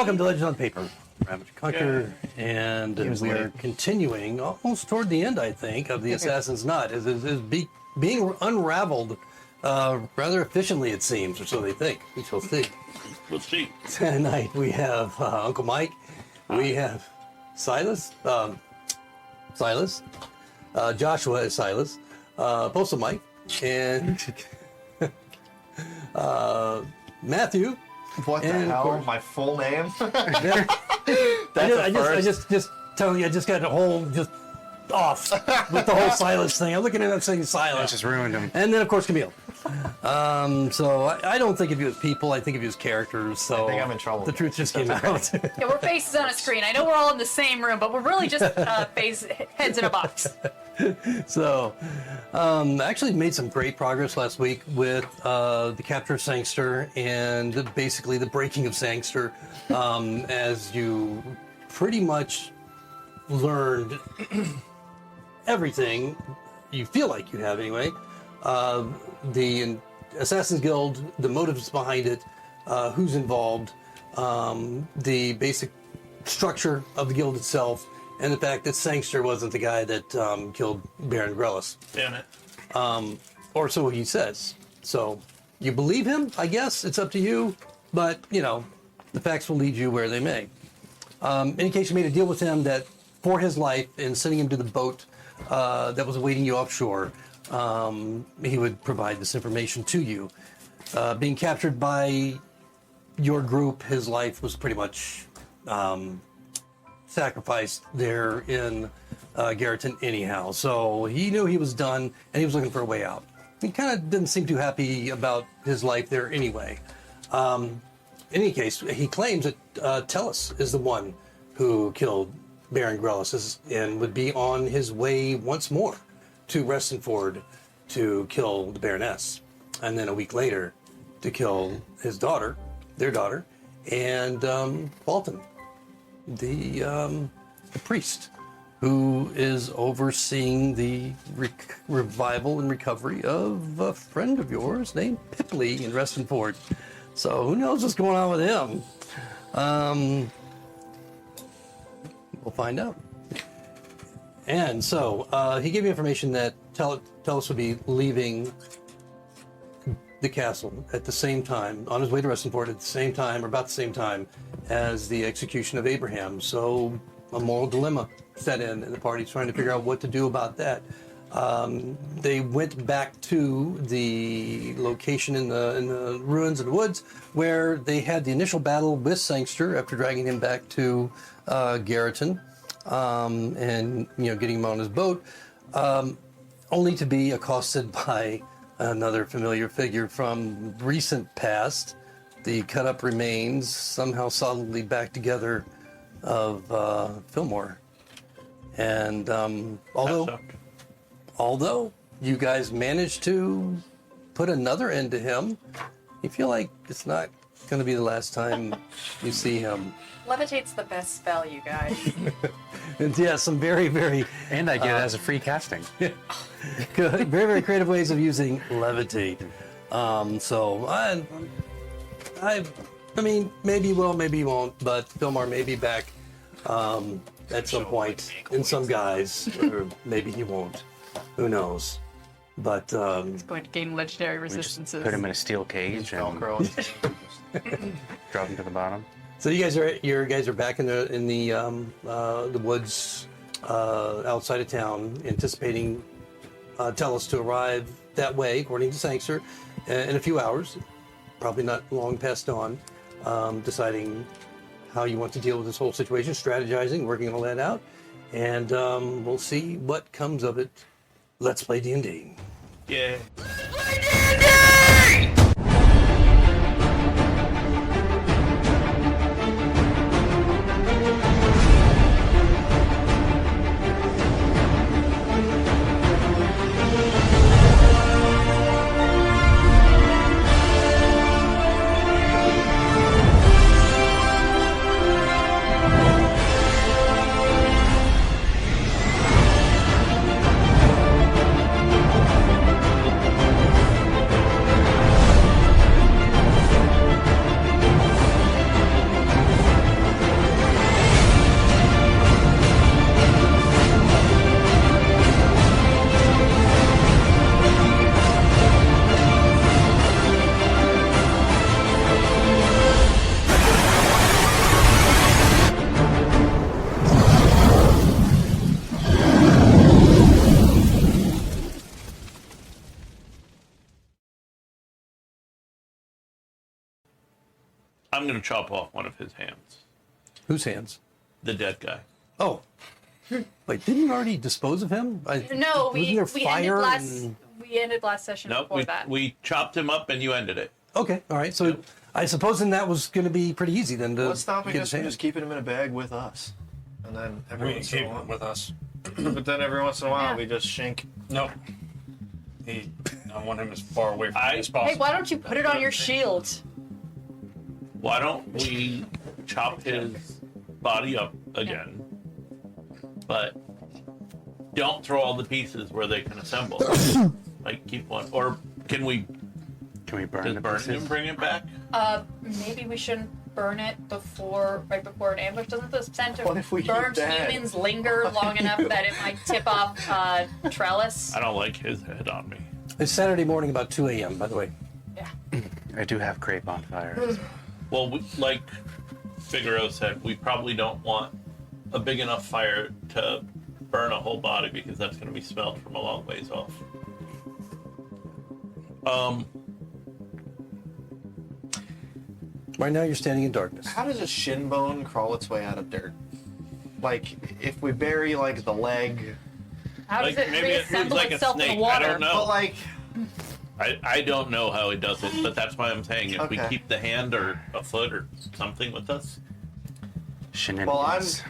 Welcome to Legends on Paper. Ravage Conquer, and we are continuing almost toward the end, I think, of the Assassin's Knot. Is being unraveled rather efficiently, it seems, or so they think. We shall see. Let's see. Tonight we have Uncle Mike. We have Silas. Joshua is Silas. Postal Mike. And Matthew. What the hell? My full name? I just telling you, I just got a whole off with the whole Silas thing. I'm looking at him saying Silas. That just ruined him. And then of course Camille. So I don't think of you as people. I think of you as characters. So I think I'm in trouble. The truth just came out. Yeah, we're faces on a screen. I know we're all in the same room, but we're really just heads in a box. So, actually made some great progress last week with the capture of Sangster and basically the breaking of Sangster, as you pretty much learned everything you feel like you have anyway. The Assassin's Guild, the motives behind it, who's involved, the basic structure of the guild itself, and the fact that Sangster wasn't the guy that killed Baron Grellus. Damn it. Or so he says. So you believe him, I guess. It's up to you. But, you know, the facts will lead you where they may. In any case, you made a deal with him that for his life and sending him to the boat that was awaiting you offshore, he would provide this information to you. Being captured by your group, his life was pretty much sacrificed there in Garrotten anyhow. So he knew he was done, and he was looking for a way out. He kind of didn't seem too happy about his life there anyway. In any case, he claims that Tellus is the one who killed Baron Grellus and would be on his way once more to Restonford to kill the Baroness. And then a week later to kill his daughter, their daughter, and Walton, the priest, who is overseeing the revival and recovery of a friend of yours named Pipley in Restonford. So who knows what's going on with him? We'll find out. And so he gave me information that Tellus would be leaving the castle at the same time, on his way to Restonford at the same time, or about the same time, as the execution of Abraham. So a moral dilemma set in, and the party's trying to figure out what to do about that. They went back to the location in the ruins of the woods where they had the initial battle with Sangster after dragging him back to Garrotten, and getting him on his boat, only to be accosted by another familiar figure from recent past, the cut-up remains, somehow solidly back together, of Fillmore. And although you guys managed to put another end to him, you feel like it's not going to be the last time you see him. Levitate's the best spell, you guys. And yeah, some very, very... And I get it as a free casting. Good. Very, very creative ways of using levitate. So I mean, maybe you will, maybe you won't, but Fillmore may be back at some point in some guise, or maybe he won't. Who knows? But He's going to gain legendary resistances. Put him in a steel cage and drop him to the bottom. so you guys are back in the woods outside of town, anticipating Tellus to arrive that way, according to Sangster, in a few hours, probably not long past dawn. Deciding how you want to deal with this whole situation, strategizing, working all that out, and we'll see what comes of it. Let's play D&D. Yeah. I'm going to chop off one of his hands. Whose hands? The dead guy. Oh. Wait, didn't you already dispose of him? No, wasn't there fire we ended last session No, before that. we chopped him up and you ended it. Okay, all right. So I suppose then that was going to be pretty easy then to What's stopping get us his from hand. just keeping him in a bag with us? And then every We once keep in a while, him with us. but then every once in a while Yeah. we just shink. No. I want him as far away from me as Hey, possible. why don't you put it on your shield? Why don't we chop his body up again, but don't throw all the pieces where they can assemble. Like keep one, or can we burn just the burn it pieces? and bring it back? Maybe we shouldn't burn it right before an ambush. Doesn't the scent What of if we burned eat that? humans linger long enough that it might tip off Trellis? I don't like his head on me. It's Saturday morning about 2 a.m., by the way. Yeah. I do have crepe on fire. Well, like Figaro said, we probably don't want a big enough fire to burn a whole body because that's going to be smelled from a long ways off. Right now you're standing in darkness. How does a shin bone crawl its way out of dirt? Like, if we bury, like, the leg, How does Like it maybe it moves reassemble like a itself in snake. the water? I don't know. but, like, I don't know how he does it, but that's why I'm saying if we Okay. keep the hand or a foot or something with us. well, I'm Shenanigans.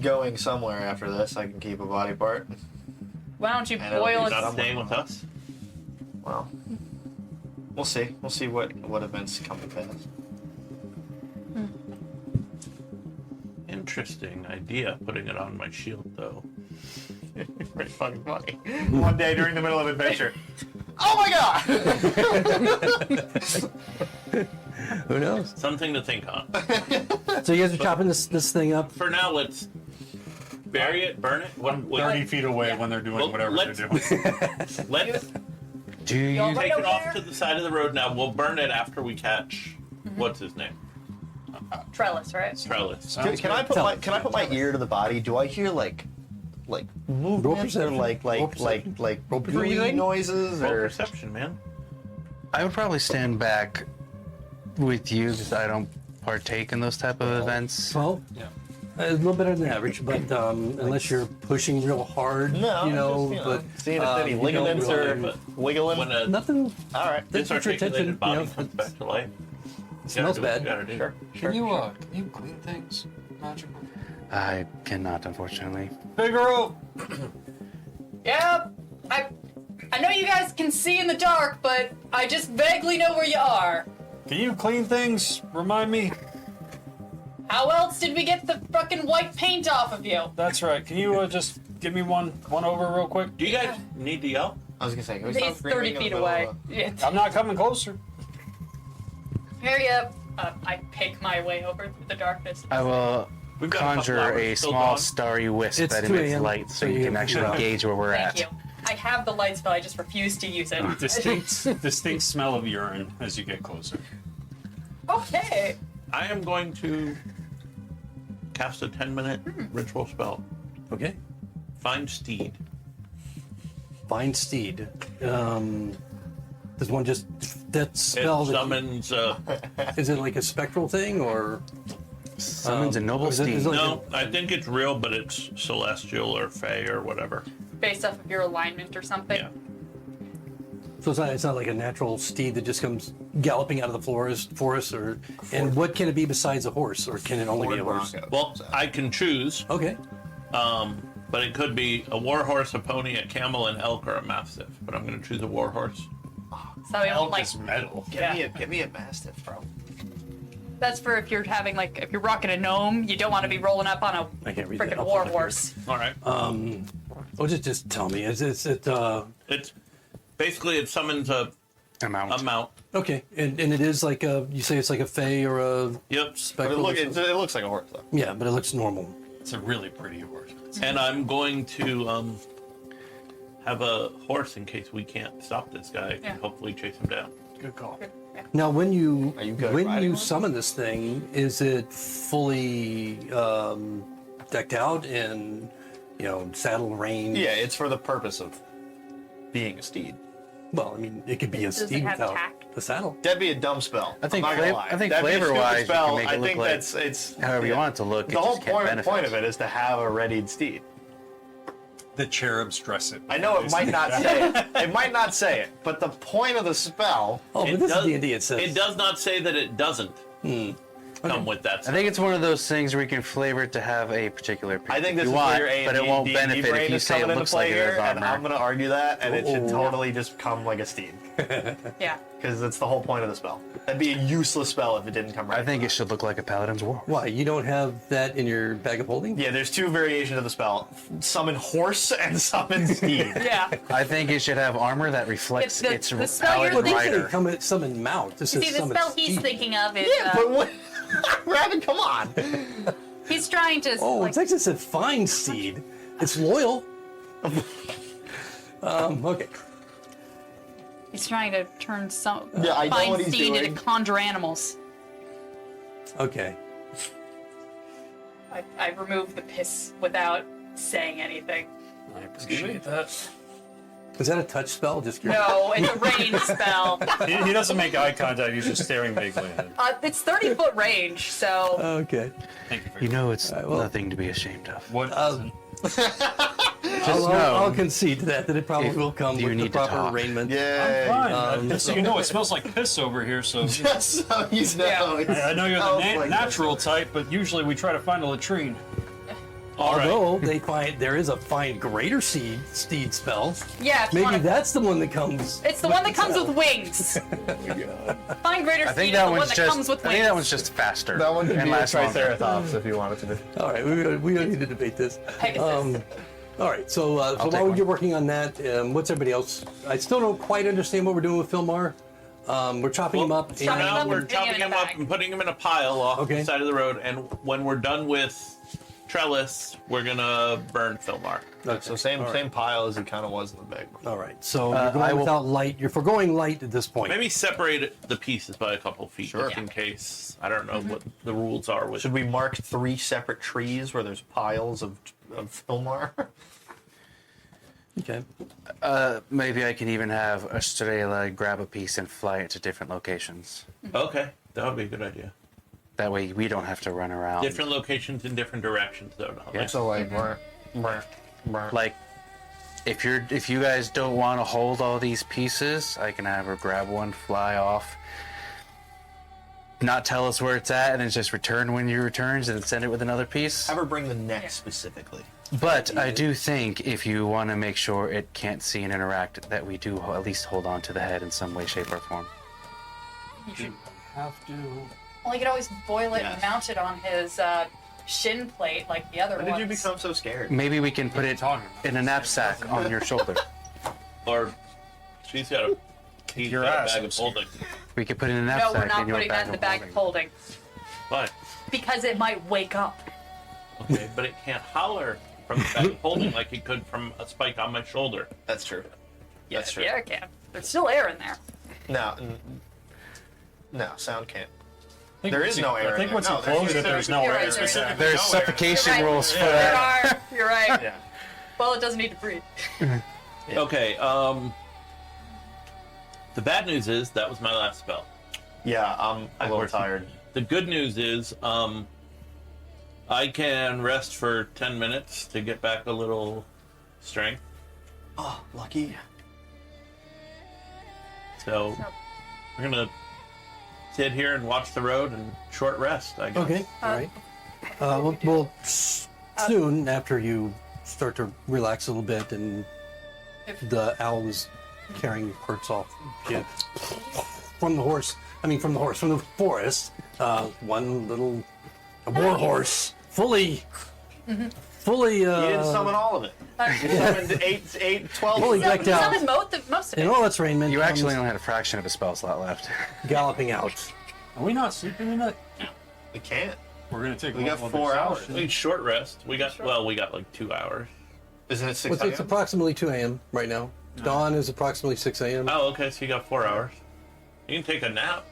going somewhere after this. I can keep a body part. Why don't you And it'll boil be it? Not Somewhere. staying with us. Well, we'll see. We'll see what events come to pass. Interesting idea, putting it on my shield though. Pretty fucking funny. One day during the middle of adventure. Oh my god! Who knows? Something to think on. So you guys are chopping this thing up. For now, let's bury it, burn it. What, 30 feet away when they're doing Well, whatever they're let's- doing. let's Do you? Y'all take over it off there? to the side of the road now. We'll burn it after we catch. What's his name? Trellis, right? Trellis. Can I put my ear to the body? Do I hear like movement or perception. Roll like perception. Roll perception. breathing noises Roll or perception, man. I would probably stand back with you because I don't partake in those type of events. Well, a little better than average, but unless you're pushing real hard, no? you know, just, but seeing if any you don't ligaments really- are but wiggling. When a nothing. All right. That's what your attention, disarticulated body you know, comes back to life, you smells gotta do what bad. you gotta do. Sure. Can you clean things magically? I cannot, unfortunately. Figaro! Yep. I know you guys can see in the dark, but I just vaguely know where you are. Can you clean things? Remind me? How else did we get the fucking white paint off of you? That's right. Can you just give me one over real quick? Do you guys need to yell? I was gonna say, can we stop He's screaming 30 in the feet middle away. of Yeah. I'm not coming closer. Hurry up. I pick my way over through the darkness. I will We've got a couple conjure hours a till small dawn. starry wisp It's that 2 emits a.m., light so so you you- can actually gauge where we're Thank at. you. I have the light spell, I just refuse to use it. Distinct smell of urine as you get closer. Okay. I am going to cast a 10-minute ritual spell. Okay. Find steed. Find steed. Does one just that It spell? summons. Is it like a spectral thing or? Summons a noble or is it- steed. is it like No, I think it's real, but it's celestial or fey or whatever. Based off of your alignment or something. Yeah. So it's not like a natural steed that just comes galloping out of the forest, or and what can it be besides a horse, or can it only be a horse? Bronco. Well, I can choose, Okay. but it could be a war horse, a pony, a camel, an elk, or a mastiff. But I'm going to choose a war horse. So we don't Elk like. is metal. give me a mastiff, bro. That's for if you're having like if you're rocking a gnome, you don't want to be rolling up on a I can't read that. freaking I'll war pull it up here. horse. All right. Oh, just tell me. Is it? It's basically it summons a Amount. mount. Okay, and it is like a. You say it's like a fey or a Yep. But it, spectral. or something? it looks like a horse though. Yeah, but it looks normal. It's a really pretty horse. And I'm going to have a horse in case we can't stop this guy Yeah. and hopefully chase him down. Good call. Now, when you Are you good at riding one? summon this thing, is it fully decked out in, saddle rein? Yeah, it's for the purpose of being a steed. Well, I mean, it could be a Does it steed have without tact? the saddle. That'd be a dumb spell. I think I'm not gonna flav- lie. I think That'd be a stupid flavor-wise, you can spell. make it I look think like it's however you want it to look. The it whole just can't benefit. point of it is to have a readied steed. The cherubs dress it. I know it might not say it. It might not say it, but the point of the spell. Oh, but It this does- is D&D. It says It does not say that it doesn't come with that I stuff. think it's one of those things where you can flavor it to have a particular picture I think if this you is want, where your A but and it won't D&D benefit if brain you is say it coming into looks play like it here, has and I'm armor. going to argue that, and it should Uh-oh. totally just come like a steed, Yeah. because that's the whole point of the spell. That'd be a useless spell if it didn't come right. I think it should look like a paladin's war. Why? You don't have that in your bag of holding? Yeah, there's two variations of the spell: summon horse and summon steed. Yeah. I think it should have armor that reflects It's the its spell you're Well, paladin it doesn't rider. come at summon mount. This See, is the summon spell he's steed. thinking of is Yeah, but what? Rabbit, come on. he's trying to. Oh, like, it's actually said fine steed. It's loyal. Okay. he's trying to turn some Yeah, I know fine what he's steed doing. into conjure animals. Okay. I removed the piss without saying anything. I appreciate that. Is that a touch spell? Just curious. No, it's a range spell. He doesn't make eye contact. He's just staring vaguely at him. It's 30-foot range, so Okay. Thank you for You know it's well- nothing to be ashamed of. what? I'll concede to that it probably will come you with the need to proper talk. arraignment. Yeah. Fine. Just so you know, it smells like piss over here. So Just so you know. I know you're Oh, the my natural type, but usually we try to find a latrine. All right. Although they find there is a find greater steed spell. yeah. If you Maybe wanna- that's the one that comes. It's the one that comes with wings. Find greater I think steed is that the one one's that just. comes with I wings. think that one's just faster. That one could and be a lasts longer. Triceratops if you wanted to be. All right, we don't need to debate this. Pegasus. All right, so take while one. you're working on that, what's everybody else? I still don't quite understand what we're doing with Philmar. We're chopping him up. So Chopping him now up we're and putting chopping him in him a up bag. and putting him in a pile off Okay. the side of the road. And when we're done with Trellis, we're gonna burn Philmar. Okay, So same all right. same pile as it kind of was in the bag before. All right, so I you're going will- without light. You're foregoing light at this point. Maybe separate the pieces by a couple feet, Sure. just in case. I don't know what the rules are with. Should we mark 3 separate trees where there's piles of Filmar? Okay. Maybe I can even have Estrella grab a piece and fly it to different locations. Okay, that would be a good idea. That way we don't have to run around. Different locations in different directions, though. Yeah. So like, Like, if you guys don't want to hold all these pieces, I can have her grab one, fly off, not tell us where it's at, and then just return when you returns, and then send it with another piece. have her bring the neck specifically. But I do think if you want to make sure it can't see and interact, that we do at least hold on to the head in some way, shape, or form. You should. Have to. Well, he could always boil it Yes. and mount it on his shin plate like the other When ones. did you become so scared? Maybe we can put it talking about? in a knapsack on your shoulder. Or she's got a, he's Your got a ass bag of is holding. We could put it in a No, knapsack we're not in your putting that in the bag of holding Fine. because it might wake up. Okay, but it can't holler from the bag of holding like it could from a spike on my shoulder. That's true. That's true. Yeah, it can. There's still air in there. No, sound can't. I think There once is you- no air I think in once there. you No, close it, there's no You're air. right, there's Specifically There's no air. suffocation You're right. rules for There that. are. You're right. Yeah. Well, it doesn't need to breathe. Okay, the bad news is that was my last spell. Yeah, I'm a little worked- tired. The good news is I can rest for 10 minutes to get back a little strength. Oh, lucky. So we're gonna sit here and watch the road and short rest, I guess. Okay. All right. We'll soon after you start to relax a little bit and the owl is carrying Kurtz off. Yeah. From the forest. One little war horse, fully. You didn't summon all of it. You summoned 12. Fully decked out. Summoned most of it. In all its raiment, You comes actually only had a fraction of a spell slot left. galloping out. Are we not sleeping tonight? We can't. We're gonna take. We got one 4 other hours. session. We need short rest. We got like 2 hours. Isn't it 6 It's a.m.? approximately 2 a.m. right now. Dawn is approximately 6 a.m. Oh, okay, so you got 4 hours. You can take a nap.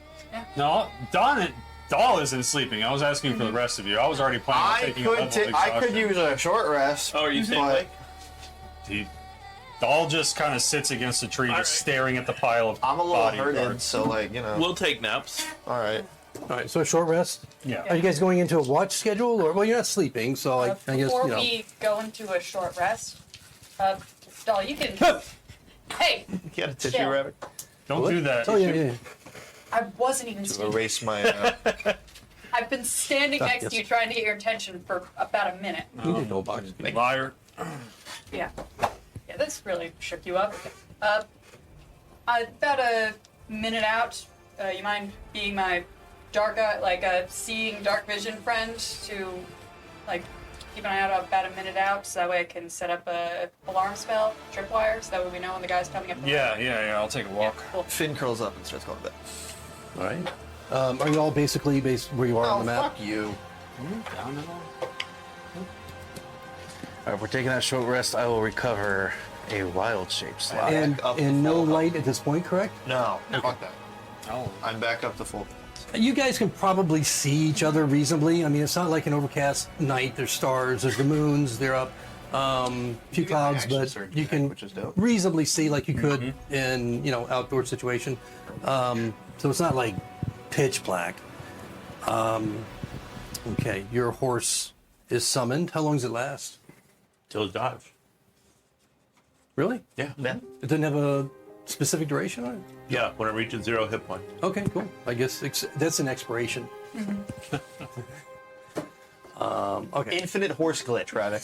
No, Dahl isn't sleeping. I was asking for the rest of you. I was already planning on taking a level I could use a short rest. Oh, are you staying but awake? He Doll just kind of sits against the tree, just staring at the pile of I'm a little body hurted, parts. so like, you know. We'll take naps. All right. All right, so a short rest. Yeah. Are you guys going into a watch schedule, or well, you're not sleeping, so I guess Before you know. we go into a short rest, Doll, you can. Hey, You got a tissue Chill. rabbit? Don't What? do that. Oh yeah. I wasn't even To speaking. erase my. I've been standing Ah, next yes. to you trying to get your attention for about a minute. You need no box. Liar. Yeah. Yeah, this really shook you up. About a minute out. You mind being my dark eye, seeing dark vision friend to, like, keep an eye out about a minute out, so that way I can set up a alarm spell, tripwire, so that way we know when the guy's coming up. Yeah. I'll take a Yeah, walk. cool. Finn curls up and starts going to bed. All right. Are you all basically based where you are on the map? Fuck you. Down and all. All right, we're taking that short rest. I will recover a wild shape slot. And Up to no full. light at this point, correct? No, fuck that. Oh. I'm back up to full. You guys can probably see each other reasonably. I mean, it's not like an overcast night. There's stars, there's the moons, they're up. Few get clouds, action but surge you back, can which is dope. reasonably see like you could in outdoor situation. So it's not like pitch black. Okay, your horse is summoned. How long does it last? Till it dies. Really? Yeah. Then? It doesn't have a specific duration on it? Yeah, when it reaches 0 hit points. Okay, cool. I guess that's an expiration. Okay. Infinite horse glitch, Rabbit.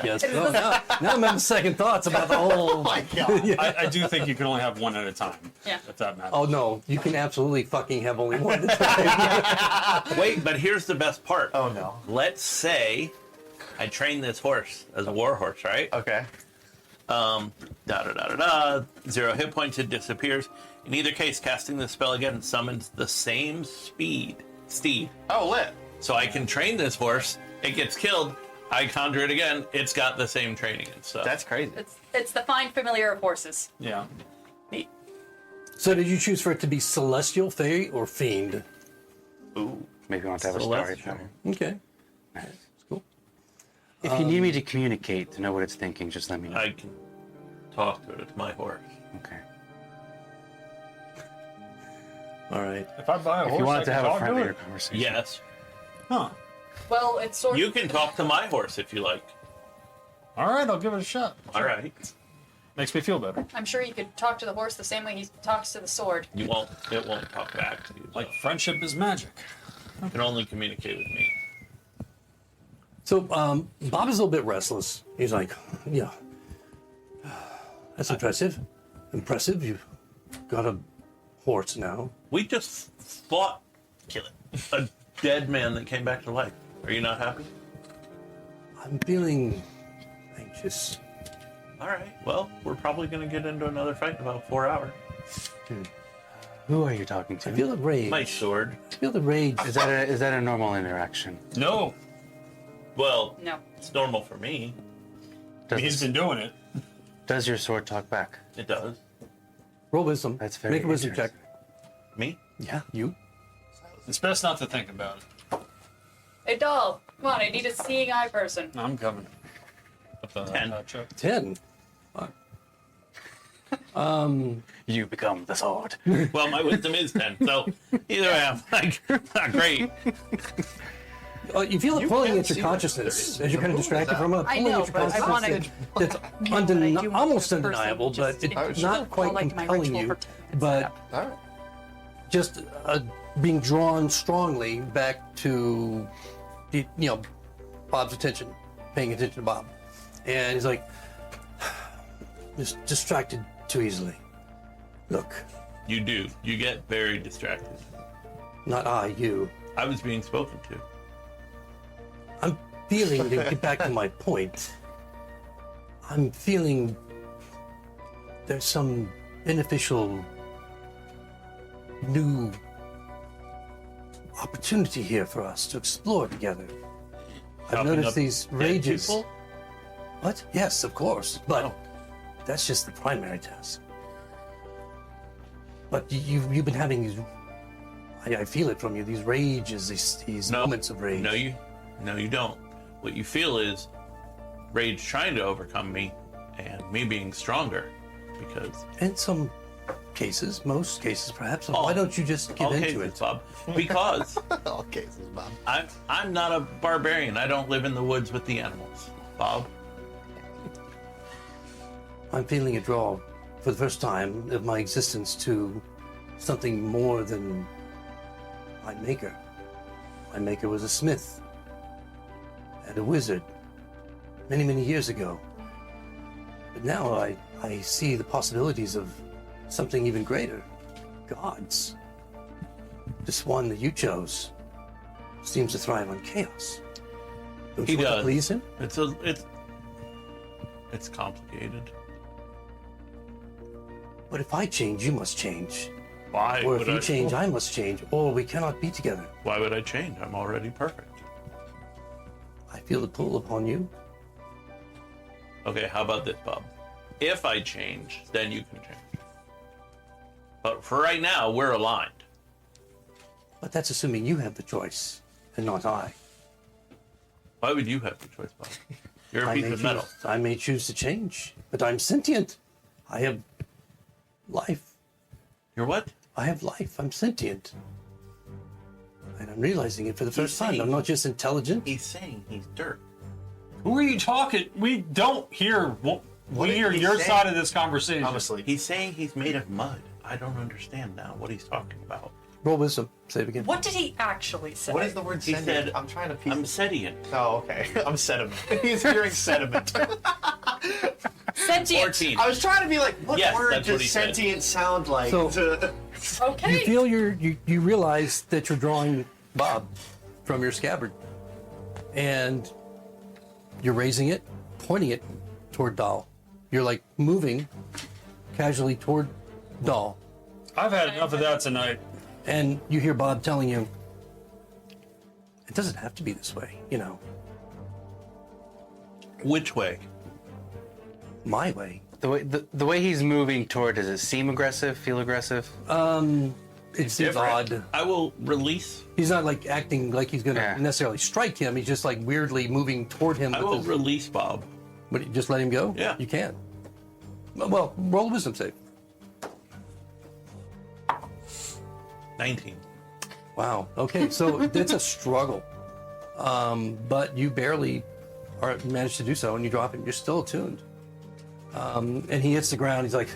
Yes. Oh, now I'm having second thoughts about the whole. Oh my god. I do think you can only have one at a time. Yeah. If that matters. Oh no, you can absolutely fucking have only one. Wait, but here's the best part. Oh no. Let's say I train this horse as a war horse, right? Okay. 0 hit points, it disappears. In either case, casting the spell again summons the same steed. Oh, lit. So I can train this horse, it gets killed, I conjure it again, it's got the same training and stuff. That's crazy. It's the fine familiar of horses. Yeah. Neat. So did you choose for it to be celestial, fae, or fiend? Ooh. Maybe you want to have a story Celestial. time. Okay. Nice. Cool. If you need me to communicate to know what it's thinking, just let me know. I can talk to it, it's my horse. Okay. All right. If I buy a If horse, you I wanted to can have a talk to friendlier it? conversation. Yes. Huh. Well, it's sort of. You can talk to my horse if you like. All right, I'll give it a shot. All right. Makes me feel better. I'm sure you could talk to the horse the same way he talks to the sword. It won't talk back to you. Like friendship is magic. You can only communicate with me. So Bob is a little bit restless. He's like, yeah, that's impressive. Impressive. You've got a horse now. We just fought a dead man that came back to life. Are you not happy? I'm feeling anxious. All right. Well, we're probably going to get into another fight in about 4 hours. Who are you talking to? I feel the rage. My sword. I feel the rage. Is that a normal interaction? No, Well, No. it's normal for me. he's been doing it. Does your sword talk back? It does. Roll wisdom. That's very Make a wisdom check. Me? Yeah, you. It's best not to think about it. Hey, doll, come on, I need a seeing eye person. I'm coming. 10. Chuck. 10. Fuck. You become the sword. Well, my wisdom is 10, so either way, I'm like, not great. You feel it pulling can at your see consciousness that. as you're kind of distracted from it. I Pulling know, at your but I want consciousness to. That's I do want almost to person undeniable, just but it's introduce not quite like my compelling ritual you. for- But All right. just being drawn strongly back to Bob's attention, paying attention to Bob, and he's like, just distracted too easily. Look, You do. You get very distracted. not I, you. I was being spoken to. I'm feeling, to get back to my point, I'm feeling there's some beneficial new opportunity here for us to explore together. I've Chopping noticed up these dead rages. people? What? Yes, of course, but that's just the primary task. But you've been having these. I feel it from you. These rages, these moments of rage. No, you don't. What you feel is rage trying to overcome me, and me being stronger, because In some cases, most cases perhaps. Why don't you just give all into cases, it? Bob. Because All cases, Bob. I'm not a barbarian. I don't live in the woods with the animals, Bob. I'm feeling a draw for the first time of my existence to something more than my maker. My maker was a smith and a wizard many, many years ago. But now I see the possibilities of something even greater. Gods. This one that you chose seems to thrive on chaos. Don't He you want to does. please him? It's complicated. But if I change, you must change. Why Or if would you I change, I must change, or we cannot be together. Why would I change? I'm already perfect. I feel the pull upon you. Okay, how about this, Bob? If I change, then you can change. But for right now, we're aligned. But that's assuming you have the choice, and not I. Why would you have the choice, Bob? You're a piece of metal. I may choose to change, but I'm sentient. I have life. You're what? I have life. I'm sentient. And I'm realizing it for the first time. I'm not just intelligent. He's saying he's dirt. Who are you talking? We don't hear. We did hear he your say? side of this conversation. Honestly. He's saying he's made of mud. I don't understand now what he's talking about. Roll wisdom. Save again. What did he actually say? What is the word He sentient? said, I'm trying to piece I'm it. sedient. Oh, okay. I'm sediment. He's hearing sediment. Sentient. 14. I was trying to be like, what Yes, word that's what does he said. sentient sound like? So- Okay. You feel you realize that you're drawing Bob from your scabbard. And you're raising it, pointing it toward Doll. You're like moving casually toward Doll. I've had enough of that tonight. And you hear Bob telling you, it doesn't have to be this way, you know, Which way? my way. The way he's moving toward, does it seem aggressive? Feel aggressive? It seems odd. I will release. He's not like acting like he's gonna Yeah. necessarily strike him. He's just like weirdly moving toward him. I with will his- release Bob. But you just let him go? Yeah. You can. Well, roll a wisdom save. 19. Wow. Okay, so it's a struggle. But you barely managed to do so, and you drop him. You're still attuned. And he hits the ground. He's like,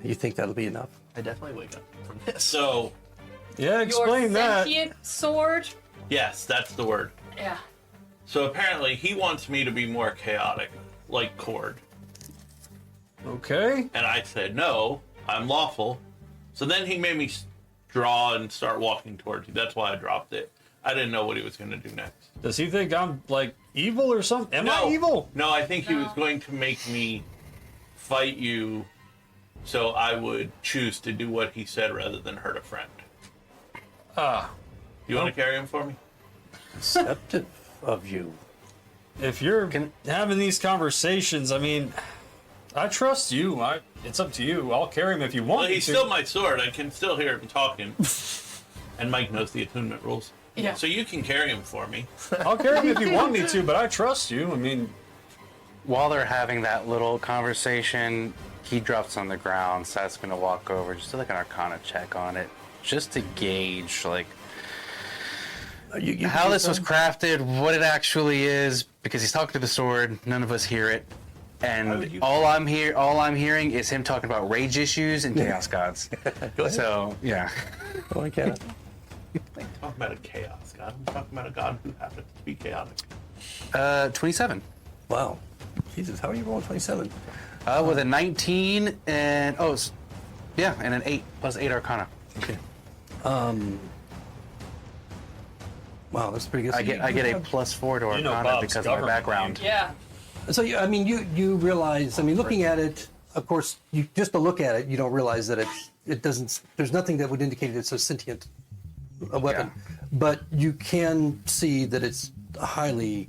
you think that'll be enough? I definitely wake up from this. So, Yeah, explain Your that. sentient sword. yes, that's the word. Yeah. So apparently he wants me to be more chaotic, like Cord. Okay. And I said, no, I'm lawful. So then he made me draw and start walking towards you. That's why I dropped it. I didn't know what he was going to do next. Does he think I'm like evil or something? Am I No. evil? No, I think he was No. going to make me fight you so I would choose to do what he said rather than hurt a friend. Ah, You want to carry him for me? Acceptive of you. if you're having these conversations, I mean, I trust you. It's up to you. I'll carry him if you want Well, me he's to. still my sword. I can still hear him talking. And Mike knows the attunement rules. Yeah. So you can carry him for me. I'll carry him if you want me to, but I trust you. I mean, While they're having that little conversation, he drops on the ground. Sat's gonna walk over, just do like an Arcana check on it, just to gauge like how this was crafted, what it actually is, because he's talking to the sword. None of us hear it, Why and would you- all I'm hearing is him talking about rage issues and chaos gods. Go ahead. So yeah, Go on, Kenneth. I'm talking about a chaos god. I'm talking about a god who happens to be chaotic. 27 Wow. Jesus, how are you rolling 27? with a 19 and and an 8 plus 8 Arcana. Okay. Wow, that's pretty good. I get a +4 to You know Arcana Bob's because of my government background. Yeah. So you realize, I mean, looking at it, of course, you just to look at it, you don't realize that it doesn't. There's nothing that would indicate it's a sentient weapon, but you can see that it's a highly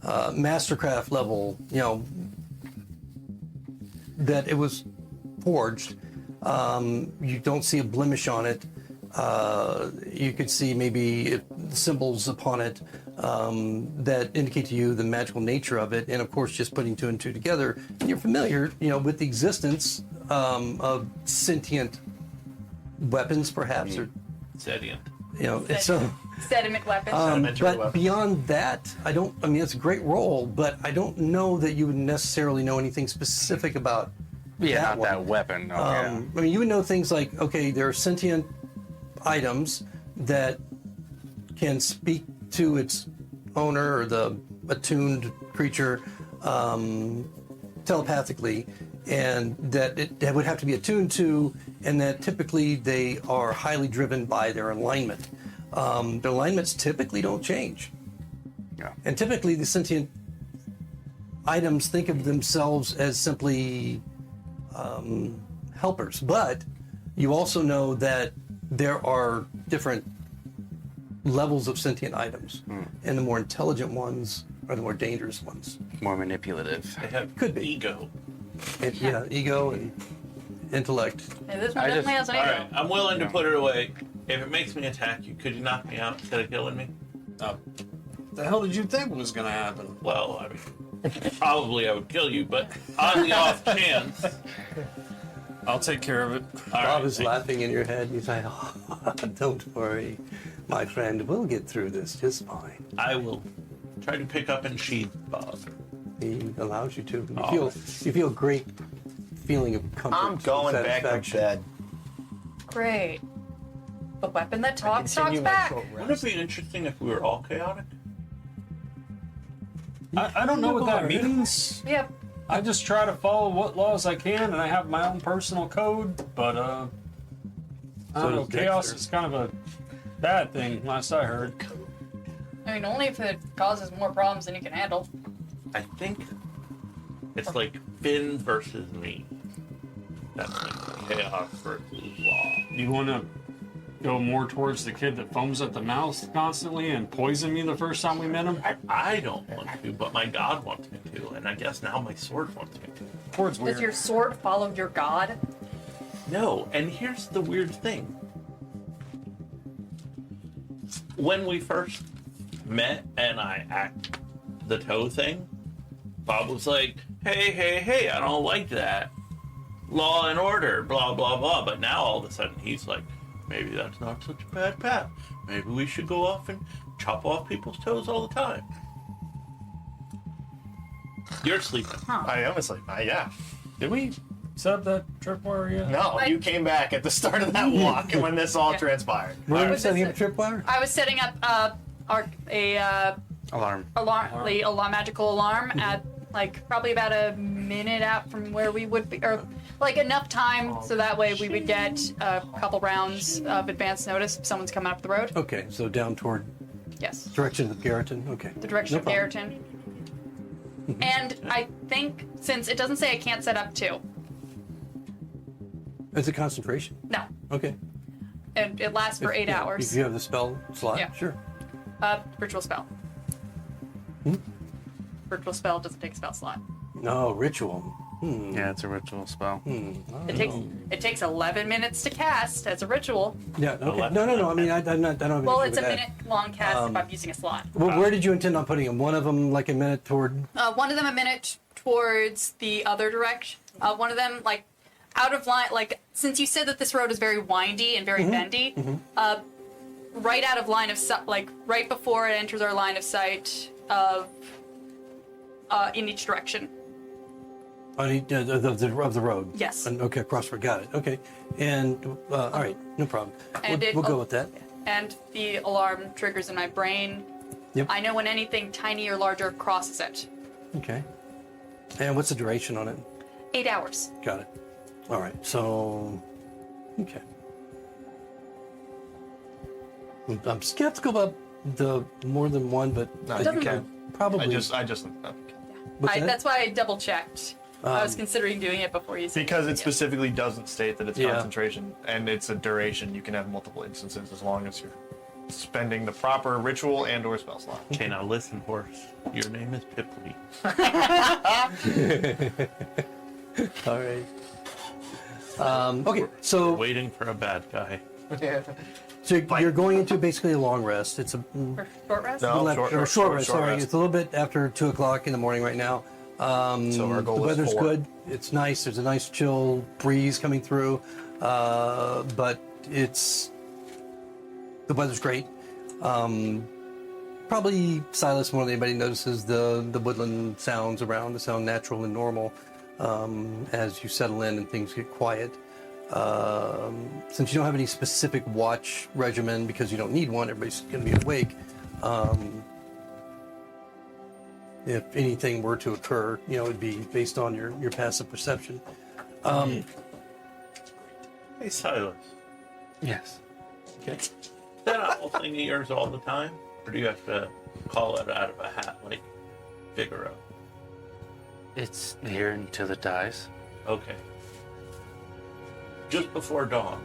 mastercraft level. You know that it was forged. You don't see a blemish on it. You could see maybe symbols upon it. that indicate to you the magical nature of it, and of course, just putting two and two together, you're familiar, with the existence of sentient weapons, perhaps, or Sedient. so. Sediment weapons. Sedimentary But weapons. beyond that, it's a great role, but I don't know that you would necessarily know anything specific about that Yeah, not one. that weapon. No, yeah. You would know things like, okay, there are sentient items that can speak to its owner or the attuned creature telepathically, and that it would have to be attuned to, and that typically they are highly driven by their alignment. Their alignments typically don't change. Yeah. And typically the sentient items think of themselves as simply helpers. But you also know that there are different levels of sentient items. And the more intelligent ones are the more dangerous ones. More manipulative. They have Could be. ego. And, ego and intellect. Yeah, this one I definitely has just- an All ego. right, I'm willing to put it away. If it makes me attack you, could you knock me out instead of killing me? The hell did you think was gonna happen? Well, I mean, probably I would kill you, but on the off chance. I'll take care of it. All Bob right, is laughing in your head. He's like, oh, don't worry, my friend. We'll get through this just fine. I will try to pick up and sheath Bob. He allows you to. Oh. You feel a great feeling of comfort. I'm going and back to satisfaction. bed. Great. The weapon that talks Continue my back. short Wouldn't rest. it be interesting if we were all chaotic? I don't know what that means. Yep. I just try to follow what laws I can, and I have my own personal code. But I don't know. does Chaos Dexter. is kind of a bad thing, last I heard. I mean, only if it causes more problems than you can handle. I think it's like Finn versus me. That's like chaos versus law. You want to go more towards the kid that foams at the mouth constantly and poisoned me the first time we met him? I don't want to, but my god wants me to, and I guess now my sword wants me to. Towards weird. Does your sword follow your god? No, and here's the weird thing. When we first met and I act the toe thing, Bob was like, hey, I don't like that. Law and order, blah, blah, blah. But now all of a sudden he's like, maybe that's not such a bad path. Maybe we should go off and chop off people's toes all the time. You're sleeping. I am asleep. Yeah. Did we set up that tripwire yet? No, you came back at the start of that walk when this all Yeah. transpired. Were you Was setting this up a tripwire? I was setting up Alarm. alarm magical alarm at like probably about a minute out from where we would be, or like enough time so that way we would get a couple rounds of advance notice if someone's coming up the road. Okay, so down toward Yes, direction of Garrotten. Okay. the direction No of problem. Garrotten. And I think since it doesn't say I can't set up two, It's a concentration. no, Okay. and it lasts for 8 If hours. you have the spell slot, Yeah. sure. Ritual spell. Ritual spell doesn't take a spell slot. No, ritual. Yeah, it's a ritual spell. It takes 11 minutes to cast as a ritual. Yeah, okay. left No. hand. I mean, I don't have an Well, issue it's a with that. minute long cast if I'm using a slot. Well, where did you intend on putting them? One of them like a minute toward. One of them a minute towards the other direction. One of them like out of line. Like since you said that this road is very windy and very bendy, right out of line of sight, like right before it enters our line of sight of in each direction. On each, of the road. Yes. And, okay, crossword. Got it. Okay. And all right, no problem. And We'll go with that. And the alarm triggers in my brain. Yep. I know when anything tiny or larger crosses it. Okay. And what's the duration on it? 8 hours. Got it. All right. So, okay. I'm skeptical about the more than one, but No, I you Doesn't- can. probably. I just looked up. What's that? That's why I double checked. I was considering doing it before you said Because it yeah. specifically doesn't state that it's Yeah. concentration and it's a duration. You can have multiple instances as long as you're spending the proper ritual and or spell slot. Okay, now listen, horse. Your name is Pipley. All right. Okay. So Waiting for a bad guy. So you're going into basically a long rest. It's a For short rest? No. short rest. short Sorry, rest. it's a little bit after 2:00 in the morning right now. So our goal the is weather's 4. good. It's nice. There's a nice chill breeze coming through, but the weather's great. Probably Silas more than anybody notices the woodland sounds around. The sound natural and normal as you settle in and things get quiet. Since you don't have any specific watch regimen because you don't need one, everybody's going to be awake. If anything were to occur, it'd be based on your passive perception. Hey, Silas. Yes. Okay. Is that owl thing of yours all the time? Or do you have to call it out of a hat like Figaro? It's here until it dies. Okay. Just before dawn,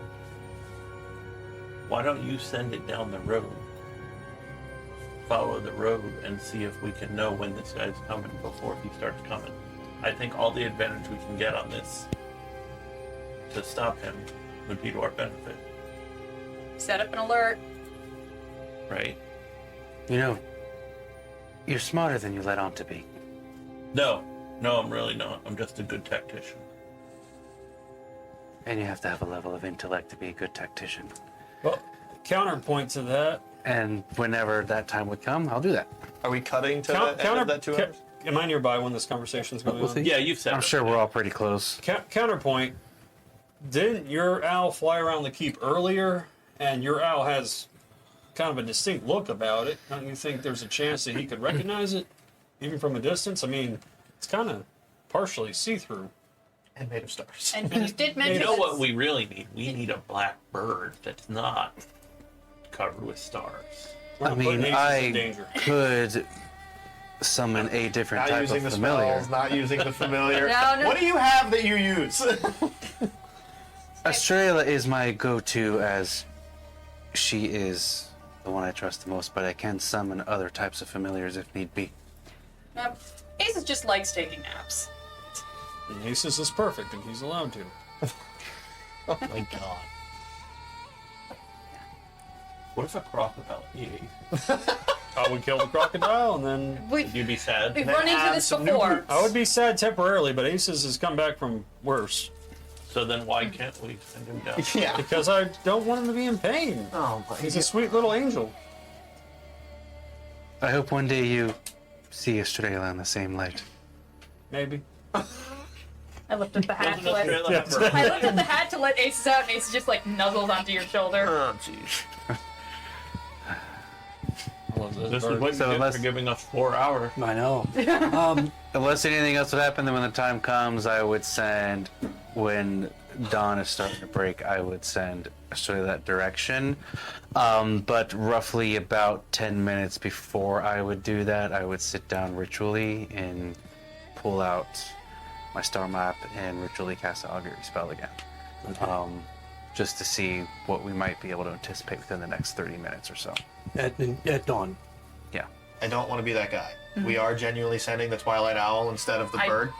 why don't you send it down the road? Follow the road and see if we can know when this guy's coming before he starts coming. I think all the advantage we can get on this to stop him would be to our benefit, Set up an alert. right? You're smarter than you let on to be. No, I'm really not. I'm just a good tactician. And you have to have a level of intellect to be a good tactician. Well, counterpoint to that. And whenever that time would come, I'll do that. Are we cutting to the end of that 2 hours? Am I nearby when this conversation's going We'll on? see. Yeah, you've said I'm it. sure we're all pretty close. Counterpoint. Didn't your owl fly around the keep earlier? And your owl has kind of a distinct look about it. Don't you think there's a chance that he could recognize it, even from a distance? I mean, it's kind of partially see-through. And made of stars. And you did mention You know what this- we really need? We need a black bird that's not covered with stars. We're I putting mean, aces in I danger. could summon a different Not type using of the familiar. spells, not using the familiar. No. What do you have that you use? Estrella is my go-to as she is the one I trust the most, but I can summon other types of familiars if need be. Aces just likes taking naps. And Aces is perfect, and he's allowed to. Oh my god. What if a crocodile ate? I would kill the crocodile, and then Would you be sad? We've then run into add this some new before. boots. I would be sad temporarily, but Aces has come back from worse. So then why can't we send him down? Yeah. Because I don't want him to be in pain. Oh my He's a sweet little angel. I hope one day you see Estrella in the same light. Maybe. I lifted the hat Doesn't to let Australia have birds? I lifted the hat to let Aces out, and Aces just like nuzzles onto your shoulder. Oh jeez. I love this This is bird. what you So get unless- for giving us 4 hours. I know. Unless anything else would happen, then when the time comes, I would send, when dawn is starting to break, I would send Estrella that direction. But roughly about 10 minutes before I would do that, I would sit down ritually and pull out my star map and ritually cast the augury spell again. Just to see what we might be able to anticipate within the next 30 minutes or so. At dawn. Yeah. I don't want to be that guy. We are genuinely sending the Twilight Owl instead of the I- bird.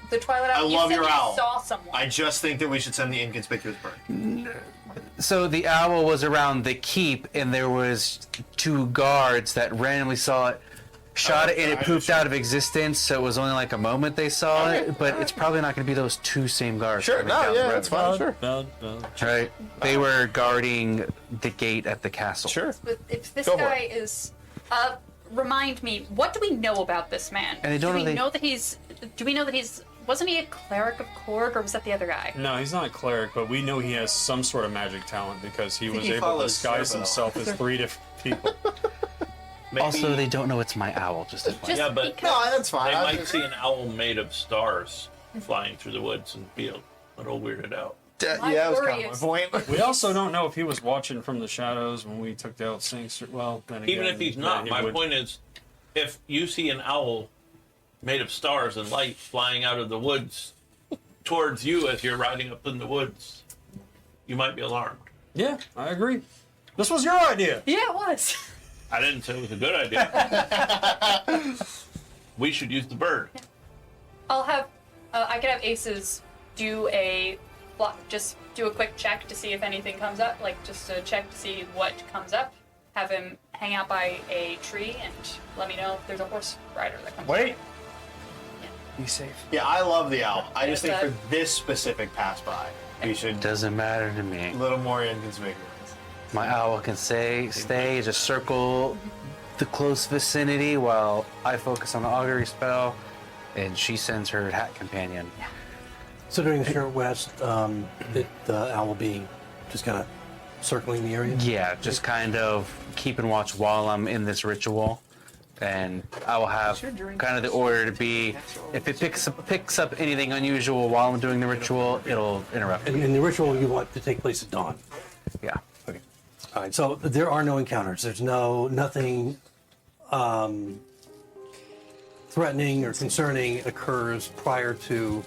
The Twilight Owl. I you love said your you owl. saw someone. I just think that we should send the inconspicuous bird. So the owl was around the keep, and there was 2 guards that randomly saw it, shot it, and it I pooped understand. out of existence. So it was only like a moment they saw it, but it's probably not going to be those 2 same guards. Sure, coming no, down the yeah, road. it's fine, sure. Right? They were guarding the gate at the castle. Sure. But if this Go for guy is, remind me, what do we know about this man? And they don't do we really- know that he's? Do we know that he's? Wasn't he a cleric of Korg, or was that the other guy? No, he's not a cleric, but we know he has some sort of magic talent because he was he able to follows disguise Servo. himself as 3 different people. Maybe Also, they don't know it's my owl, just as well. Just Yeah, but- because. No, that's fine. they I might just- see an owl made of stars flying through the woods and be a little weirded out. My Yeah, that was worry kind of is- my point. We also don't know if he was watching from the shadows when we took the out sinks. Well, then again, Even if he's yeah, not, he my would- point is, if you see an owl made of stars and light flying out of the woods towards you as you're riding up in the woods, you might be alarmed. Yeah, I agree. This was your idea. Yeah, it was. I didn't say it was a good idea. We should use the bird. I'll have. I could have Aces do a just do a quick check to see if anything comes up, like just a check to see what comes up. Have him hang out by a tree and let me know if there's a horse rider that comes. Wait. Be safe. Yeah, I love the owl. I just think Yes, for this specific pass by, we should Doesn't matter to me. a little more inconspicuous. My owl can stay, just circle the close vicinity while I focus on the augury spell, and she sends her hat companion. So during the short rest, the owl will be just kind of circling the area. Yeah, just kind of keeping watch while I'm in this ritual. And I will have kind of the order to be, if it picks up anything unusual while I'm doing the ritual, it'll interrupt me. And the ritual you want to take place at dawn. Yeah. Okay. All right. So there are no encounters. There's nothing threatening or concerning occurs prior to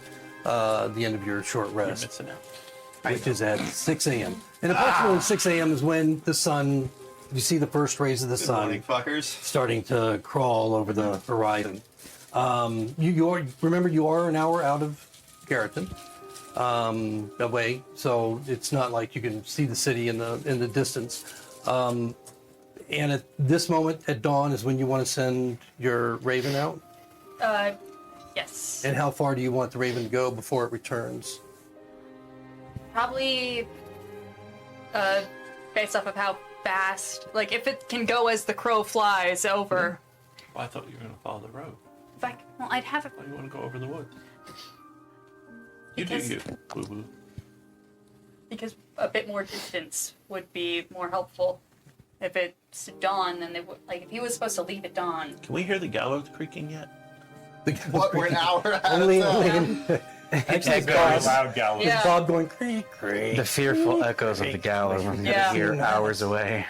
the end of your short rest, Missing out. which is at 6 a.m. And approximately 6 a.m. is when the sun, you see the first rays of the Good sun morning, fuckers. starting to crawl over the horizon. Remember, you are an hour out of Garrotten away, so it's not like you can see the city in the distance. And at this moment, at dawn, is when you want to send your raven out. Yes. And how far do you want the raven to go before it returns? Probably based off of how fast, like if it can go as the crow flies over. Well, I thought you were going to follow the road. If I, well, I'd have it Why do you want to go over the woods? You Because- do you, boo boo. because a bit more distance would be more helpful. If it's dawn, then they would like if he was supposed to leave at dawn. Can we hear the gallows creaking yet? What? We're an hour out Only, of only time. actually, Very Bob, loud gallows. Yeah. Bob going creak creak. The fearful echoes of the gallows I'm going to Yeah. hear hours away.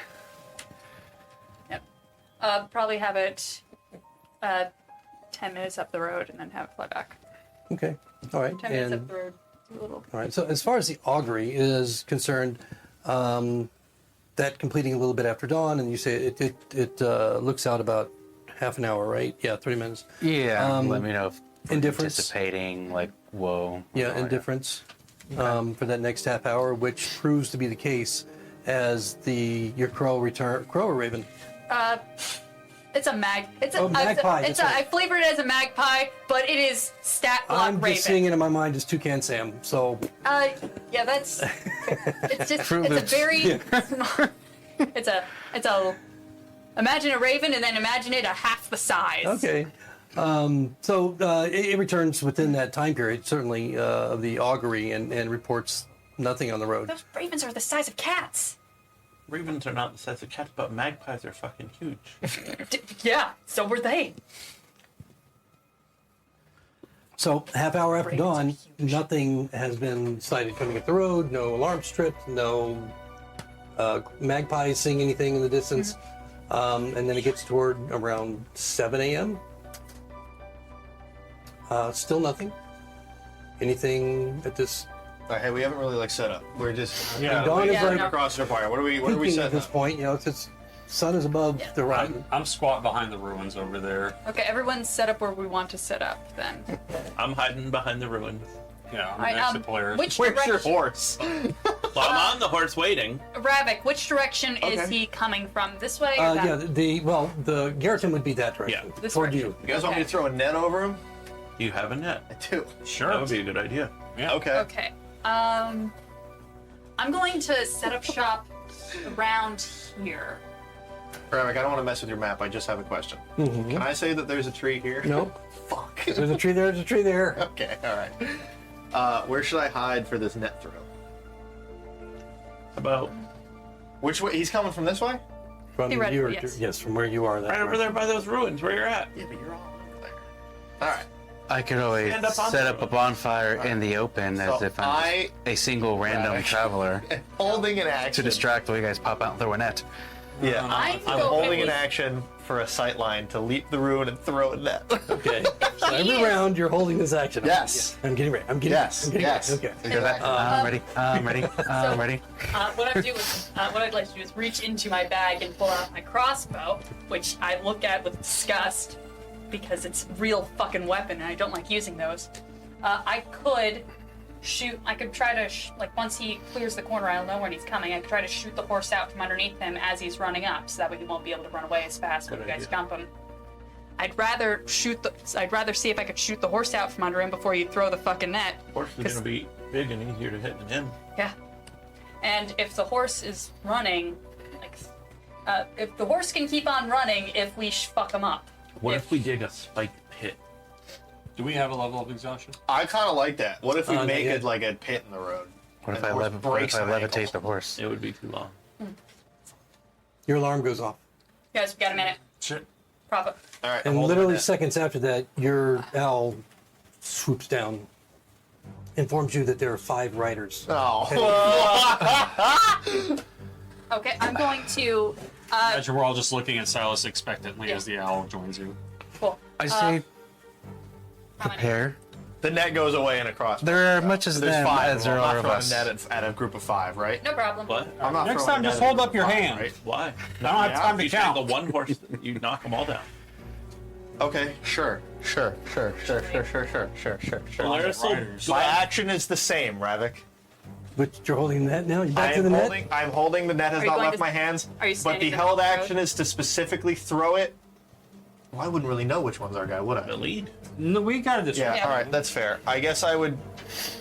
Yep. Probably have it 10 minutes up the road and then have it fly back. Okay, all right. 10 minutes And up the road. A little. all right. So as far as the augury is concerned, that completing a little bit after dawn, and you say it looks out about half an hour, right? Yeah, 30 minutes. Yeah, let me know if we're Indifference. anticipating, like, whoa. Yeah, indifference for that next half hour, which proves to be the case as your crow or raven. It's a mag. It's a Oh, magpie, It's that's right. I flavored it as a magpie, but it is stat block I'm raven. just seeing it in my mind as Toucan Sam. So Yeah, that's. It's just. Fruit It's Loops. a very. It's a. Imagine a raven and then imagine it a half the size. okay. So it returns within that time period, certainly of the augury, and reports nothing on the road. Those ravens are the size of cats. Ravens are not the size of cats, but magpies are fucking huge. Yeah, so were they. So half hour after Ravens are dawn, huge. nothing has been sighted coming up the road. No alarm stripped. No magpies seeing anything in the distance. And then it gets toward around 7 a.m. Still nothing. Anything at this All right, hey, we haven't really set up. We're just Yeah, dawn is Yeah, like no. across the fire. What are we peaking at setting this up? point. You know, it's sun is above Yeah. the horizon. I'm squat behind the ruins over there. Okay, everyone's set up where we want to set up then. I'm hiding behind the ruins. Yeah, I'm Alright, next to players. which Where's your direction? horse? Well, I'm on the horse waiting. Ravik, which direction is Okay. he coming from? This way or that? Yeah, the Garrotten would be that direction. Yeah. This toward direction. You guys want me to throw a net over him? Do you have a net? I do. Sure. That would be a good idea. Yeah. Okay. Okay. I'm going to set up shop around here. Ravik, I don't want to mess with your map. I just have a question. Can I say that there's a tree here? Nope. Fuck. There's a tree there. There's a tree there. Okay, all right. Where should I hide for this net throw? About Which way? He's coming from this way? From Theoretically, your, yes. from where you are. That right over there by those ruins where you're at. Yeah, but you're all over there. All right. I could always Stand up on set the up a road. bonfire in the open as So if I'm just a single random Ravik. traveler Holding an to action. distract while you guys pop out and throw a net. Yeah. I'm I'm go- holding it an was- action for a sight line to leap the ruin and throw a net. Okay. So every round you're holding this action. Yes. I'm getting ready. I'm getting Yes, ready. I'm getting yes. ready. Okay. Exactly. I'm ready. I'm ready. I'm ready. What I'd like to do is reach into my bag and pull out my crossbow, which I look at with disgust because it's a real fucking weapon and I don't like using those. I could shoot. I could try to like once he clears the corner, I'll know when he's coming. I could try to shoot the horse out from underneath him as he's running up, so that way he won't be able to run away as fast when you guys jump him. I'd rather see if I could shoot the horse out from under him before you throw the fucking net. Horse is going to be big and easier to hit than him. Yeah. And if the horse is running, like, if the horse can keep on running, if we fuck him up. What if we dig a spike pit? Do we have a level of exhaustion? I kind of like that. What if we make yeah. it like a pit in the road? What if And I, the horse breaks an levitate ankle? the horse? It would be too long. Your alarm goes off. Guys, we got a minute. Shit. Prop it. All right, And hold on literally to that. seconds after that, your owl swoops down, informs you that there are 5 riders. Oh. Okay, I'm going to. Imagine we're all just looking at Silas expectantly Yeah. as the owl joins you. Cool. I say how many? prepare. The net goes away in a cross. There are much as There's them 5. as there I'm are not of throwing us. a net at a group of 5, right? No problem. What? I'm not Next throwing time, a just net at hold a up your group of 5, hand. right? Why? I don't have time to You shot count. the one horse, you knock them all down. Okay, sure. Polaris will Riders. go My out. action is the same, Ravik. But you're holding the net now? You're back to the net? I'm holding the net has Are you not going left to- my hands. are you But standing the in the held road? action is to specifically throw it. Well, I wouldn't really know which one's our guy, would The I? lead. No, we got this. Yeah, Yeah. all right, that's fair. I guess I would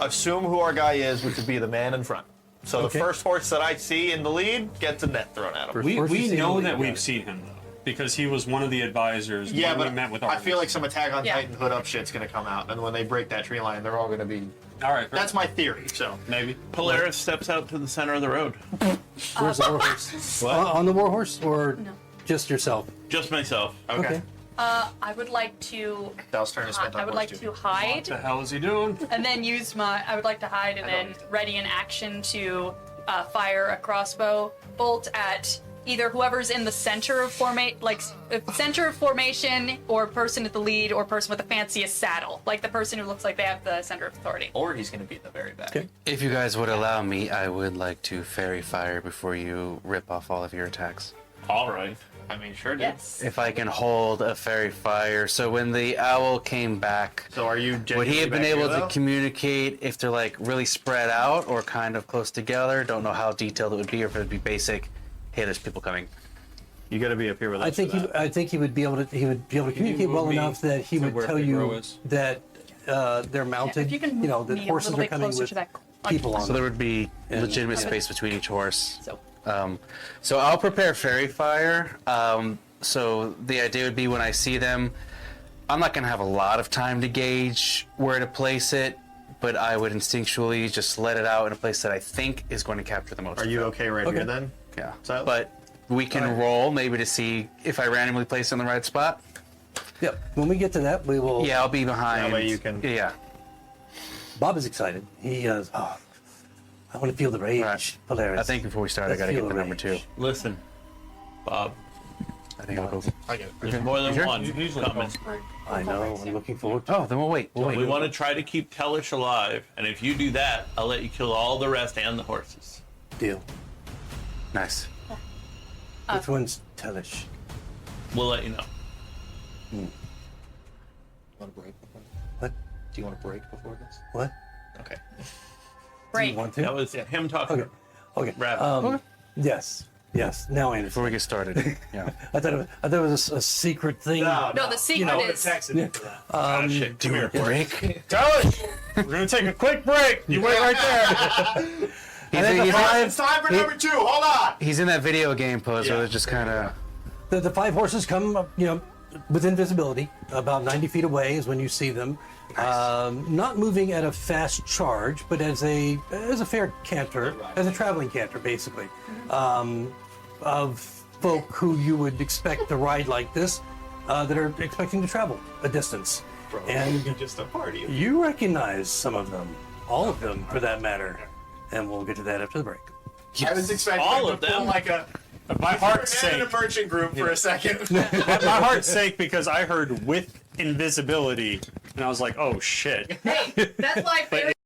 assume who our guy is, which would be the man in front. So Okay. the first horse that I see in the lead gets a net thrown at him. First We horse you see know in the that lead, we've seen him though, because he was one of the advisors. Yeah, when but we met with I feel like some Attack on Yeah. Titan hood up shit's gonna come out, and when they break that tree line, they're all gonna be. All right, That's my theory. So maybe. Polaris steps out to the center of the road. Where's the warhorse? What? On the warhorse or No. just yourself? Just myself. okay. I would like to. Dal's turn is spent on I would horse like too. to hide, What the hell is he doing? and then use my. I would like to hide, and then ready in action to fire a crossbow bolt at either whoever's in the center of center of formation, or person at the lead, or person with the fanciest saddle, like the person who looks like they have the center of authority. Or he's gonna be in the very back. Okay. If you guys would allow me, I would like to fairy fire before you rip off all of your attacks. All right. I mean, sure, dude. Yes. If I can hold a fairy fire. So when the owl came back, So are you? would he have been able to though? communicate if they're like really spread out or kind of close together? Don't know how detailed it would be, or if it would be basic. Hey, there's people coming. You got to be up here with us. I think he would be able to communicate well move me enough that he to would where tell Figaro you is? that they're mounted. If you can you know, move that me a horses little are bit coming closer with to that, people on So them. there would be And- legitimate space between each horse. So So I'll prepare fairy fire. So the idea would be when I see them, I'm not going to have a lot of time to gauge where to place it, but I would instinctually just let it out in a place that I think is going to capture the most. Are you okay right Okay. here then? Yeah. So- But we can roll maybe to see if I randomly place it in the right spot. Yep. When we get to that, we will. Yeah, I'll be behind. That way you can- Yeah. Bob is excited. He I want to feel the rage, Right. Polaris. I think before we start, I Let's got to feel get the the number two. rage. Listen, Bob. I think I'll go. I get it. There's more than Sure. one Usually coming. I know. I'm looking forward to. Oh, then we'll wait. We'll wait. We want to try to keep Tellish alive, and if you do that, I'll let you kill all the rest and the horses. Deal. Nice. Which one's Tellish? We'll let you know. Want to break? Before? What? Do you want to break before this? What? Okay. break. You want to? That was him talking. Okay. Okay. Rabbit. Yes. Yes. Now I Before understand. we get started. Yeah. I thought it was a secret thing. No, the secret is. Ah, shit. Do you want to break? We're gonna take a quick break. You wait right there. It's time for number 2. Hold on. He's in that video game pose where they're just kind of. The 5 horses come, within visibility. About 90 feet away is when you see them. Not moving at a fast charge, but as a fair canter, as a traveling canter, basically, of folk who you would expect to ride like this, that are expecting to travel a distance. And Just a party. you recognize some of them, all of them, for that matter. And we'll get to that after the break. I was expecting All to of pull them? like a My heart's man in sake. a merchant group for a second. My heart's sake because I heard with invisibility, and I was like, oh shit. Hey, that's my favorite.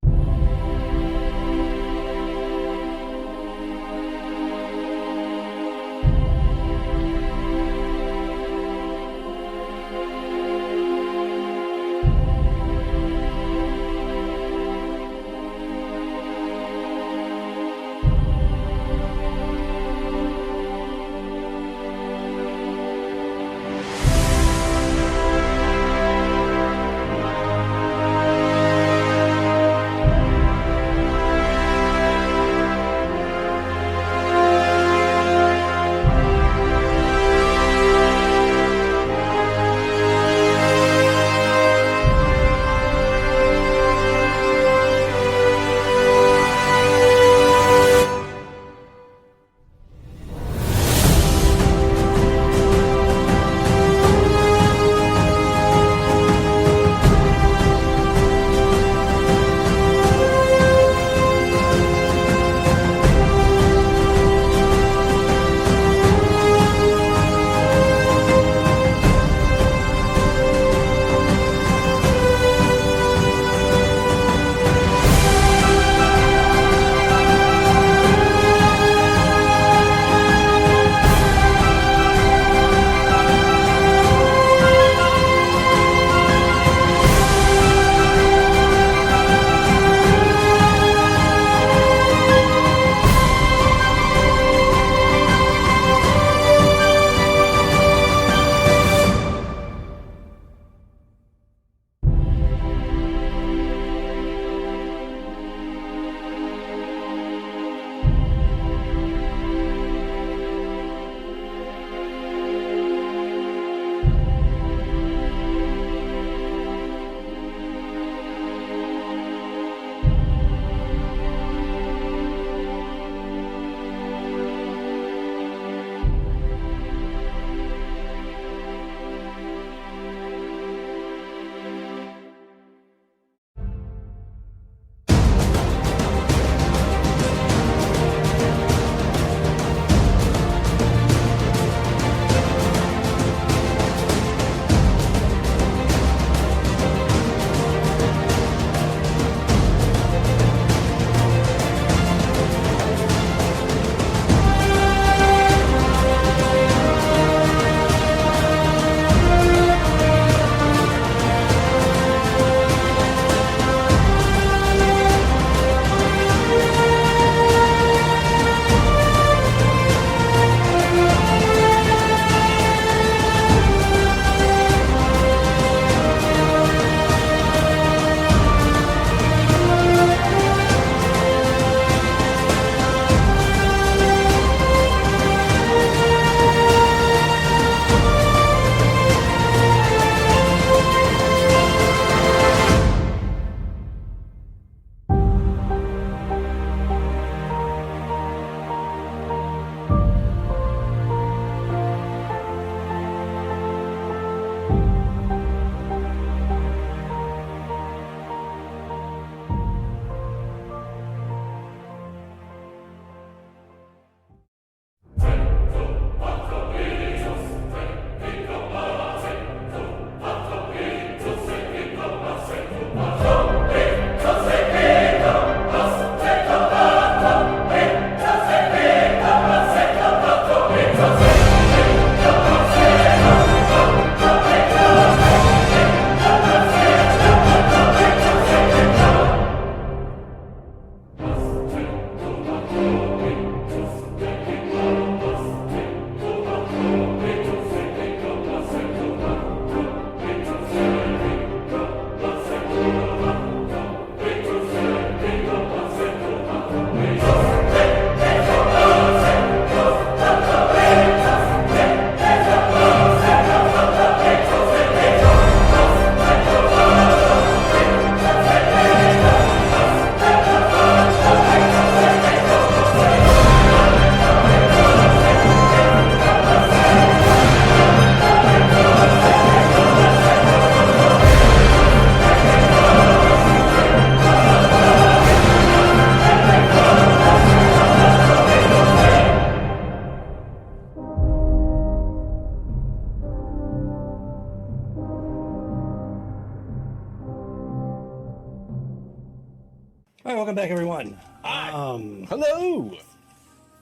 All right, welcome back, everyone. Hello.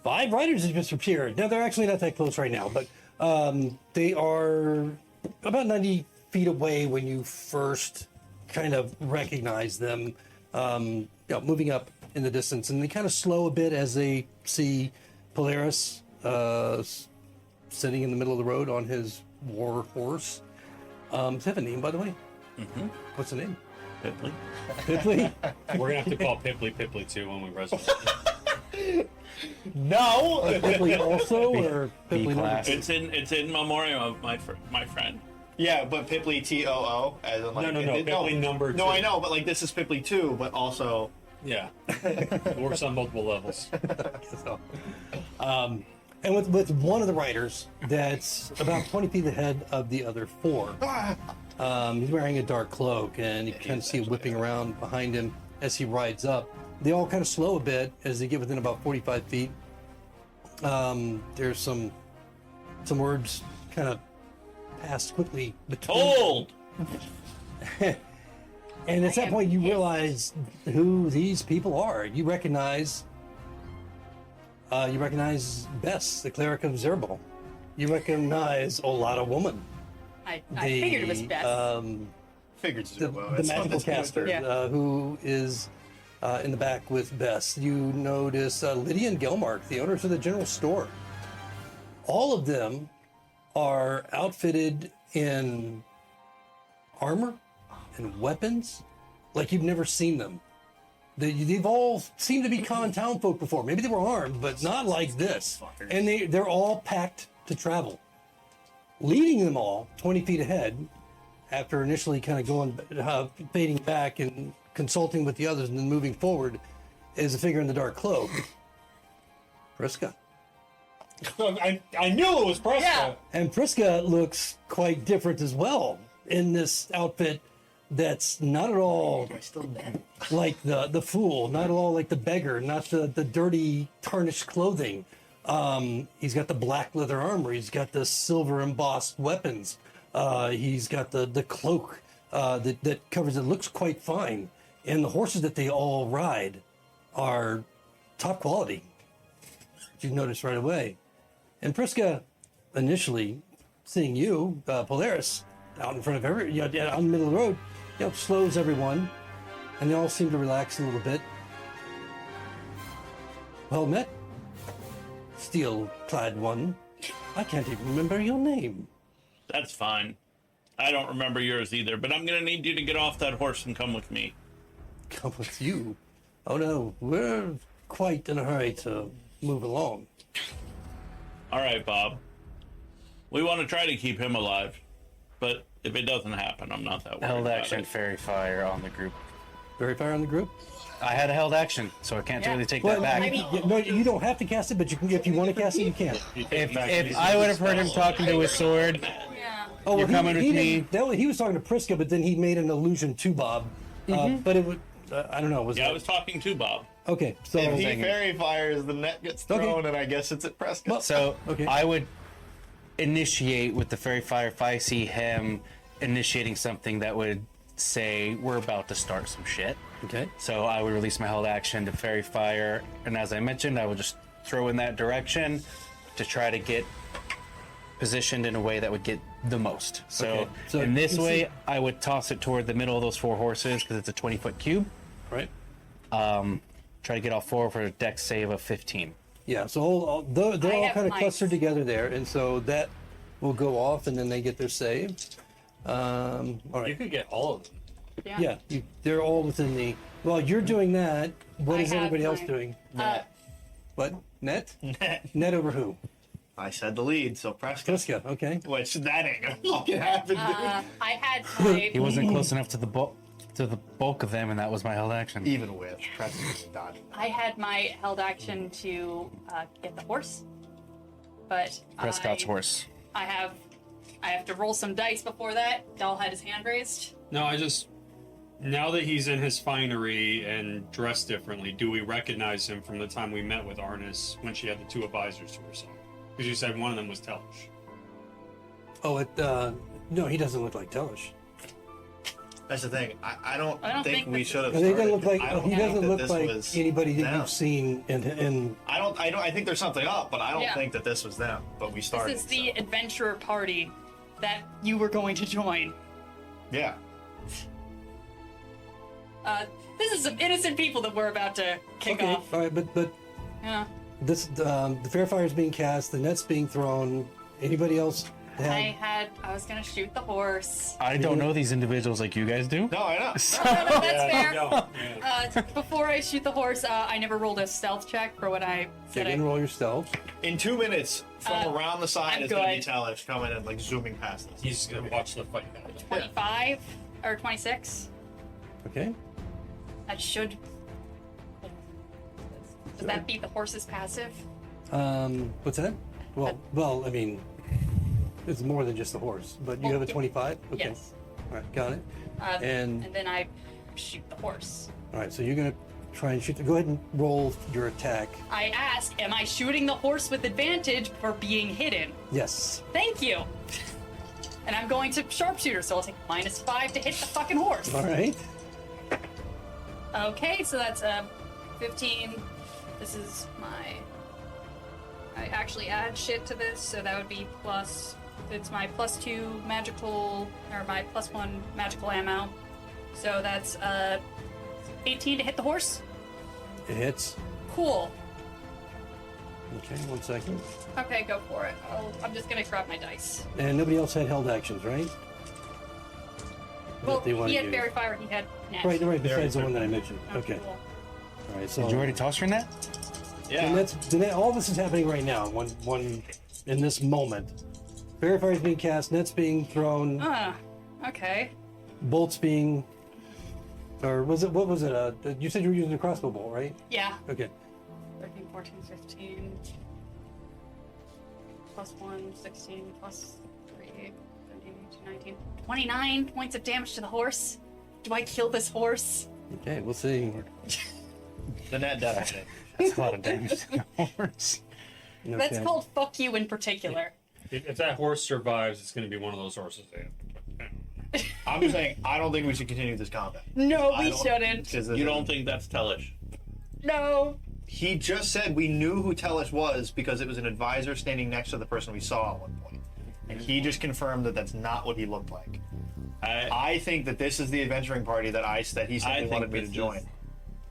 5 riders have just appeared. Now, they're actually not that close right now, but they are about 90 feet away when you first kind of recognize them, moving up in the distance. And they kind of slow a bit as they see Polaris sitting in the middle of the road on his war horse. Does he have a name, by the way? Mm-hmm. What's the name? Pipley. Pipley? We're gonna have to call Pipley too when we resurrect. No! Pipley also, or Pipley number class. two? It's in memoriam of my friend. Yeah, but Pipley TOO as in like No, Pipley number No, two. I know, but like this is Pipley 2, but also Yeah. It works on multiple levels. So, and with one of the riders that's about 20 feet ahead of the other 4. He's wearing a dark cloak, and you kind of see it whipping around behind him as he rides up. They all kind of slow a bit as they get within about 45 feet. There's some words kind of pass quickly between. Hold. And at that point, you realize who these people are. You recognize Bess, the cleric of Zerbal. You recognize Olata Woman. I figured it was Beth. figured The magical caster who is in the back with Bess. You notice Lydia and Gelmark, the owners of the general store. All of them are outfitted in armor and weapons like you've never seen them. They've all seemed to be common town folk before. Maybe they were armed, but not like this. And they're all packed to travel. Leading them all 20 feet ahead, after initially kind of going, fading back and consulting with the others and then moving forward, is a figure in the dark cloak. Priska. I knew it was Presto. Yeah. And Priska looks quite different as well in this outfit that's not at all like the fool, not at all like the beggar, not the dirty, tarnished clothing. He's got the black leather armor. He's got the silver embossed weapons. He's got the cloak that covers it. Looks quite fine. And the horses that they all ride are top quality. You've noticed right away. And Priska, initially seeing you, Polaris, out in front of out in the middle of the road, slows everyone, and they all seem to relax a little bit. Well met, steel-clad one. I can't even remember your name. That's fine. I don't remember yours either, but I'm gonna need you to get off that horse and come with me. Come with you? Oh no, we're quite in a hurry to move along. All right, Bob. We want to try to keep him alive, but if it doesn't happen, I'm not that worried Held about action it. fairy fire on the group. Very fire on the group? I had a held action, so I can't really take that back. No, you don't have to cast it, but you can. If you want to cast it, you can. If I would have heard him talking to his sword, Yeah. Oh, You're coming with me. He was talking to Priska, but then he made an allusion to Bob. But it would, I don't know. Was Yeah, I was talking to Bob. okay? So If he fairy fires, the net gets thrown, and I guess it's at Prescott. so Okay. I would initiate with the fairy fire if I see him initiating something that would say we're about to start some shit. okay, So I would release my held action to fairy fire, and as I mentioned, I would just throw in that direction to try to get positioned in a way that would get the most. So, Okay. So in this you see- way, I would toss it toward the middle of those 4 horses because it's a 20-foot cube. right? Try to get all 4 for a dex save of 15. Yeah. So they're I all have kind of mine. clustered together there, and so that will go off, and then they get their save. All You right. could get all of them. Yeah. Yeah, they're all within the. Well, you're doing that. What I is have everybody else mine. doing? What? Net? Net. Net over who? I said the lead, so Prescott. Priska. Okay. Which that ain't gonna fucking happen, dude. I had my. He wasn't close enough to the bulk of them, and that was my held action. Even with Prescott's dodge. I had my held action to get the horse, but Prescott's horse. I have to roll some dice before that. Dahl had his hand raised. No, now that he's in his finery and dressed differently, do we recognize him from the time we met with Arnis when she had the 2 advisors to herself? Because you said one of them was Telish. Oh, no, he doesn't look like Telish. That's the thing. I don't think think we this should have. And he doesn't look started. like I don't he think doesn't that look this like was anybody that them. you've seen in I think there's something up, but I don't Yeah. think that this was them. But we started. This is the so. adventurer party that you were going to join. Yeah. This is some innocent people that we're about to kick okay, off. all right, but Yeah. this the fair fire is being cast, the net's being thrown. Anybody else have? I was gonna shoot the horse. I don't know these individuals like you guys do. No, I know. No, that's fair. Yeah. Before I shoot the horse, I never rolled a stealth check for what I You said. can roll your stealth. In 2 minutes, from around the side, I'm it's gonna be good. Talish coming and like zooming past us. He's gonna watch the fight happen. 25 or 26. Okay. That should. Does that beat the horse's passive? What's that? Well, I mean, it's more than just the horse. But you Well, have a 25. Okay. Yes. All right, got it. And then I shoot the horse. All right, so you're gonna try and shoot. Go ahead and roll your attack. I ask, am I shooting the horse with advantage for being hidden? Yes. Thank you. And I'm going to sharpshooter, so I'll take -5 to hit the fucking horse. All right. Okay, so that's 15. This is my. I actually add shit to this, so that would be plus. It's my +2 magical, or my +1 magical ammo. So that's 18 to hit the horse. It hits. Cool. Okay, 1 second. Okay, go for it. I'm just gonna grab my dice. And nobody else had held actions, right? Well, That they wanna he had use. fairy fire. He had net. Right, besides the one that I mentioned. Oh, Okay. cool. All right, so. Did you already toss your net? Yeah. And all this is happening right now. One in this moment. Fairy fire is being cast, nets being thrown, Okay. bolts being, or was it? What was it? You said you were using a crossbow bolt, right? Yeah. Okay. 13, 14, 15. +1, 16, +3, 17, 18, 19. 29 points of damage to the horse. Do I kill this horse? Okay, we'll see. The net definitely. That's a lot of damage to the horse. Okay. That's called fuck you in particular. If that horse survives, it's gonna be one of those horses. I'm just saying, I don't think we should continue this combat. No, I we don't- shouldn't. 'cause You don't think that's Telish? No. He just said we knew who Telish was because it was an advisor standing next to the person we saw at one point. And he just confirmed that that's not what he looked like. I think that this is the adventuring party that he said he wanted me to join.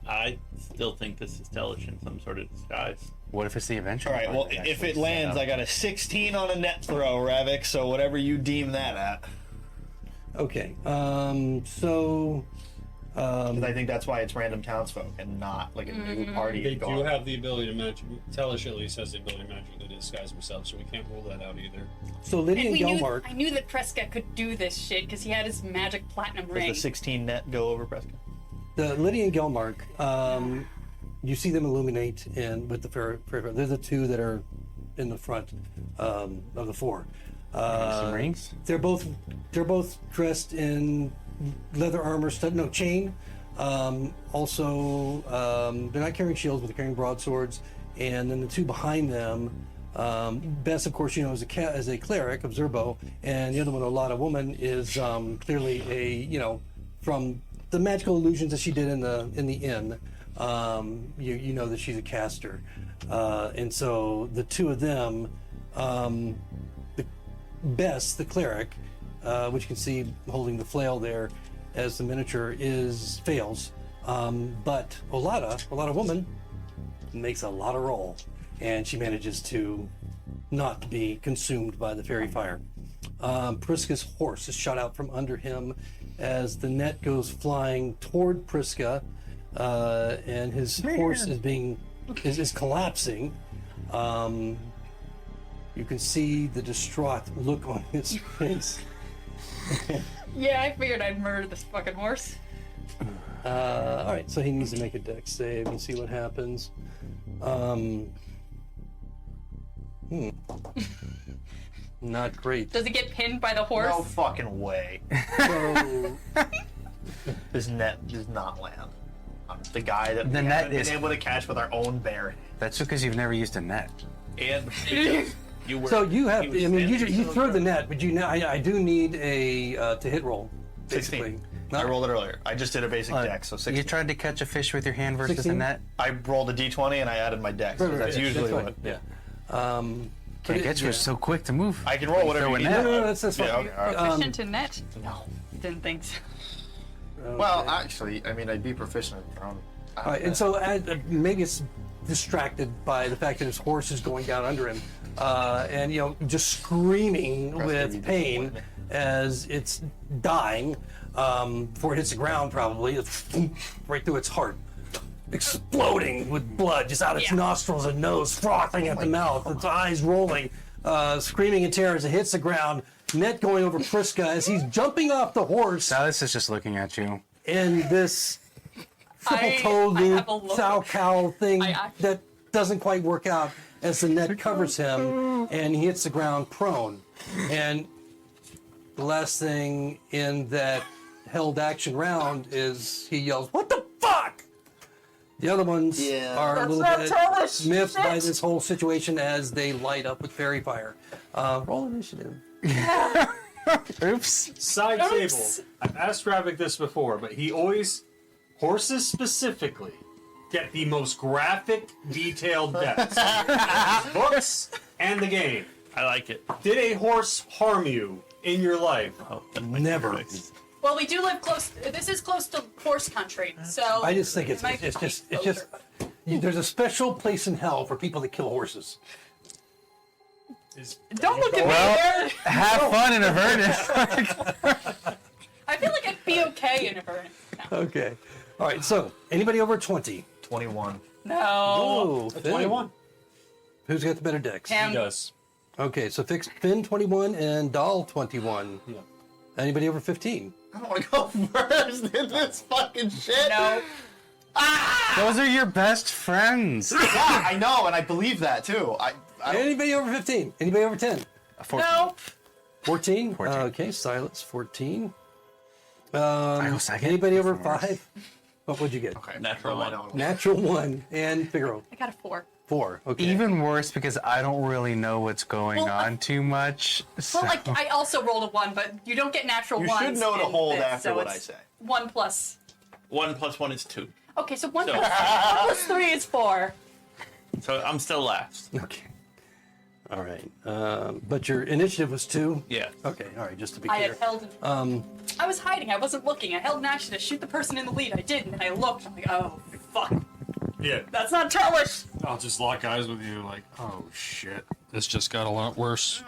I still think this is Telish in some sort of disguise. What if it's the adventure? All right, well, party that if actually it set lands, up? I got a 16 on a net throw, Ravik, so whatever you deem that at. Okay. So. 'Cause I think that's why it's random townsfolk and not like a new party. They do gone. have the ability to magic. Telish at least has the ability to magically disguise himself, so we can't rule that out either. So Lydia and We knew, Gelmark. I knew that Prescott could do this shit because he had his magic platinum Does ring. the 16 net go over Prescott? The Lydia and Gelmark. You see them illuminate with the fair. They're the two that are in the front of the four. Some rings? They're both dressed in leather armor, chain. Also, they're not carrying shields, but they're carrying broadswords. And then the two behind them, Bess, of course, you know, as a cleric of Zerbo, and the other one, Olada Woman, is clearly from the magical illusions that she did in the inn. You know that she's a caster, and so the two of them, Bess, the cleric, which you can see holding the flail there as the miniature, fails. But Olada Woman, makes a lot of roll, and she manages to not be consumed by the fairy fire. Priska's horse is shot out from under him as the net goes flying toward Priska, and his horse is collapsing. You can see the distraught look on his face. Yeah, I figured I'd murder this fucking horse. All right, so he needs to make a dex save and see what happens. Not great. Does it get pinned by the horse? No fucking way. So, This net does not land. The guy that The we net haven't is- been able to catch with our own bear. That's because you've never used a net. And because you were. so you have. he was I mean, standing you so throw the close. net, but I do need a to hit roll, basically. 16. I rolled it earlier. I just did a basic dex, so 16. You tried to catch a fish with your hand versus 16? a net? I rolled a d20 and I added my dex. Right, right, That's right. usually That's what. fine. Yeah. Can't catch fish so quick to move. I can roll whatever Throw you a need. net. No, that's fine. Yeah, okay, all right. Proficient in net? No. Didn't think so. Well, actually, I mean, I'd be proficient in Baron. All right, and so maybe it's distracted by the fact that his horse is going down under him, and just screaming with pain as it's dying before it hits the ground. Probably it's right through its heart, exploding with blood just out its nostrils and nose, frothing at the mouth, its eyes rolling, screaming in terror as it hits the ground. Net going over Priska as he's jumping off the horse, Silas is just looking at you. and this I triple-toed have a look. sow cow thing I- that doesn't quite work out as the net covers him and he hits the ground prone. And the last thing in that held action round is he yells, "What the fuck?" The other ones are a little bit miffed by this whole situation as they light up with fairy fire. Roll initiative. Oops. Side Oops. table. I've asked Ravik this before, but he always, horses specifically, get the most graphic, detailed deaths. Books and the game. I like it. Did a horse harm you in your life? Oh, Never. Well, we do live close. This is close to horse country, so I just think it's might just be there's a special place in hell for people that kill horses. Don't look at me. Well, have fun in Avernus. I feel like I'd be okay in Avernus. No. Okay. All right. So anybody over 20? 21. No. Oh, Finn. 21. Who's got the better decks? Him. He does. Okay, so fix Finn 21 and Doll 21. Yeah. Anybody over 15? I don't want to go first in this fucking shit. No. Those are your best friends. Yeah, I know, and I believe that too. I don't, Anybody over 15? Anybody over 10? No. 14? 14. Okay, Silas 14. I go second. Anybody over Of course. 5? What'd you get? okay. Natural Well, I one. don't- Natural 1 and Figaro I got a 4. 4. Okay. Even worse because I don't really know what's going Well, on too much. So. Well, like I also rolled a 1, but you don't get natural You ones. should know to in hold this, after so what I it's say. 1 plus. 1 plus 1 is 2. Okay, so 1 So- plus 1 plus 3 is 4. So I'm still last. Okay. All right. But your initiative was 2? Yeah. Okay, all right, just to be I clear. had held. I was hiding. I wasn't looking. I held an action to shoot the person in the lead. I didn't, and I looked. I'm like, oh fuck, Yeah. that's not Tellish. I'll just lock eyes with you like, oh shit. This just got a lot worse.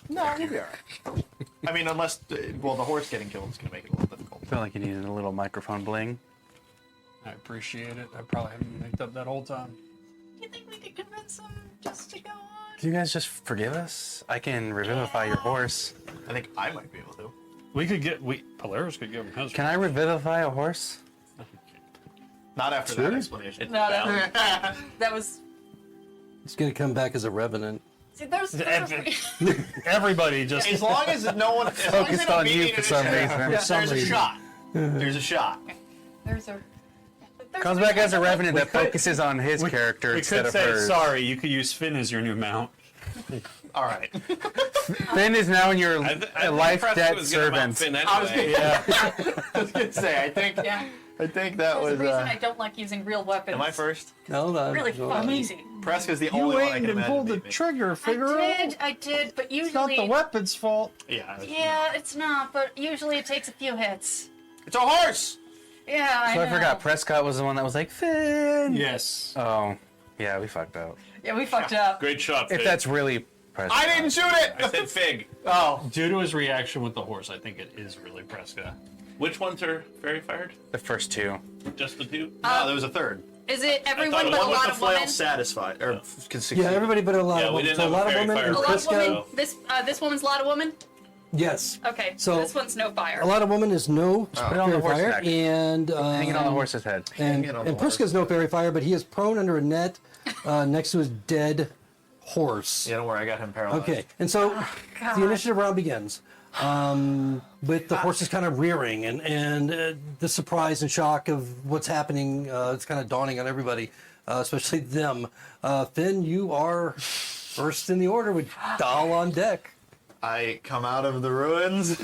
No, you'll be alright. I mean, unless, well, the horse getting killed is going to make it a little difficult. I feel like you needed a little microphone bling. I appreciate it. I probably haven't made up that whole time. You think we could convince him just to go on? Can you guys just forgive us? I can revivify your horse. I think I might be able to. Polaris could give him his. Can I revivify a horse? Not after that explanation. It's No, bound. that was. It's going to come back as a revenant. See, there's Everybody just. As long as no one Focused on you for some reason. There's a shot. There's a shot. there's a. there's Comes a back as a reason. revenant that focuses on his character We instead could of say hers. sorry. You could use Finn as your new mount. All right. Finn is now your I think life Preston debt was gonna mount servant. Finn I was anyway. I was gonna say. I think Yeah. that There's was. a reason I don't like using real weapons. Am I first? No, no. Really no. fucking easy. Preska's the only one I can imagine. beat me. trigger, I did, but usually. weapon's fault. Yeah. Yeah, it's not, but usually it takes a few hits. It's a horse. Yeah, So I know. forgot. Prescott was the one that was like, Finn. Yes. Oh, yeah, we fucked up. Yeah, we fucked up. Great shot, If Fig. that's really Prescott. I didn't shoot I it. said Fig. Oh. Due to his reaction with the horse, I think it is really Prescott. Which ones are fairy fired? The first two. Just the 2? No, there was a third. Is it I everyone thought but it a was One with lot the of flail women? satisfied or can succeed. Yeah, everybody but a lot Yeah, of we women. didn't So a have a lot of fairy women fire. and A lot of women. Prisca. This one's a lot of women. Yes. Okay, So- this one's no fire. A lot of women is no Put it on the fairy horse fire, neck. and Hanging on the horse's head. and Hanging on the Priska's no fairy fire, but he is prone under a net next to his dead horse. Yeah, don't worry. I got him paralyzed. Okay, and so the initiative round begins with the horses kind of rearing and the surprise and shock of what's happening. It's kind of dawning on everybody, especially them. Finn, you are first in the order with Dahl on deck. I come out of the ruins.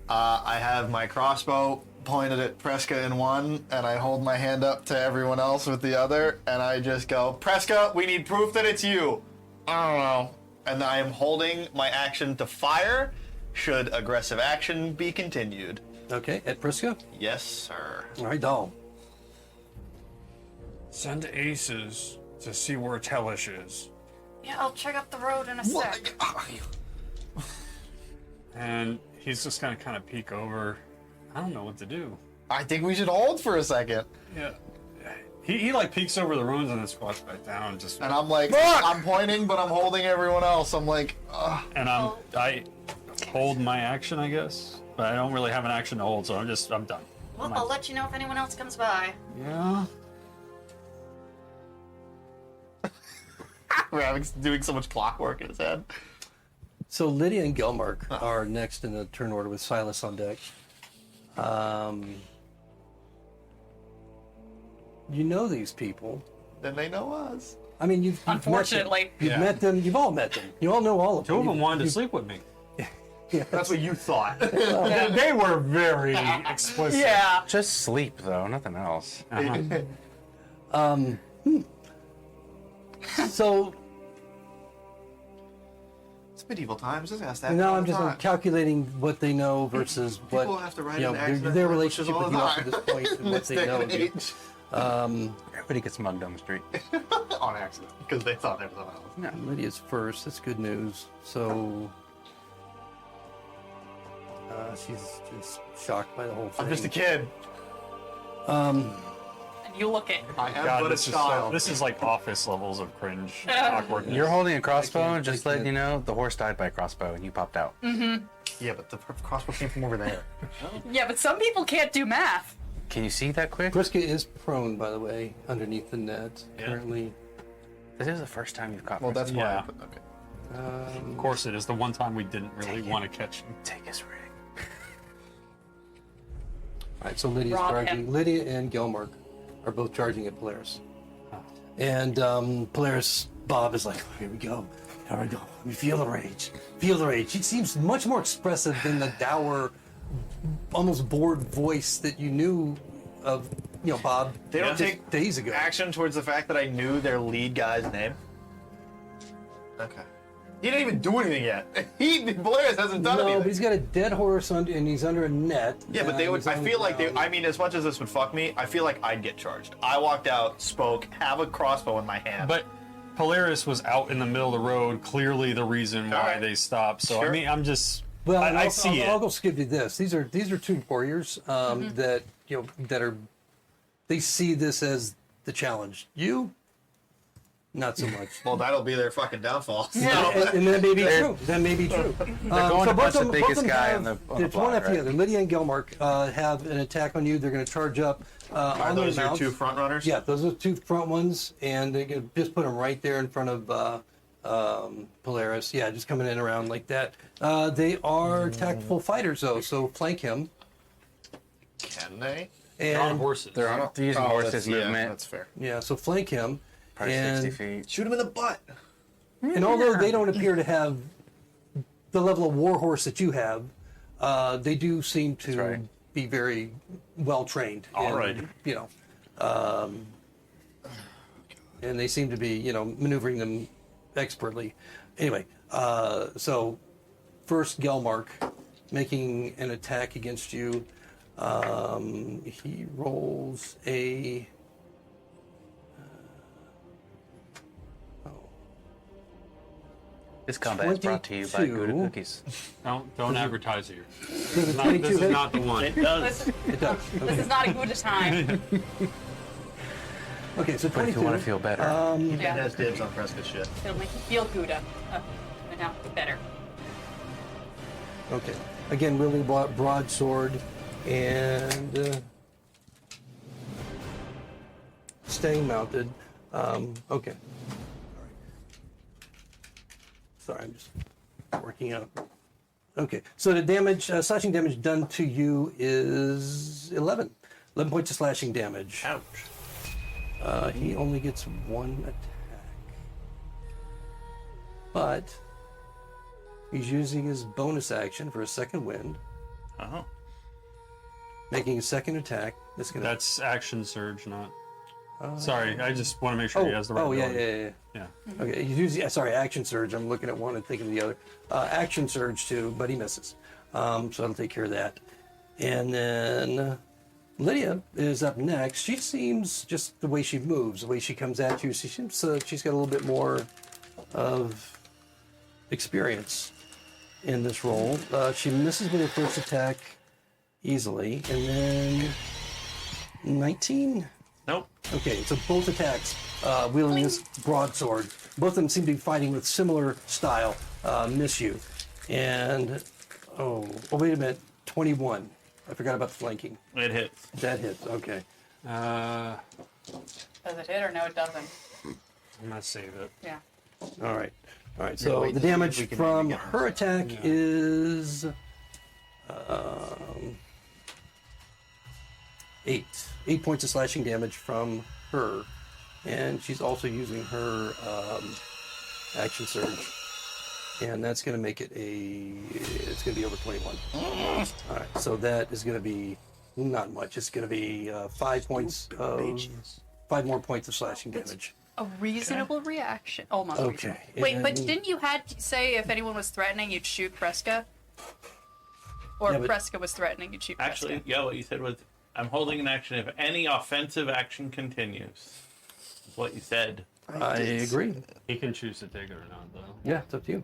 I have my crossbow pointed at Preska in one, and I hold my hand up to everyone else with the other, and I just go, Preska, we need proof that it's you. I don't know. And I am holding my action to fire, should aggressive action be continued. Okay, at Prisca. Yes, sir. All right, doll. Send aces to see where Tellish is. Yeah, I'll check up the road in a sec. And he's just gonna kind of peek over. I don't know what to do. I think we should hold for a second. Yeah. He like peeks over the ruins and then squats back down and just. And I'm like, I'm pointing, but I'm holding everyone else. I'm like, ugh. And I hold my action, I guess, but I don't really have an action to hold, so I'm done. Well, I'll let you know if anyone else comes by. Yeah. Ravic's doing so much clockwork in his head. So Lydia and Gelmark are next in the turn order with Silas on deck. You know these people. Then they know us. I mean, you've Unfortunately. met them. You've all met them. You all know all of them. Two of them wanted to sleep with me. That's what you thought. They were very explicit. Yeah. Just sleep, though, nothing else. So It's medieval times. This has to now I'm just calculating what they know versus what People have to write you in know accident their languages relationship all with the you up to time. this point and In what this they day know. and of you. age. Everybody gets mugged on the street. On accident. Because they thought there was someone else. Lydia's first. That's good news. So she's just shocked by the whole thing. I'm just a kid. And you look it. I am God, but a this child. is like office levels of cringe awkwardness. You're holding a crossbow, I and just can't. letting you know, the horse died by a crossbow, and you popped out. Yeah, but the crossbow came from over there. Yeah, but some people can't do math. Can you see that quick? Priska is prone, by the way, underneath the net currently. This is the first time you've caught. Well, that's why. Yeah. I put, okay. Of course it is. The one time we didn't really want to catch him. Take his ring. All right, so Lydia's Rob charging. him. Lydia and Gelmark are both charging at Polaris. And Polaris, Bob is like, here we go. Here we go. We feel the rage. Feel the rage. She seems much more expressive than the dour, almost bored voice that you knew of, Bob. They don't just take days ago. action towards the fact that I knew their lead guy's name. Okay. He didn't even do anything yet. Polaris hasn't done No, anything. but he's got a dead horse and he's under a net. Yeah, but they would. He's I on the feel like they. ground. I mean, as much as this would fuck me, I feel like I'd get charged. I walked out, spoke, have a crossbow in my hand. But Polaris was out in the middle of the road, clearly the reason why Alright. they stopped. So Sure. I mean, I'm just. Well, I see I'll it. go skip you this. These are two warriors that that are. They see this as the challenge. You, not so much. well, that'll be their fucking downfall. and that may be true. That may be true. They're going to punch the biggest guy on the It's one block, after the right? other. Lydia and Gelmark have an attack on you. They're going to charge up Are on those their your mounts. two front runners? Yeah, those are the two front ones, and they're going to just put them right there in front of Polaris. Yeah, just coming in around like that. They are tactful fighters, though, so flank him. Can they? They're on And horses. They're using horses Yeah, movement. that's fair. yeah, so flank him. Probably and 60 feet. Shoot him in the butt. And although they don't appear to have the level of warhorse that you have, they do seem to right. be very well trained. Alrighty. And they seem to be, maneuvering them expertly. Anyway, so first Gelmark making an attack against you. He rolls a. This combat is brought to you by 22. Gouda Cookies. Don't advertise here. Does This a is 22 not the one. It does. This, It does. this Okay. is not a good time. Okay, so But 22. if you want to feel better, Ben Yeah. has dibs on Prescott shit. It'll make you feel Gouda. But now, better. Okay. Again, wielding broadsword and staying mounted. Okay. Sorry, I'm just working out. Okay, so the damage, slashing damage done to you is 11. 11 points of slashing damage. Ouch. He only gets one attack. But he's using his bonus action for a second wind Oh. Making a second attack. That's action surge, not. Sorry, I just want to make sure he has the right. Oh, yeah, ability. yeah. Yeah. Okay, he's using, sorry, action surge. I'm looking at one and thinking of the other. Action surge too, but he misses. So that'll take care of that. And then Lydia is up next. She seems, just the way she moves, the way she comes at you, she seems she's got a little bit more of experience in this role. She misses with her first attack easily, and then 19. Nope. Okay, so both attacks wielding this broadsword. Both of them seem to be fighting with similar style. Miss you, and oh, wait a minute, 21. I forgot about the flanking. It hits. That hits. Okay. I'm Does it hit or no, it doesn't? gonna save it. Yeah. All right. All right. So wait the to see if damage we can from maybe get her attack is 8. 8 points of slashing damage from her, and she's also using her action surge, and that's going to make it it's going to be over 21. All right. So that is going to be not much. It's going to be 5 more points of slashing damage. A reasonable reaction. Almost. Okay. Reasonable. Wait, but and- didn't you say if anyone was threatening, you'd shoot Preska? Or Yeah, if but- Preska was threatening, you'd shoot Preska? Actually, yeah, what you said was, I'm holding an action if any offensive action continues. Is what you said. I agree. He can choose to take it or not, though. Yeah, it's up to you.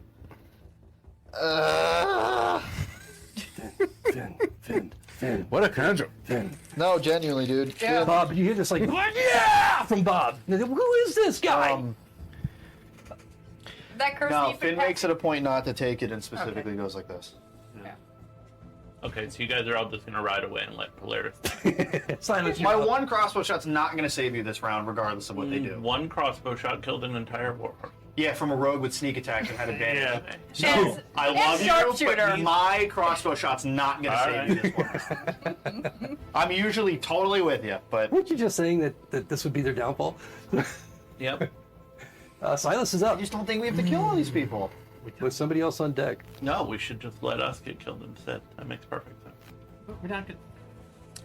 Finn. What a conundrum. No, genuinely, dude. Yeah. Bob, you hear this like, yeah, from Bob. Who is this guy? That curse No, even Finn had- makes it a point not to take it and specifically goes like this. Okay, so you guys are all just gonna ride away and let Polaris. Silence. My one crossbow shot's not going to save you this round, regardless of what they do. One crossbow shot killed an entire warhorse. Yeah, from a rogue with sneak attack that had advantage. And- I and love you, sharpshooter. but my crossbow shot's not going to All save you this one. I'm usually totally with you, but Weren't you just saying that this would be their downfall? Yep. Silas is up I just don't think we have to kill all these people. with somebody else on deck. No, we should just let us get killed instead. That makes perfect sense. We're not good.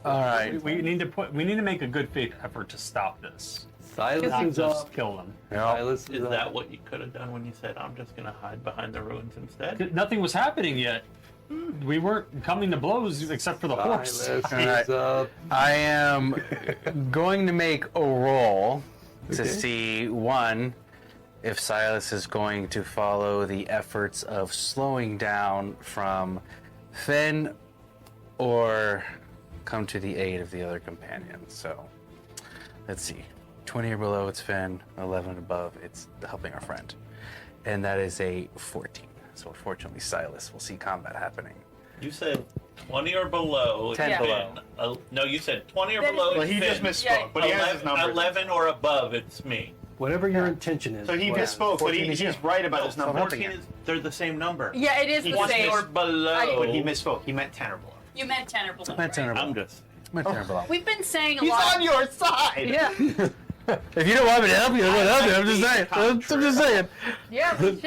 All right. We need to make a good faith effort to stop this. Silas Not is just up. kill them. Silas Is up. that what you could have done when you said, I'm just gonna hide behind the ruins instead? Nothing was happening yet. We weren't coming to blows except for the horse. Silas All right. is up. I am going to make a roll to Okay. see, one, if Silas is going to follow the efforts of slowing down from Finn or come to the aid of the other companions. So, let's see. 20 or below, it's Finn. 11 above, it's helping our friend. And that is a 14. So, unfortunately, Silas will see combat happening. You said 20 or below. 10 it's below. Finn. No, you said 20 or Then below. Well, it's he just Finn. misspoke, Yeah. but he has his numbers. 11 or above, it's me. Whatever your intention is. So he well, misspoke, but he's right about his number. 14 is, they're the same number. Yeah, it is He the just 20 same. or below. But he misspoke. He meant 10 or below. You meant 10 or below. Meant 10 or right? below. I'm just. Meant 10 or below. We've been saying a He's lot. on your side! Yeah. If you don't want me to help you, I'm gonna help you. I'm just saying. I'm just saying. Yeah, we should.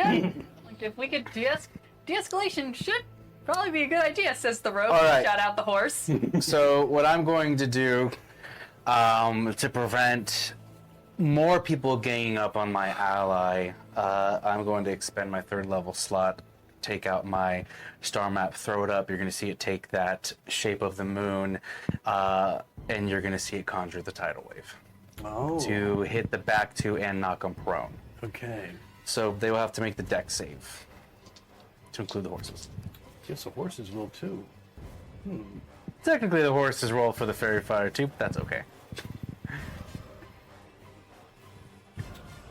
Like, if we could de-escalation should probably be a good idea, says the rogue. All right. Shout out the horse. So what I'm going to do to prevent more people ganging up on my ally, I'm going to expend my 3rd level slot, take out my star map, throw it up. You're going to see it take that shape of the moon, and you're going to see it conjure the tidal wave Oh, to hit the back 2 and knock them prone. okay. So they will have to make the deck save to include the horses. Guess the horses will too. Technically, the horses roll for the fairy fire too, but that's okay.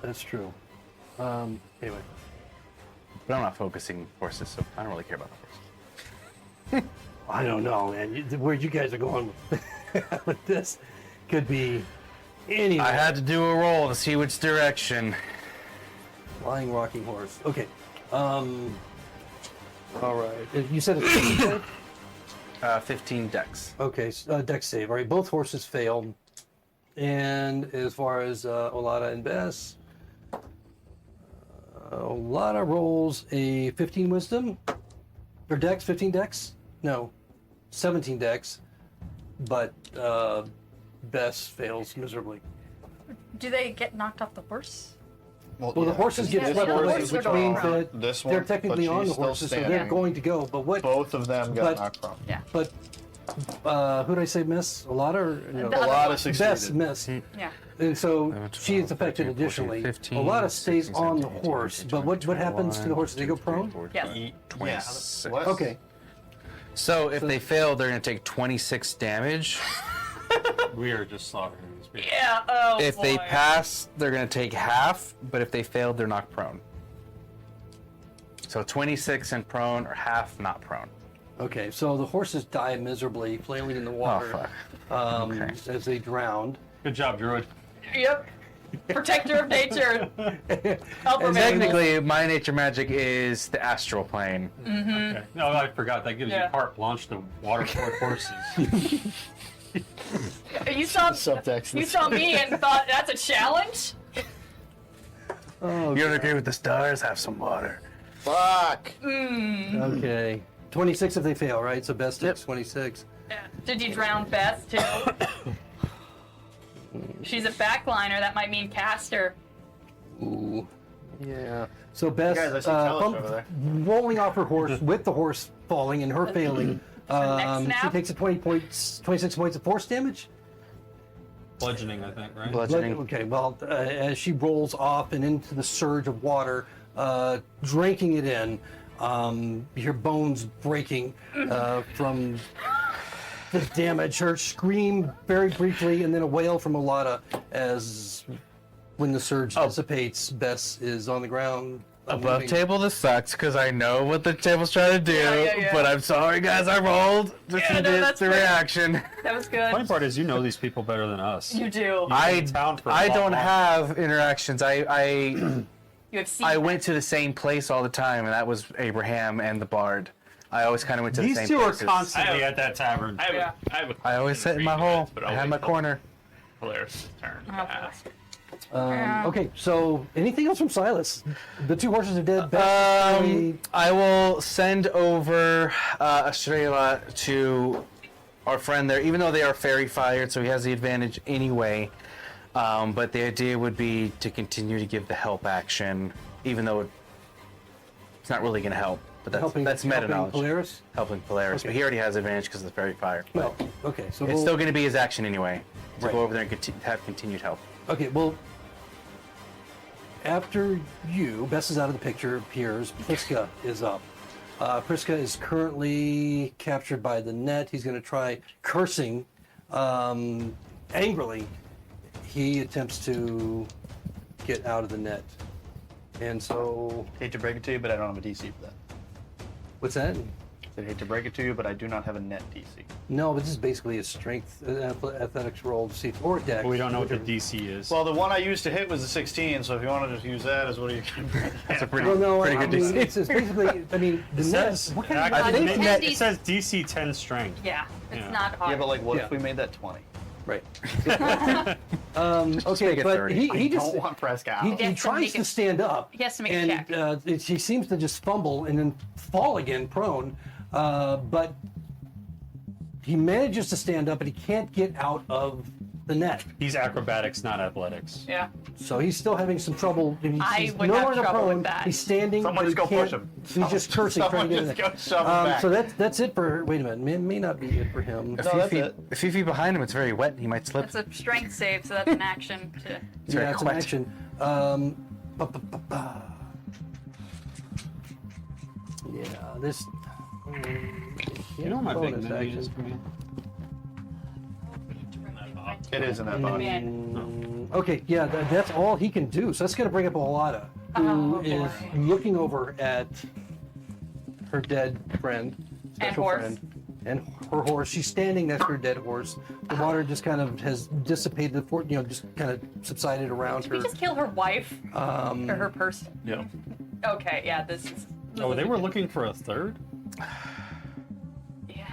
That's true. Anyway. But I'm not focusing horses, so I don't really care about the horses. I don't know, man. Where you guys are going with this could be anywhere. I had to do a roll to see which direction. Flying rocking horse. Okay. All right. You said it's 15 decks. okay. Deck save. All right. Both horses failed. And as far as Olada and Bess, Olada rolls a 15 wisdom. Or dex, 15 dex? No. 17 dex, but Bess fails miserably. Do they get knocked off the horse? Well, the horses get Yeah, swept the away, horses which are means prone. that This they're one, technically but on the she's still horses, so they're standing. going to go. But what? Both of them got But- knocked prone. Yeah. But who did I say miss? A lot or no? The A other lot one. of succeeded. Bess missed. Yeah. And so 11, she is 12, affected 13, 14, additionally. 15, a lot of stays 16, on the 17, 18, horse, 19, but what 20, happens to the horses? They go 21, prone? 22, Yes. 23, Yeah. 26. What? Okay. So if they fail, they're going to take 26 damage. We are just slaughtering these people. Yeah. Oh If boy. they pass, they're going to take half, but if they fail, they're knocked prone. So 26 and prone, or half not prone. Okay, so the horses die miserably, flailing in the water Okay. as they drowned. Good job, Druid. Yep. Protector of nature. Helper And man. technically, my nature magic is the astral plane. Okay. No, I forgot. That gives Yeah. you carte blanche to water sport horses. You saw Subtext. you saw me and thought that's a challenge. Oh, You don't agree with the stars? Have some water. Fuck. okay. 26 if they fail, right? So best takes 26. Yeah. Did you drown Beth too? She's a backliner. That might mean caster. Ooh. Yeah. So Bess, Guys, I see Telish over there. rolling off her horse with the horse falling and her failing, neck she snap? takes a 26 points of force damage. Bludgeoning, I think, right? Bludgeoning. Okay, well, as she rolls off and into the surge of water, drinking it in, you hear bones breaking from the damage. Her scream very briefly, and then a wail from Olata as when the surge dissipates, Bess is on the ground. Above moving. table, this sucks because I know what the table's trying to do. Yeah. But I'm sorry, guys. I rolled. This Yeah, is no, the that's fair. reaction. That was good. Funny part is you know these people better than us. You do. I in town for a I lot don't longer. have interactions. I You have seen. I went to the same place all the time, and that was Abraham and the Bard. I always kind of went to the These same two are places. constantly I- at that tavern. I have, Yeah. I have a I always question sit in for my you guys, hole. but I I'll have wait my till corner. Polaris' turn to Oh, ask. Okay, so anything else from Silas? The two horses are dead. Bess, I will send over Estrella to our friend there, even though they are fairy fired, so he has the advantage anyway. But the idea would be to continue to give the help action, even though it's not really going to help. But that's meta knowledge. Polaris? Helping Polaris, but he already has advantage because of the fairy fire. Well, okay, so It's we'll- still going to be his action anyway to Right. go over there and have continued help. Okay, well, after you, Bess is out of the picture, appears, Priska is up. Priska is currently captured by the net. He's going to try cursing angrily. He attempts to get out of the net. And so, Hate to break it to you, but I don't have a DC for that. what's that? I hate to break it to you, but I do not have a net DC. No, but this is basically a strength athletics roll to see, or dex. But we don't know what the whichever. DC is. Well, the one I used to hit was a 16, so if you want to just use that as what are you going to That's a pretty, Well, no, pretty I good mean, DC. it's basically, I mean, the it net. says, What kind of I think Ten net- it says DC 10 strength. Yeah, it's Yeah. not hard. Yeah, but like, what Yeah. if we made that 20? Right. make Okay, it but 30. he I just don't want Prescott out. he has to tries make to it- stand up. he has to make a and, check. he seems to just fumble and then fall again, prone. But he manages to stand up, but he can't get out of the net. He's acrobatics, not athletics. Yeah. So he's still having some trouble. He's would no have longer trouble with prone. that. He's standing. Someone but he just go can't- push him. He's just cursing, trying to get in Just there. go shove him back. So that's it for. Wait a minute. May not be it for him. A No, few that's feet, it. a few feet behind him, it's very wet. He might slip. It's a strength save, so that's an action to. It's very Yeah, it's an wet. action. Yeah, this. You know my big bonus mini action. is for me? It is in that box. Okay, yeah, that's all he can do. So that's going to bring up Olata, who Oh, is boy. looking over at her dead friend, special horse. friend, and her horse. She's standing next to her dead horse. The water just kind of has dissipated, just kind of subsided around Did we her. just kill her wife or her person? Yeah. Okay, yeah, this is. Oh, they were looking for a third? Yeah.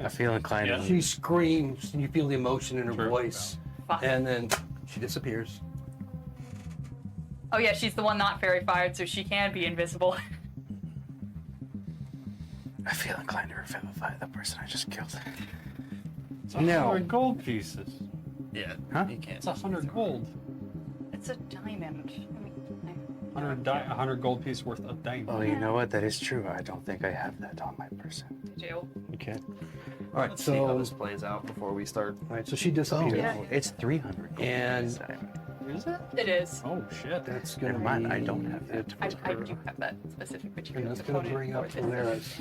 I feel inclined Yeah. to She screams, and you feel the emotion in her True. voice, Fuck. and then she disappears. Oh yeah, she's the one not fairy fired, so she can be invisible. I feel inclined to revivify the person I just killed. It's Now- 100 gold pieces. Yeah. Huh? You can't. It's 100 gold. It's a diamond. 100 gold piece worth of diamond. Oh, you know what? That is true. I don't think I have that on my person. You do. Okay. All right. Let's see how So, this plays out before we start. all right. So she disappeared, Yeah. It's 300 gold and Is it? It is. Oh shit. that's gonna Never mind, be I don't have that. I do have that specific particular And that's going to component bring up for this. Polaris,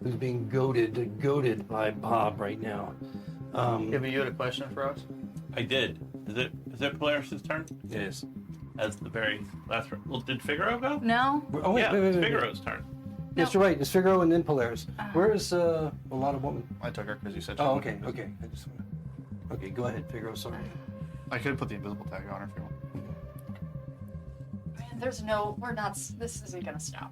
who's being goaded by Bob right now. Yeah, but you had a question for us? I did. Is it Polaris' turn? It is. As the very last. Well, did Figaro go? No. Oh wait, yeah, wait, wait, it's wait. Figaro's turn. Yes, you're right. It's Figaro and then Polaris. Where is a lot of woman? I took her because you said she Oh, wanted okay, okay. Okay, go ahead, Figaro. Sorry. I could have put the invisible tag on her if you want. Man, there's no. We're not. This isn't gonna stop.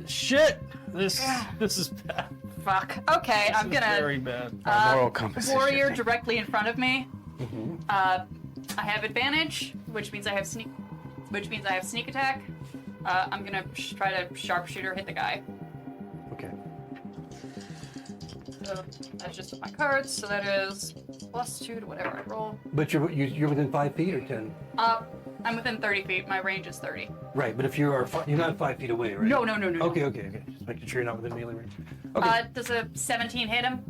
Shit! This is bad. Fuck. Okay, I'm This is gonna. very bad. Moral compass. Warrior directly in front of me. I have advantage, which means I have sneak attack. I'm gonna try to sharpshooter hit the guy. Okay. So that's just my cards. So that is +2 to whatever I roll. But you're within 5 feet or 10? I'm within 30 feet. My range is 30. Right, but if you're not 5 feet away, right? No. Okay. Just making sure you're not within melee range. Okay. Does a 17 hit him?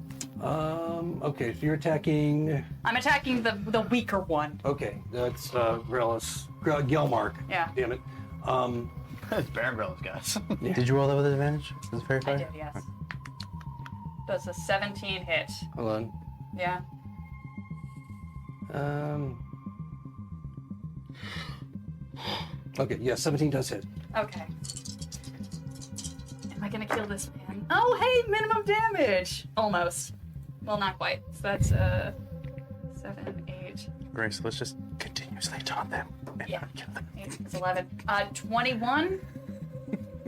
Okay, so you're attacking. I'm attacking the weaker one. Okay, that's Grellus. Gelmark. Yeah. Damn it. It's Baron Grellus, guys. Did you roll that with advantage? Is it fair? I did, yes. Does a 17 hit? Hold on. Yeah. Okay, yeah, 17 does hit. Okay. Am I gonna kill this man? Oh, hey, minimum damage! Almost. Well, not quite. So that's 7, 8. Grace, let's just continuously taunt them and Yeah. not kill them. 8, 6, 11. 21.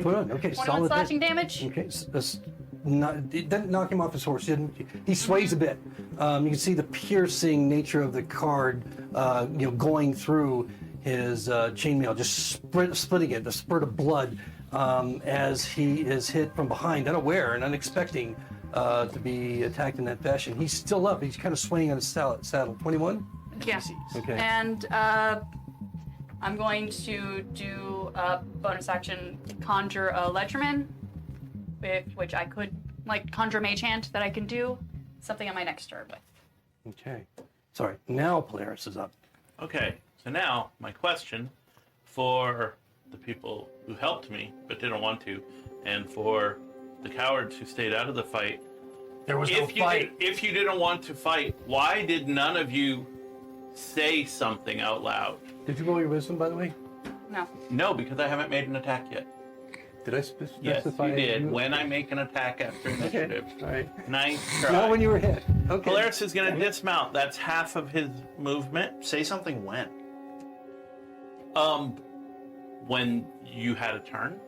21, okay, 21 solid hit. slashing damage. Okay, it didn't knock him off his horse. He sways a bit. You can see the piercing nature of the card, going through his chainmail, just splitting it. The spurt of blood as he is hit from behind, unaware and unexpecting to be attacked in that fashion. He's still up. He's kind of swaying on his saddle. 21. Yeah. Okay. And I'm going to do a bonus action conjure a Ledgerman, which I could, conjure mage hand that I can do something on my next turn with. Okay. Sorry. Now Polaris is up. Okay, so now my question for the people who helped me but didn't want to, and for the cowards who stayed out of the fight. There was no fight. If you didn't want to fight, why did none of you say something out loud? Did you roll your wisdom, by the way? No. No, because I haven't made an attack yet. Did I specify? Yes, you did. When I make an attack after Okay. initiative. All right. Nice try. Not when you were hit. Okay. Polaris is going to dismount. That's half of his movement. Say something when. When you had a turn.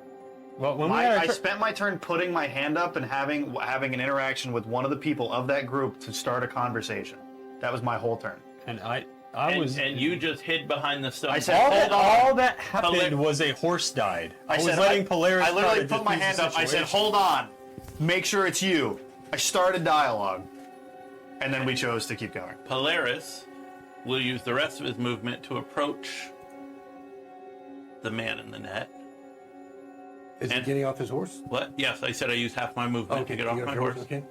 Well, when I spent my turn putting my hand up and having an interaction with one of the people of that group to start a conversation. That was my whole turn. and And you just hid behind the stone. I said, hold on. all that happened Polar- was a horse died. I was said, letting Polaris. I literally try to put my defuse hand the up. I said, situation. hold on. Make sure it's you. I started dialogue. And then we chose to keep going. Polaris will use the rest of his movement to approach the man in the net. Is he And- getting off his horse? What? Yes, I said I used half my movement to get off my horse. Okay.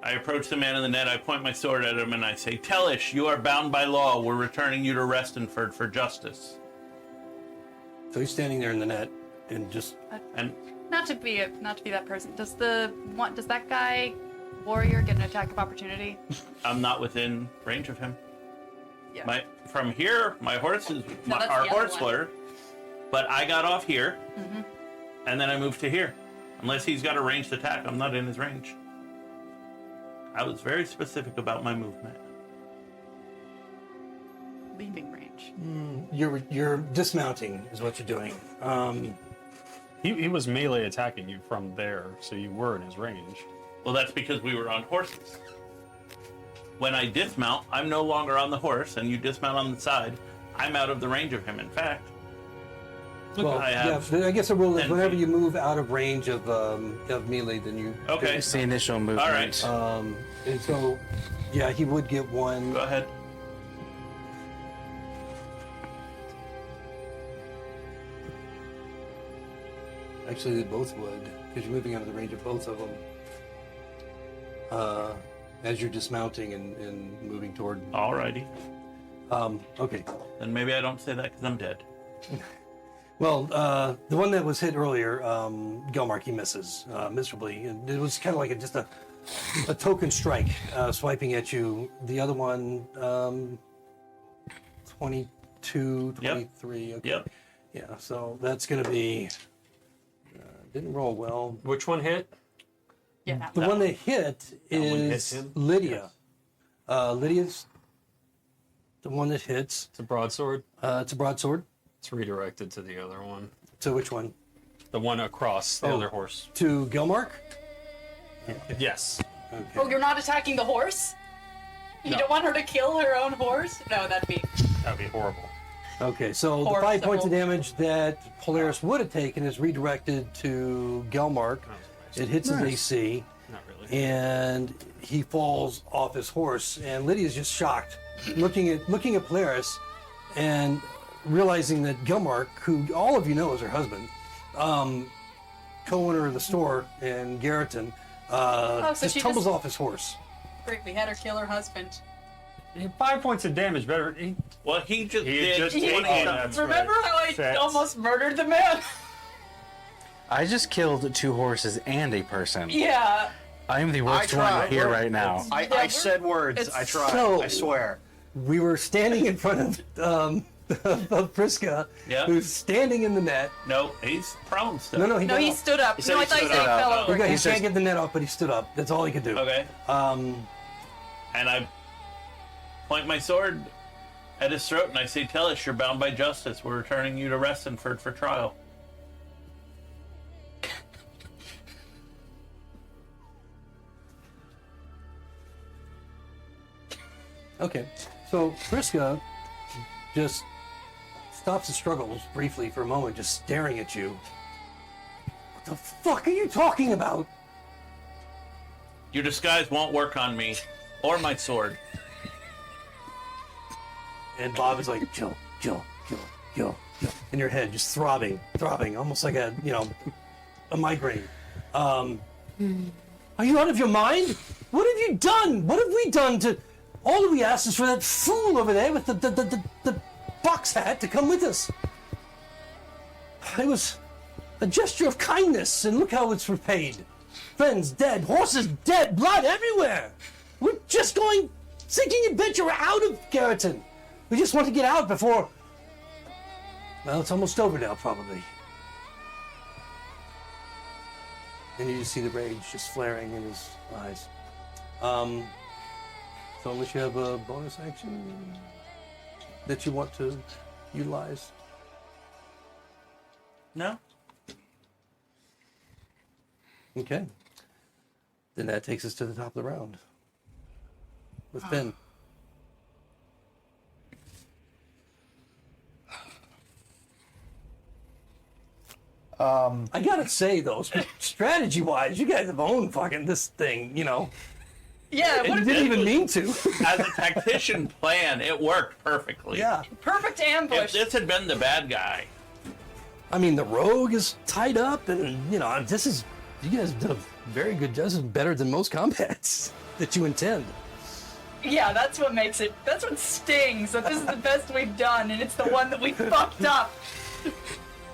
I approach the man in the net, I point my sword at him, and I say, Tellish, you are bound by law. We're returning you to Restenford for justice. So he's standing there in the net and just. And Not to be that person. Does that guy warrior get an attack of opportunity? I'm not within range of him. Yeah. From here, my horse is No, that's our the other horseler, but I got off here, and then I moved to here. Unless he's got a ranged attack, I'm not in his range. I was very specific about my movement. Leaving range. You're dismounting is what you're doing. He was melee attacking you from there, so you were in his range. Well, that's because we were on horses. When I dismount, I'm no longer on the horse, and you dismount on the side. I'm out of the range of him, in fact. Well, I have I guess the rule is 10 whenever feet. you move out of range of melee, then you. Okay. It's the initial movement. All right. And so, yeah, he would get one. Go ahead. Actually, they both would, because you're moving out of the range of both of them. As you're dismounting and moving toward. Alrighty. Okay. Then maybe I don't say that because I'm dead. Well, the one that was hit earlier, Gelmark, he misses miserably. And it was kind of like just a token strike swiping at you. The other one, 22, 23. Okay. Yep. Yeah, so that's going to be. Didn't roll well. Which one hit? Yeah, that The one. one that hit one is hits him? Lydia. Lydia's the one that hits. It's a broadsword. It's a broadsword. It's redirected to the other one. So which one? The one across the Oh. other horse. To Gelmark? Yes. Okay. Oh, you're not attacking the horse? You No. don't want her to kill her own horse? No, that'd be. That'd be horrible. Okay, so the Horrible. 5 points of damage that Polaris would have taken is redirected to Gelmark. It hits his AC, Not really. and he falls off his horse. And Lydia's just shocked, looking at Polaris, and realizing that Gelmark, who all of you know is her husband, co-owner of the store in Garrotten, so just she tumbles just- off his horse. Great, we had her kill her husband. 5 points of damage. Better. Well, he just He did. just 20 did- oh, that's Remember right. how I Facts. almost murdered the man? I just killed 2 horses and a person. Yeah. I am the I worst one tried. here right now. I we're- said words. it's I tried. so- I swear. We were standing in front of Priska, Yeah. who's standing in the net. No, he's prone still. No, he No, got he up. stood up. said No, I he thought he stood said he up. fell Oh. over. He He's can't just- get the net off, but he stood up. That's all he could do. Okay. Um, And I point my sword at his throat and I say, "Tell us you're bound by justice. We're returning you to Restonford for trial." okay. So Priska just stops the struggles briefly for a moment, just staring at you. What the fuck are you talking about? Your disguise won't work on me or my sword. And Bob is like, Jill, in your head, just throbbing, almost like a migraine. Are you out of your mind? What have you done? What have we done to? All that we asked is for that fool over there with the box hat to come with us. It was a gesture of kindness, and look how it's repaid. Friends dead, horses dead, blood everywhere. We're just going seeking adventure out of Garrotten. We just want to get out before. Well, it's almost over now, probably. And you just see the rage just flaring in his eyes. So unless you have a bonus action that you want to utilize. No? Okay. Then that takes us to the top of the round. With Finn. I gotta say though, strategy-wise, you guys have owned fucking this thing, Yeah, And what you a didn't even mean to. As a tactician plan, it worked perfectly. Yeah. perfect If ambush. this had been the bad guy, I mean, the rogue is tied up, and you guys did a very good job. This is better than most combats that you intend. Yeah, that's what makes it. That's what stings. That this is the best we've done, and it's the one that we fucked up.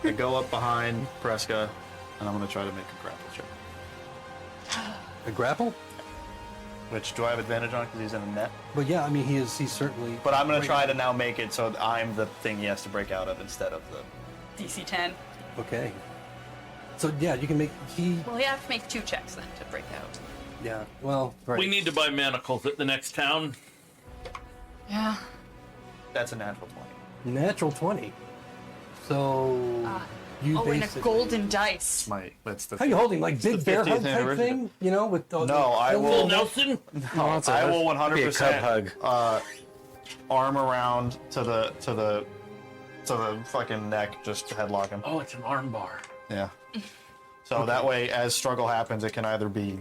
I go up behind Preska, and I'm gonna try to make a grapple check. A grapple? Which do I have advantage on because he's in a net? But yeah, I mean, he's certainly. But I'm gonna try to now make it so that I'm the thing he has to break out of instead of the. DC 10. Okay. So yeah, you can make Well, you have to make 2 checks then to break out. Yeah. Well, right. we need to buy manacles at the next town. Yeah. That's a natural 20. Natural 20. So you Oh, and a basically. golden dice. That's the. How you holding? Like big the bear 50th hug type anniversary. thing? With the, No, I will- Full Nelson? No, it's I will that'd be a cub 100% hug. arm around to the So the fucking neck just headlock him. Oh, it's an arm bar. Yeah. So that way, as struggle happens, it can either be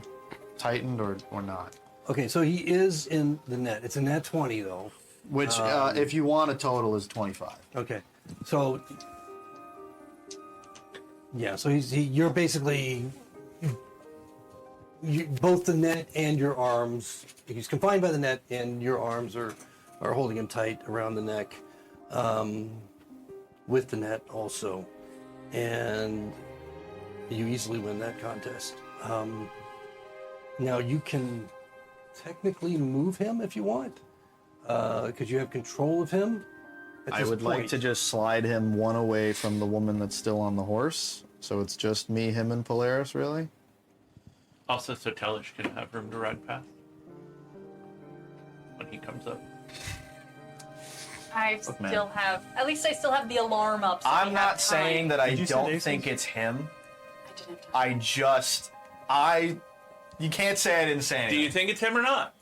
tightened or not. Okay, so he is in the net. It's a net 20 though. Which, if you want a total, is 25. Okay, so yeah, so you're basically both the net and your arms. He's confined by the net, and your arms are holding him tight around the neck, with the net also, and you easily win that contest. Now you can technically move him if you want, because you have control of him. At I this would like point. to just slide him one away from the woman that's still on the horse. So it's just me, him, and Polaris, really? Also, so Telish can have room to ride past when he comes up. I man. still have. At least I still have the alarm up. So we I'm have not time. saying that I Did you say don't Aces? think it's him. I didn't have time. You can't say I didn't say anything. Do you think it's him or not?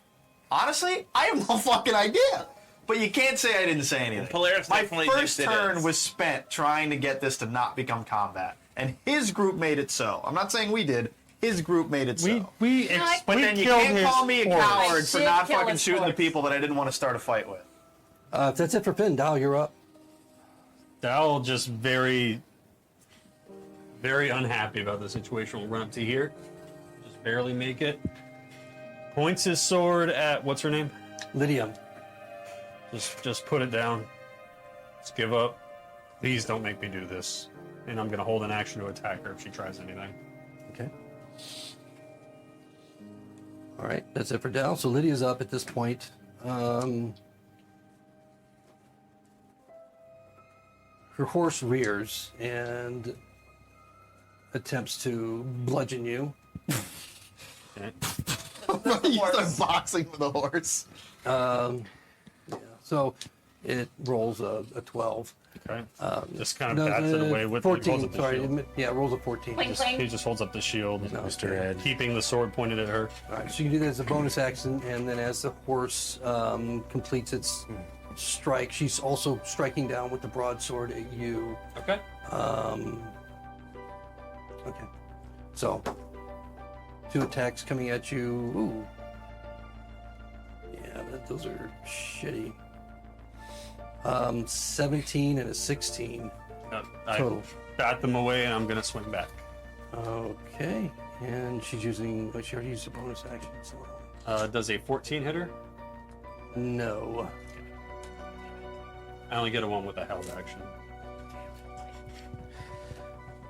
Honestly, I have no fucking idea. But you can't say I didn't say anything. Polaris My definitely first thinks it turn is. was spent trying to get this to not become combat. And his group made it so. I'm not saying we did. His group made it so. I- But then you can't call me a coward I for did not kill fucking his shooting the horse. people that I didn't want to start a fight with. If that's it for Finn, Dow, you're up. Dal just very, very unhappy about the situation. Will run up to here, just barely make it. Points his sword at what's her name? Lydia. Just put it down. Just give up. Please don't make me do this. And I'm gonna hold an action to attack her if she tries anything. Okay. All right, that's it for Dow. So Lydia's up at this point. Her horse rears and attempts to bludgeon you. Okay. You start boxing with a horse. Yeah, so it rolls a 12. Okay. Just kind No, of bats it away with 14. He, Sorry, shield. yeah, it rolls a 14. Cling, cling. He just holds up the shield, No, Mr. Ed. keeping the sword pointed at her. All right, so you can do that as a bonus action, and then as the horse completes its strike, she's also striking down with the broadsword at you. Okay. Okay, so 2 attacks coming at you. Ooh. Yeah, those are shitty. 17 and a 16 I total. bat them away, and I'm gonna swing back. Okay, and she's using. But she already used a bonus action, so Does a 14 hitter? no. I only get a one with a held action.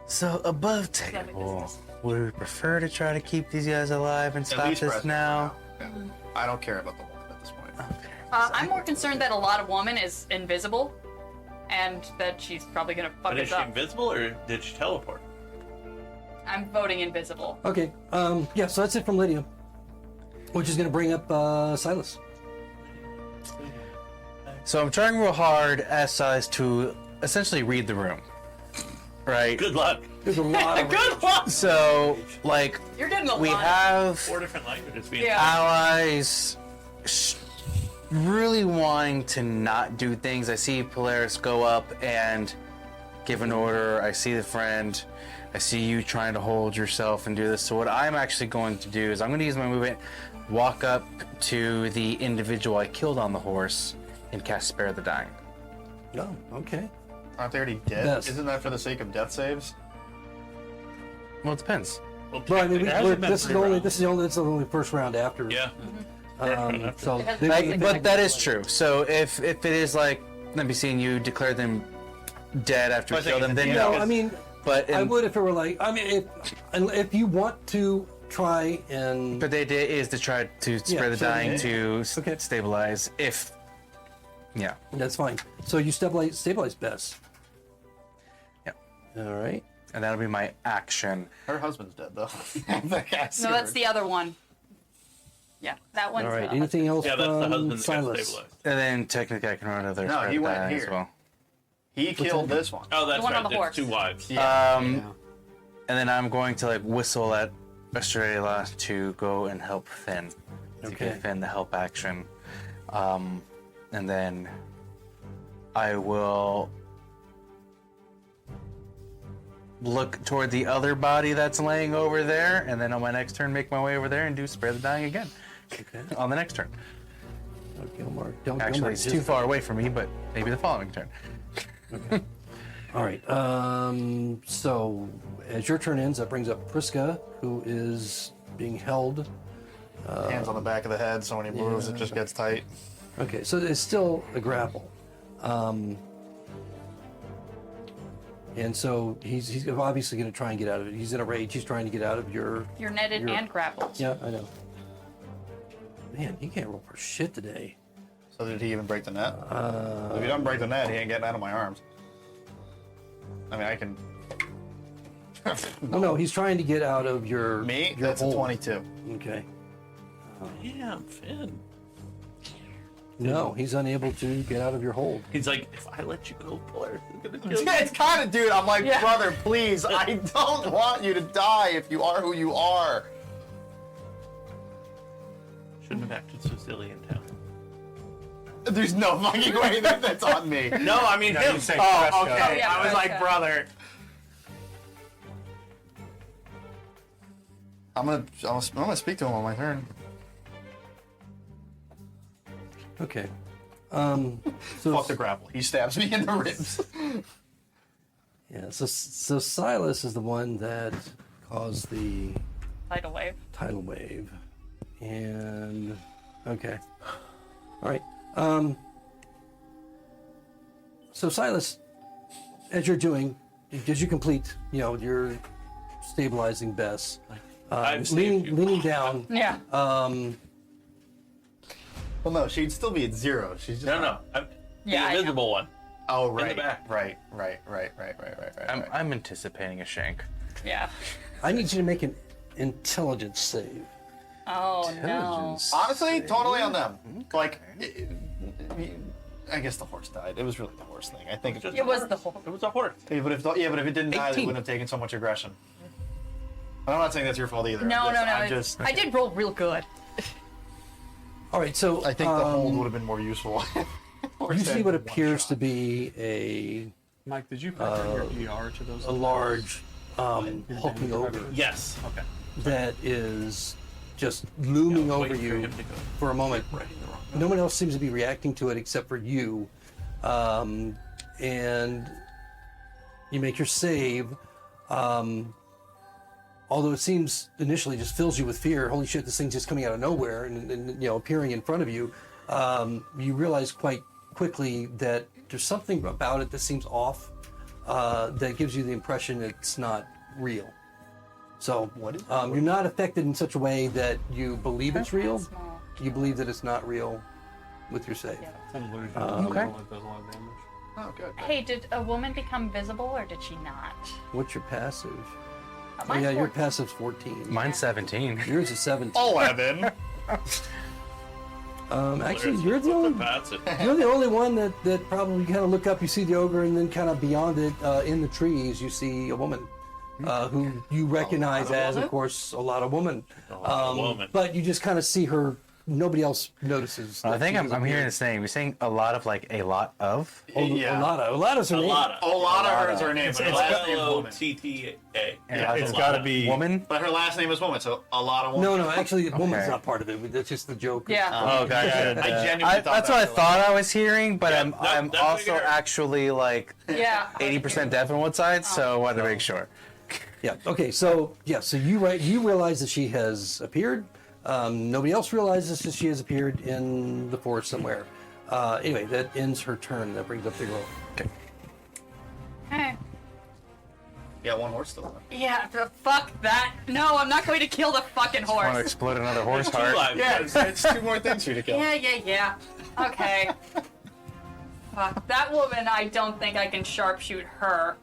So above table, would we prefer to try to keep these guys alive and stop this press now? Yeah. I don't care about the woman at this point. I'm more concerned that a lot of woman is invisible, and that she's probably gonna fuck But is us she up. invisible or did she teleport? I'm voting invisible. Okay, yeah, so that's it from Lydia, which is going to bring up Silas. So I'm trying real hard as size to essentially read the room, right? Good luck. There's a lot of Good luck. So like You're getting a we lot. have 4 different languages being Yeah. allies really wanting to not do things. I see Polaris go up and give an order. I see the friend. I see you trying to hold yourself and do this. So what I'm actually going to do is I'm going to use my movement, walk up to the individual I killed on the horse, and cast Spare the Dying. Oh, okay. Aren't they already dead? Yes. Isn't that for the sake of death saves? Well, it depends. Well, Well, I mean, it hasn't been this is 3 only rounds. this is the only first round after. Yeah. So It has they- been- But that is true. So if it is like, let me see, and you declare them dead after Well, you I kill think them, it's then the- no, no. I mean, But I in, would if it were like. I mean, if you want to try and but they did is to try to spare the so dying they- to Okay. stabilize. If yeah, that's fine. So you stabilize Bess. yeah, All right. and that'll be my action. Her husband's dead, though. No, that's the other one. Yeah, that one's All right. the Anything else Yeah, that's the from husband that got Silas? stabilized. And then technically I can run another No, spare he the went dying here. as well. He killed this one. Oh, that's The one on right. the horse. There's 2 wives. Yeah. And then I'm going to like whistle at Australia to go and help Finn. To Okay. give Finn the help action. And then I will look toward the other body that's laying over there, and then on my next turn, make my way over there and do Spare the Dying again. Okay. On the next turn. Gilmore. Actually, it's too far away from me, but maybe the following turn. Okay. All right. So as your turn ends, that brings up Priska, who is being held. Hands on the back of the head, so when he moves, it just gets tight. Okay, so it's still a grapple. And so he's obviously going to try and get out of it. He's in a rage. He's trying to get out of your... You're netted You're- and grappled. Yeah, I know. Man, he can't roll for shit today. So did he even break the net? If he doesn't break the net, he ain't getting out of my arms. I mean, I can... No, he's trying to get out of your... Me? Your That's a hold. 22. Okay. Damn, Finn. No, he's unable to get out of your hold. He's like, if I let you go, Blair is gonna kill you. It's kind of, dude, I'm like, Yeah. brother, please, I don't want you to die if you are who you are. Shouldn't have acted so silly in town. There's no fucking way that's on me. No, I mean him. Oh, okay. Oh, yeah, I was like, Fresca. brother. I'm gonna speak to him on my turn. Okay. So Fuck the grapple. He stabs me in the ribs. yeah, so Silas is the one that caused the Tidal wave. tidal wave. And okay. All right. So Silas, as you're doing, as you complete, your stabilizing Bess, I've saved you. leaning down. Yeah. Well, no, she'd still be at 0. She's just No. I'm Yeah, I the know. invisible one. Oh, the right, back. right. I'm anticipating a shank. Yeah. I need you to make an intelligence save. Oh no. Intelligence. Honestly, totally on them. Like, I guess the horse died. It was really the horse thing. I think. It was the whole. It was a horse. But if it didn't die, they 18. wouldn't have taken so much aggression. I'm not saying that's your fault either. No. I'm it- just. I did roll real good. All right. So I think the hold would have been more useful. you see what appears to be a Mike, did you factor your ER to those? large hulking ogre Yes. Okay. that is just looming over Wait for you him to go. for a moment. Right in the wrong. No one else seems to be reacting to it except for you. And you make your save. Although it seems initially just fills you with fear. Holy shit, this thing's just coming out of nowhere and appearing in front of you. You realize quite quickly that there's something about it that seems off, that gives you the impression it's not real. So you're not affected in such a way that you believe it's real. Small. You believe that it's not real with your save. It's an illusion. Okay. It does a lot of damage. Oh, good. Hey, did a woman become visible or did she not? What's your passive? Oh Mine's yeah, your 14. passive's 14. Mine's 17. Yours is 17. 11. Actually, you're the only Passive. you're the only one that probably kind of look up. You see the ogre, and then kind of beyond it, in the trees, you see a woman who you recognize as, of course, a lot of woman. lot of woman. But you just kind of see her. Nobody else notices. I that think she I'm disappeared. hearing the same. You're saying a lot of like a lot of. Yeah. Olada's her name. Olada is her name, but her last name is woman. T-T-A. Yeah, It's got to be Woman. But her last name is woman, so a lot of woman. No, actually, woman's Okay. not part of it. That's just the joke. Yeah. Oh, God. I genuinely thought That's what I that was thought I was hearing, but I'm that's also bigger. actually like Yeah. 80% deaf on one side, so I wanted to make sure. Yeah. Okay. So you realize that she has appeared. Nobody else realizes that she has appeared in the forest somewhere. Anyway, that ends her turn. That brings up the girl. Okay. Hey. Yeah, one horse still left. Yeah, fuck that. No, I'm not going to kill the fucking Want to horse. explode another horse Two heart? lives. Yeah, it's 2 more things for you to kill. Yeah. Okay. Fuck. That woman, I don't think I can sharpshoot her.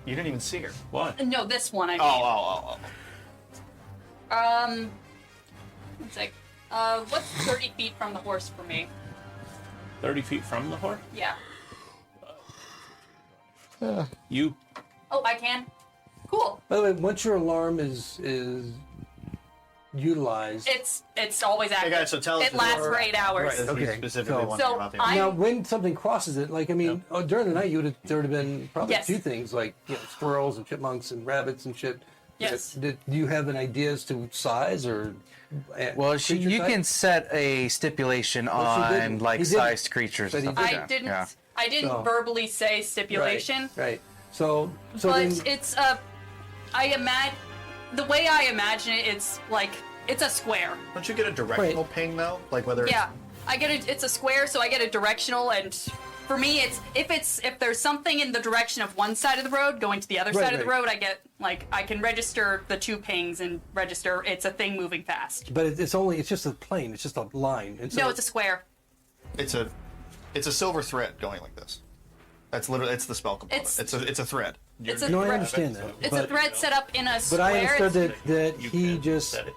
You didn't even see her. What? No, this one, I mean. Oh. It's like, what's 30 feet from the horse for me? 30 feet from the horse? Yeah. You. Oh, I can? Cool. By the way, once your alarm is utilized. It's always active. Hey guys, so tell us it lasts for 8 hours. Right, Okay, okay. Specifically so- wondering So about the I- Now, when something crosses it, like, I mean, during the night, there would have been probably Yes. 2 things, like, squirrels and chipmunks and rabbits and shit. Yes. Do you have an idea as to size or? Well, creature you type? can set a stipulation Well, she on didn't. like He didn't. sized creatures But and he stuff like I that. didn't. Yeah. I didn't So- verbally say stipulation, Right. So but then, it's a. The way I imagine it, it's like it's a square. Don't you get a directional ping though? Like whether it's Yeah, it's a square, so I get a directional, and for me, if there's something in the direction of one side of the road going to the other side of the right. road, I get I can register the 2 pings and register it's a thing moving fast. but it's just a plane. It's just a line. And so, No, it's a square. it's a silver thread going like this. That's literally it's the spell component. It's- It's a thread. It's a No, I thread. understand that. It's but, a thread set up in a square. But I understood It's- that You he can just set it.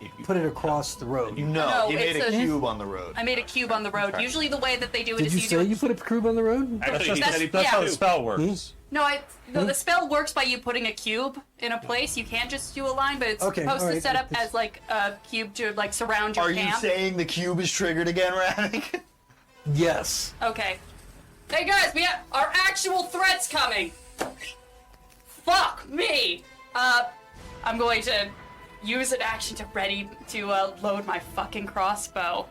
You put it across the road. No, he made it's a a- cube on the road. I made a cube on the road. Usually, the way that they do it Did is you say do you put a cube on the road? Actually, he That's- said he That's Yeah. how the spell works. Hmm? No, the spell works by you putting a cube in a place. You can't just do a line, but it's Okay, supposed to alright, set up it's- as like a cube to like surround your Are you camp. saying the cube is triggered again, Radek? Yes. Okay. Hey guys, we have our actual threat's coming. Fuck me. I'm going to use an action to load my fucking crossbow.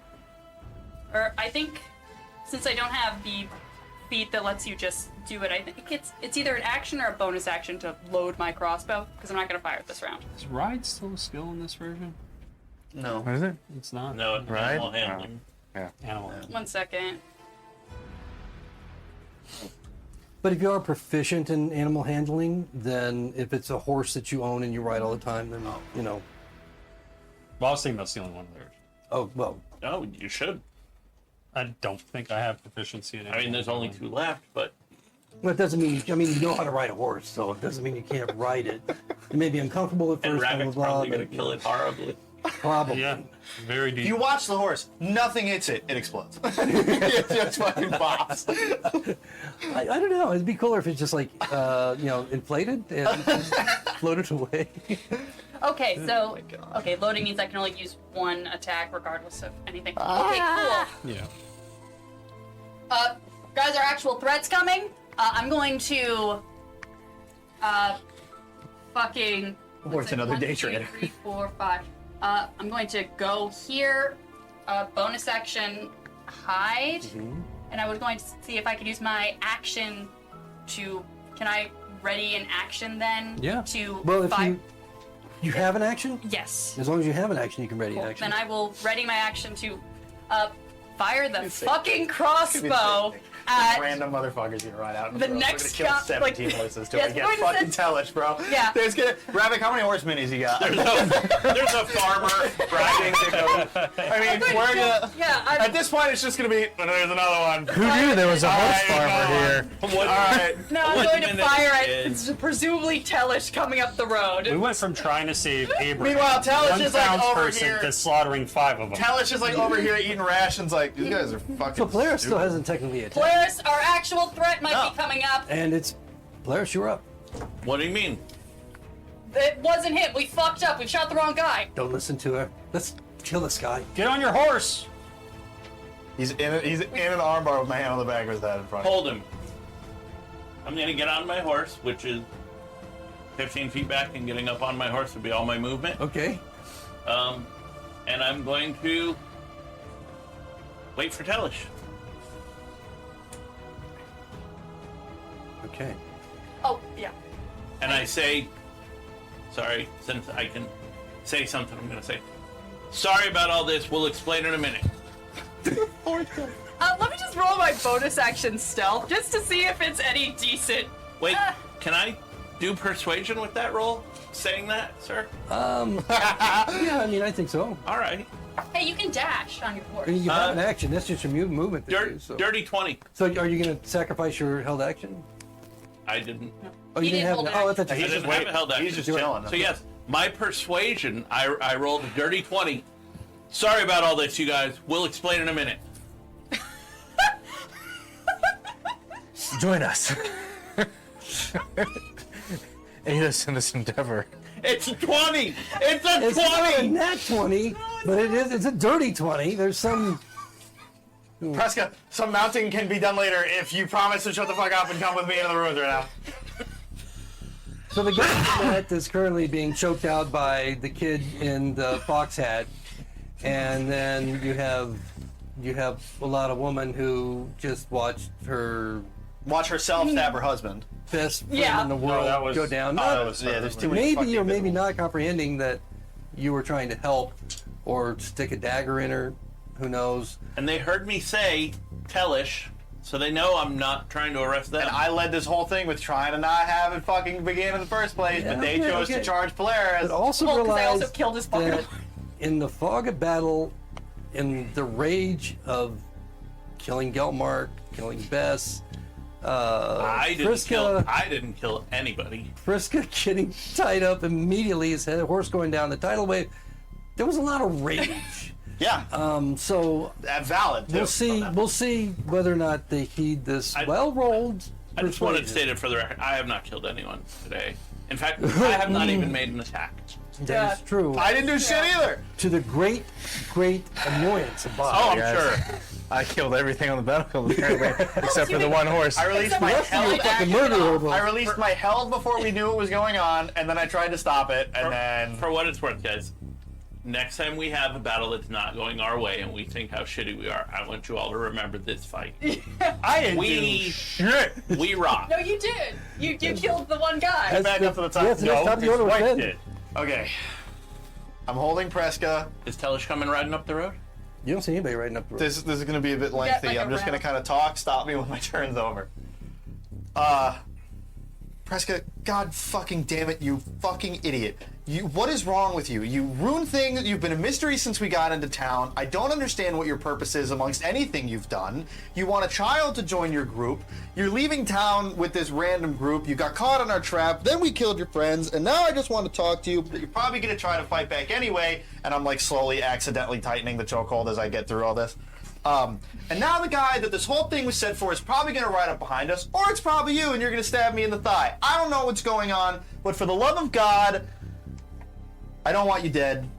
Or I think since I don't have the feat that lets you just do it, I think it's either an action or a bonus action to load my crossbow because I'm not gonna fire it this round. Is ride still a skill in this version? No. What is it? It's not. No, it's Right? animal handling. Animal. 1 second. But if you are proficient in animal handling, then if it's a horse that you own and you ride all the time, then Well, I was thinking about stealing one of theirs. Oh well. No, you should. I don't think I have proficiency in it. I mean, there's only 2 left, but Well, it doesn't mean. I mean, you know how to ride a horse, so it doesn't mean you can't ride it. You may be uncomfortable at and first, blah blah Rabbit's blah. probably But, going to kill it horribly. Probably. Yeah, very deep. You watch the horse, nothing hits it, it explodes. It just fucking pops. I don't know. It'd be cooler if it's just like inflated and floated away. Okay, so loading means I can only use 1 attack regardless of anything. Okay, cool. Yeah. Guys, our actual threat's coming. I'm going to fucking. Or it's another day trader. 1, 2, 3, 4, 5. I'm going to go here. Bonus action, hide, and I was going to see if I could use my action to. Can I ready an action then? Yeah. To Well, if fire. you have an action, Yes. as long as you have an action, you can ready Cool. an action. Then I will ready my action to fire the fucking crossbow at. Random motherfuckers gonna ride out. In The road. next We're gonna kill guy- 17 like- horses till Yes, we get we're gonna fucking send- Tellish, bro. Yeah. There's gonna Rabbit, how many horsemen has he got? There's a farmer riding to go. I mean, we're gonna. Yeah, At this point, it's just gonna be. Oh, there's another one. Who knew there was a horse farmer here? All right. no, I'm What going to minute fire at is- presumably Tellish coming up the road. We went from trying to save Abraham, Meanwhile, Tellish one is like over townsperson, here. to slaughtering 5 of them. Tellish is like over here eating rations. Like these guys are fucking. So Polaris still stupid. hasn't technically attacked, Polaris, our actual threat might No. be coming up. and it's Polaris. You're up. What do you mean? It wasn't him. We fucked up. We shot the wrong guy. Don't listen to her. Let's kill this guy. Get on your horse. He's in an armbar with my hand on the back of his head in front. Hold him. I'm going to get on my horse, which is 15 feet back, and getting up on my horse would be all my movement. Okay. And I'm going to wait for Tellish. Okay. Oh, yeah. And I say, sorry, since I can say something, I'm going to say, sorry about all this. We'll explain in a minute. Let me just roll my bonus action stealth just to see if it's any decent. Wait, can I do persuasion with that roll? Saying that, sir? Yeah, I mean, I think so. All right. Hey, you can dash on your I horse. mean, you have an action. That's just your movement. that you Dirt, use, so. Dirty 20. So are you going to sacrifice your held action? I didn't. Oh, He you didn't didn't have. hold an Oh, I thought I you He's didn't just have waiting. a held action. He's just chilling. So yes, my persuasion, I rolled a dirty 20. Sorry about all this, you guys. We'll explain in a minute. Join us. Aid us in this endeavor. It's a 20. It's a It's not a 20. nat 20, but it's a dirty 20. There's some. Preska, some mounting can be done later if you promise to shut the fuck up and come with me into the ruins right now. So the guy that is currently being choked out by the kid in the fox hat, and then you have a lot of woman who just watched her Watch herself stab her husband. best friend Yeah. in the No, world that was- go down. that was Yeah, there's too many Maybe fucking or maybe visuals. not comprehending that you were trying to help or stick a dagger in her. Who knows? And they heard me say Tellish, so they know I'm not trying to arrest them. And I led this whole thing with trying to not have it fucking begin in the first place, Yeah, but they okay, chose okay. to charge Polaris. But also Well, 'cause I realize also killed his fucking that in the fog of battle, in the rage of killing Gelmark, killing Bess, I Friska didn't kill anybody. getting tied up immediately, his head horse going down the tidal wave. There was a lot of rage. Yeah, So valid. Too, we'll see. We'll see whether or not they heed this well-rolled. I just wanted to persuasion. state it for the record. I have not killed anyone today. In fact, I have not even made an attack. That is true. I didn't do shit either. To the great annoyance of Bob. Oh, I'm Yes. sure. I killed everything on the battlefield apparently, except for the one horse. I released my held fucking murderer, bro. I released my held before we knew what was going on, and then I tried to stop it, and then For what it's worth, guys, next time we have a battle that's not going our way and we think how shitty we are, I want you all to remember this fight. I didn't do We shit. we rock. No, you did. You killed the one guy. Back up to the top. Yes, next time the order was Wife said. did. Okay. I'm holding Preska. Is Tellish coming riding up the road? You don't see anybody riding up the road. This is going to be a bit lengthy. like a I'm just going round. to kind of talk. Stop me when my turn's over. Preska, God fucking damn it, you fucking idiot. What is wrong with you? You ruin things. You've been a mystery since we got into town. I don't understand what your purpose is amongst anything you've done. You want a child to join your group. You're leaving town with this random group. You got caught in our trap. Then we killed your friends. And now I just want to talk to you. But you're probably going to try to fight back anyway. And I'm like slowly accidentally tightening the chokehold as I get through all this. And now the guy that this whole thing was set for is probably going to ride up behind us, or it's probably you, and you're going to stab me in the thigh. I don't know what's going on, but for the love of God, I don't want you dead.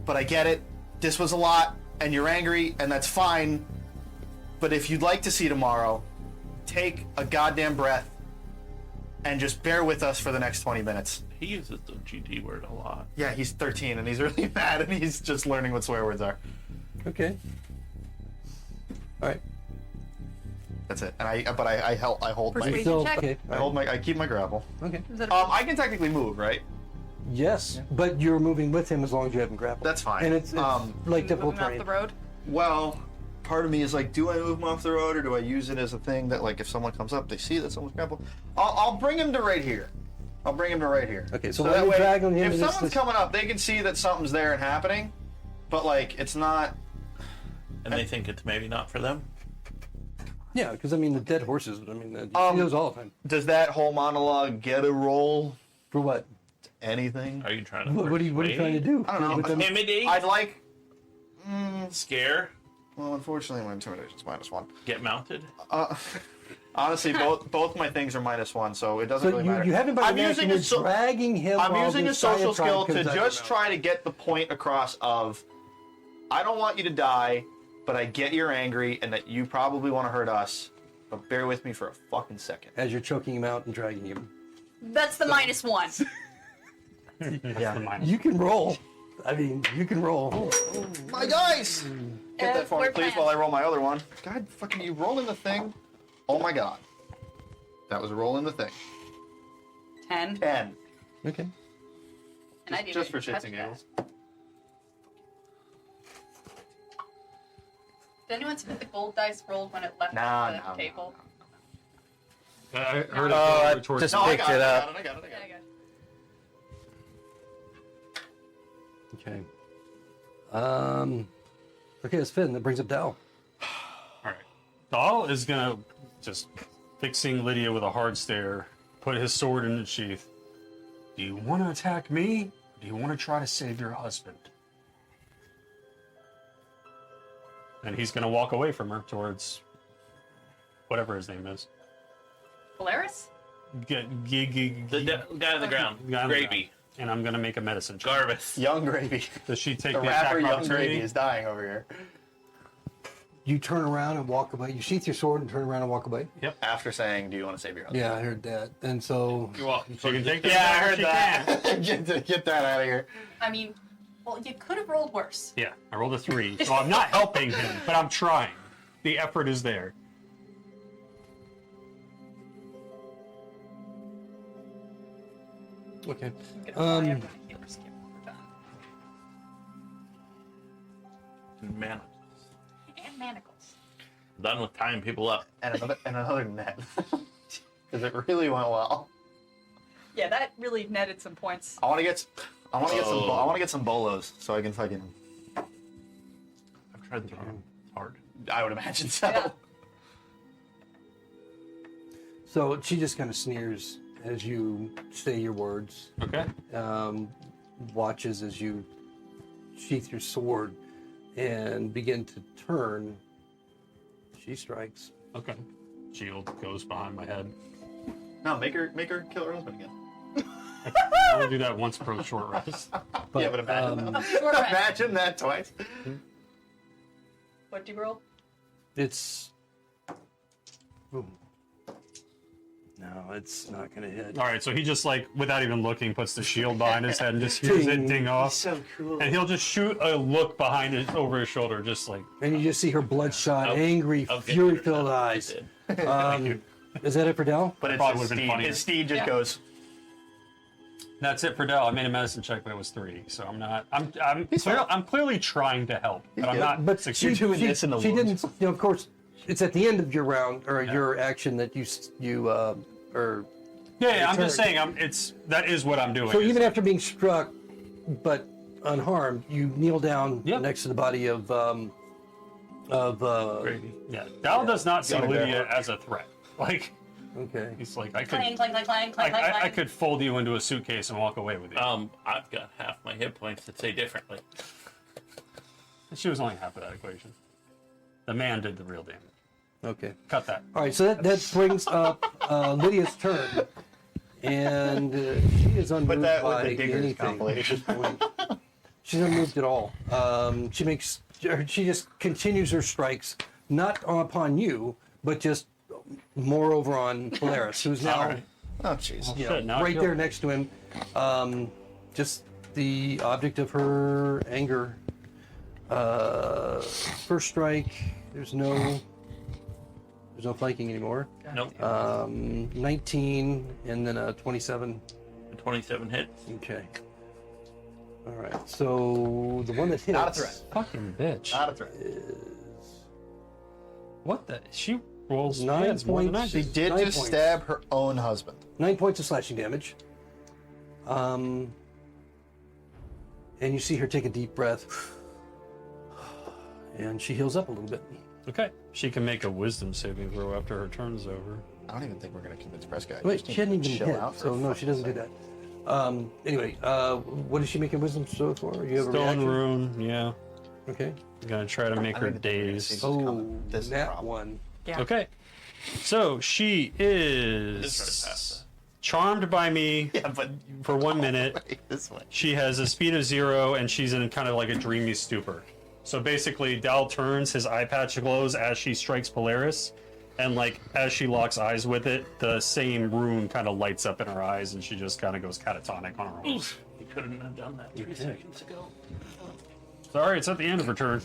But I get it. This was a lot, and you're angry, and that's fine. But if you'd like to see tomorrow, take a goddamn breath and just bear with us for the next 20 minutes. He uses the GD word a lot. Yeah, he's 13, and he's really mad, and he's just learning what swear words are. Okay. All right. That's it. And I hold my, Persuasion So, check. okay. I keep my grapple. Okay. Is that a- I can technically move, right? Yes, but you're moving with him as long as you haven't grappled. That's fine. And it's like moving difficult off terrain. the road? Well, part of me is like, do I move him off the road, or do I use it as a thing that, like, if someone comes up, they see that someone's grappled? I'll bring him to right here. I'll bring him to right here. Okay, so that while you're way, dragging him if to this- someone's coming up, they can see that something's there and happening, but like, it's not. And they think it's maybe not for them. Yeah, because I mean the dead horses. I mean, you see those all the time. Does that whole monologue get a roll? For what? Anything? Are you trying to What are you trying to do? I don't know. With them- Intimidate? I'd like. Scare? Well, unfortunately, my intimidation's -1. Get mounted? Honestly, both my things are -1, so it doesn't So really you, matter. you haven't been I'm using a dragging him. I'm while using a this social diatribe skill to comes out of just your mouth. try to get the point across of, I don't want you to die, but I get you're angry and that you probably want to hurt us, but bear with me for a fucking second. As you're choking him out and dragging him. That's the -1. Yeah. You can roll. I mean, you can roll. My dice! Get that for me, we're please, planned. while I roll my other one. God, fucking you rolling the thing. Oh my god. That was a roll in the thing. 10. 10. Okay. And I didn't Just for even shits touch and that. giggles. Did anyone see that the gold dice rolled when it left Nah, the no, table? I heard Oh, it towards just No, I picked got it it, up. I got it. Yeah, I got it. Okay. Okay, it's Finn. That brings up Dal. All right. Dahl is gonna just fixing Lydia with a hard stare, put his sword in its sheath. Do you want to attack me? Or do you want to try to save your husband? And he's gonna walk away from her towards whatever his name is. Polaris? The guy on the ground. Guy on the Gravy. and I'm gonna make a medicine check. Garvis. Young Gravy. Does she take The the attack rapper of Young Gravy opportunity? is dying over here. You turn around and walk away. You sheath your sword and turn around and walk away. After saying, "Do you want to save your husband?" Yeah, I heard that. And so, You're welcome. She can take the Yeah, I attack if heard she that. can. get that out of here. I mean, well, you could have rolled worse. Yeah, I rolled a 3, so I'm not helping him, but I'm trying. The effort is there. okay. I'm gonna fly up on a healer skip one more time. Man, And manacles. done with tying people up. And another net. Because it really went well. Yeah, that really netted some points. I want to get some Oh. bolos so I can fucking. I've tried throwing. It's hard. I would imagine so. Yeah. So she just kind of sneers as you say your words. Okay. Watches as you sheath your sword and begin to turn. She strikes. Okay. Shield goes behind my head. No, make her kill her husband again. I only do that once per short rest. But, Yeah, but imagine that. Short rest. Imagine that twice. What do you roll? It's. Ooh. No, it's not going to hit. All right, so he just like, without even looking, puts the shield behind his head and just hears it ding off. So cool. And he'll just shoot a look behind his over his shoulder, just like. And you just see her bloodshot, I'll- angry, I'll get fury-filled your eyes. shot. Is that it for Dell? But it's Probably his would've been steed. funnier. His steed just Yeah. goes. That's it for Dell. I made a medicine check, but it was 3, so I'm not. I'm clearly trying to help, but I'm not. But succeeding. You're doing this in the she wounds. didn't. Of course, it's at the end of your round or your action that you or. Yeah, I'm just turn. saying. That is what I'm doing. So is- even after being struck, but unharmed, you kneel down Yep. next to the body of Gravy. yeah, Dell does not see Got it, Lydia Garrotten. as a threat. Like Okay. he's like, I could, Clang, clang, clang, clang, clang, clang, I clang. could fold you into a suitcase and walk away with you. I've got half my hit points that say differently. She was only half of that equation. The man did the real damage. Okay. Cut that. All right. So that brings up Lydia's turn, and she is unmoved that with by the Diggers anything at compilation. this point. She's unmoved at all. She just continues her strikes, not upon you, but just more over on Polaris, who's now All right. Oh jeez. you Shit, now know, I right feel- there next to him. Just the object of her anger. First strike. There's no flanking anymore. Nope. 19 and then a 27. 27 hits. Okay. All right. So the one that hits Not a threat. Fucking bitch. Not a threat. What the? She rolls 9 hits more than I points. do. She did 9 just points. stab her own husband. 9 points of slashing damage. And you see her take a deep breath. And she heals up a little bit. Okay. She can make a wisdom saving throw after her turn's over. I don't even think we're gonna convince Prescott. Wait, Just she hadn't need to even chill hit, out for so a no, she fucking doesn't do second. that. Anyway, what is she making wisdom throw for? You have a Stone reaction? rune, yeah. Okay. I'm gonna try to make I her think the Diggers dazed. seems- Oh, This is the that problem. one. Yeah. Okay. So she It's is right past charmed by me Yeah, but for 1 minute. Wait, this way. She has a speed of 0 and she's in kind of like a dreamy stupor. So basically, Dal turns, his eye patch glows as she strikes Polaris, and like as she locks eyes with it, the same rune kind of lights up in her eyes, and she just kind of goes catatonic on her own. You couldn't have done that 3 seconds ago. Sorry, it's at the end of her turn.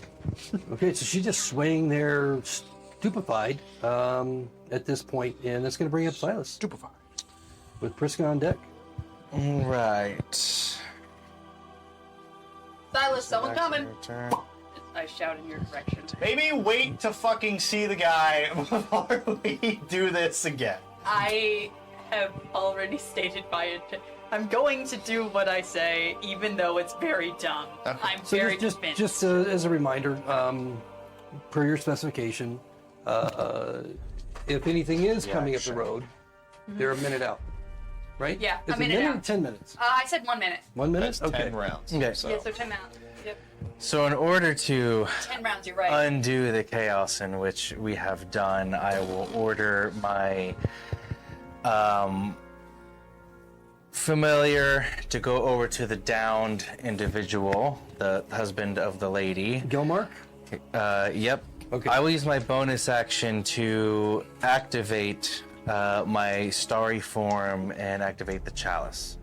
Okay, so she's just swaying there, stupefied at this point, and that's going to bring up Silas Stupefied. with Priska on deck. Right. Silas, someone coming. Turn. I shout in your direction. Maybe wait to fucking see the guy before we do this again. I have already stated my intent. I'm going to do what I say, even though it's very dumb. Okay. I'm So very just convinced. just as a reminder, per your specification, if anything is Yeah, coming up sure. the road, they're a minute out, right? Yeah, is a it minute minute or out. 10 minutes? I said 1 minute. 1 minute? That's Okay. 10 rounds. Okay. So. Yeah, so 10 rounds. Yep. So in order to 10 rounds, you're right. undo the chaos in which we have done, I will order my familiar to go over to the downed individual, the husband of the lady. Gilmark? Yep. Okay. I will use my bonus action to activate my starry form and activate the chalice.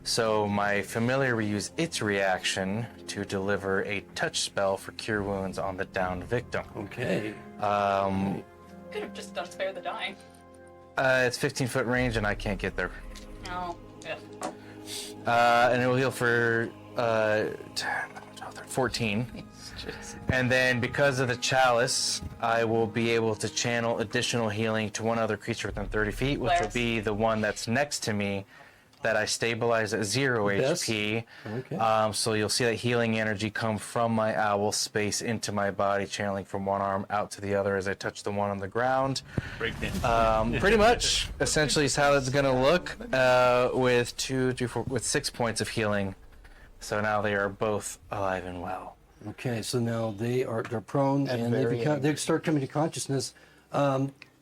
So my familiar will use its reaction to deliver a touch spell for cure wounds on the downed victim. Okay. Could have just done spare the dying. It's 15-foot range and I can't get there. Oh, yeah. And it will heal for 14. And then because of the chalice, I will be able to channel additional healing to one other creature within 30 feet, which will Bless. be the one that's next to me that I stabilize at 0 Best. HP. Okay. So you'll see that healing energy come from my owl space into my body, channeling from one arm out to the other as I touch the one on the ground. Breakdance. Pretty much, essentially, is how it's going to look with 2, 3, 4, with 6 points of healing. So now they are both alive and well. Okay, so now they're prone And and very they start coming to consciousness.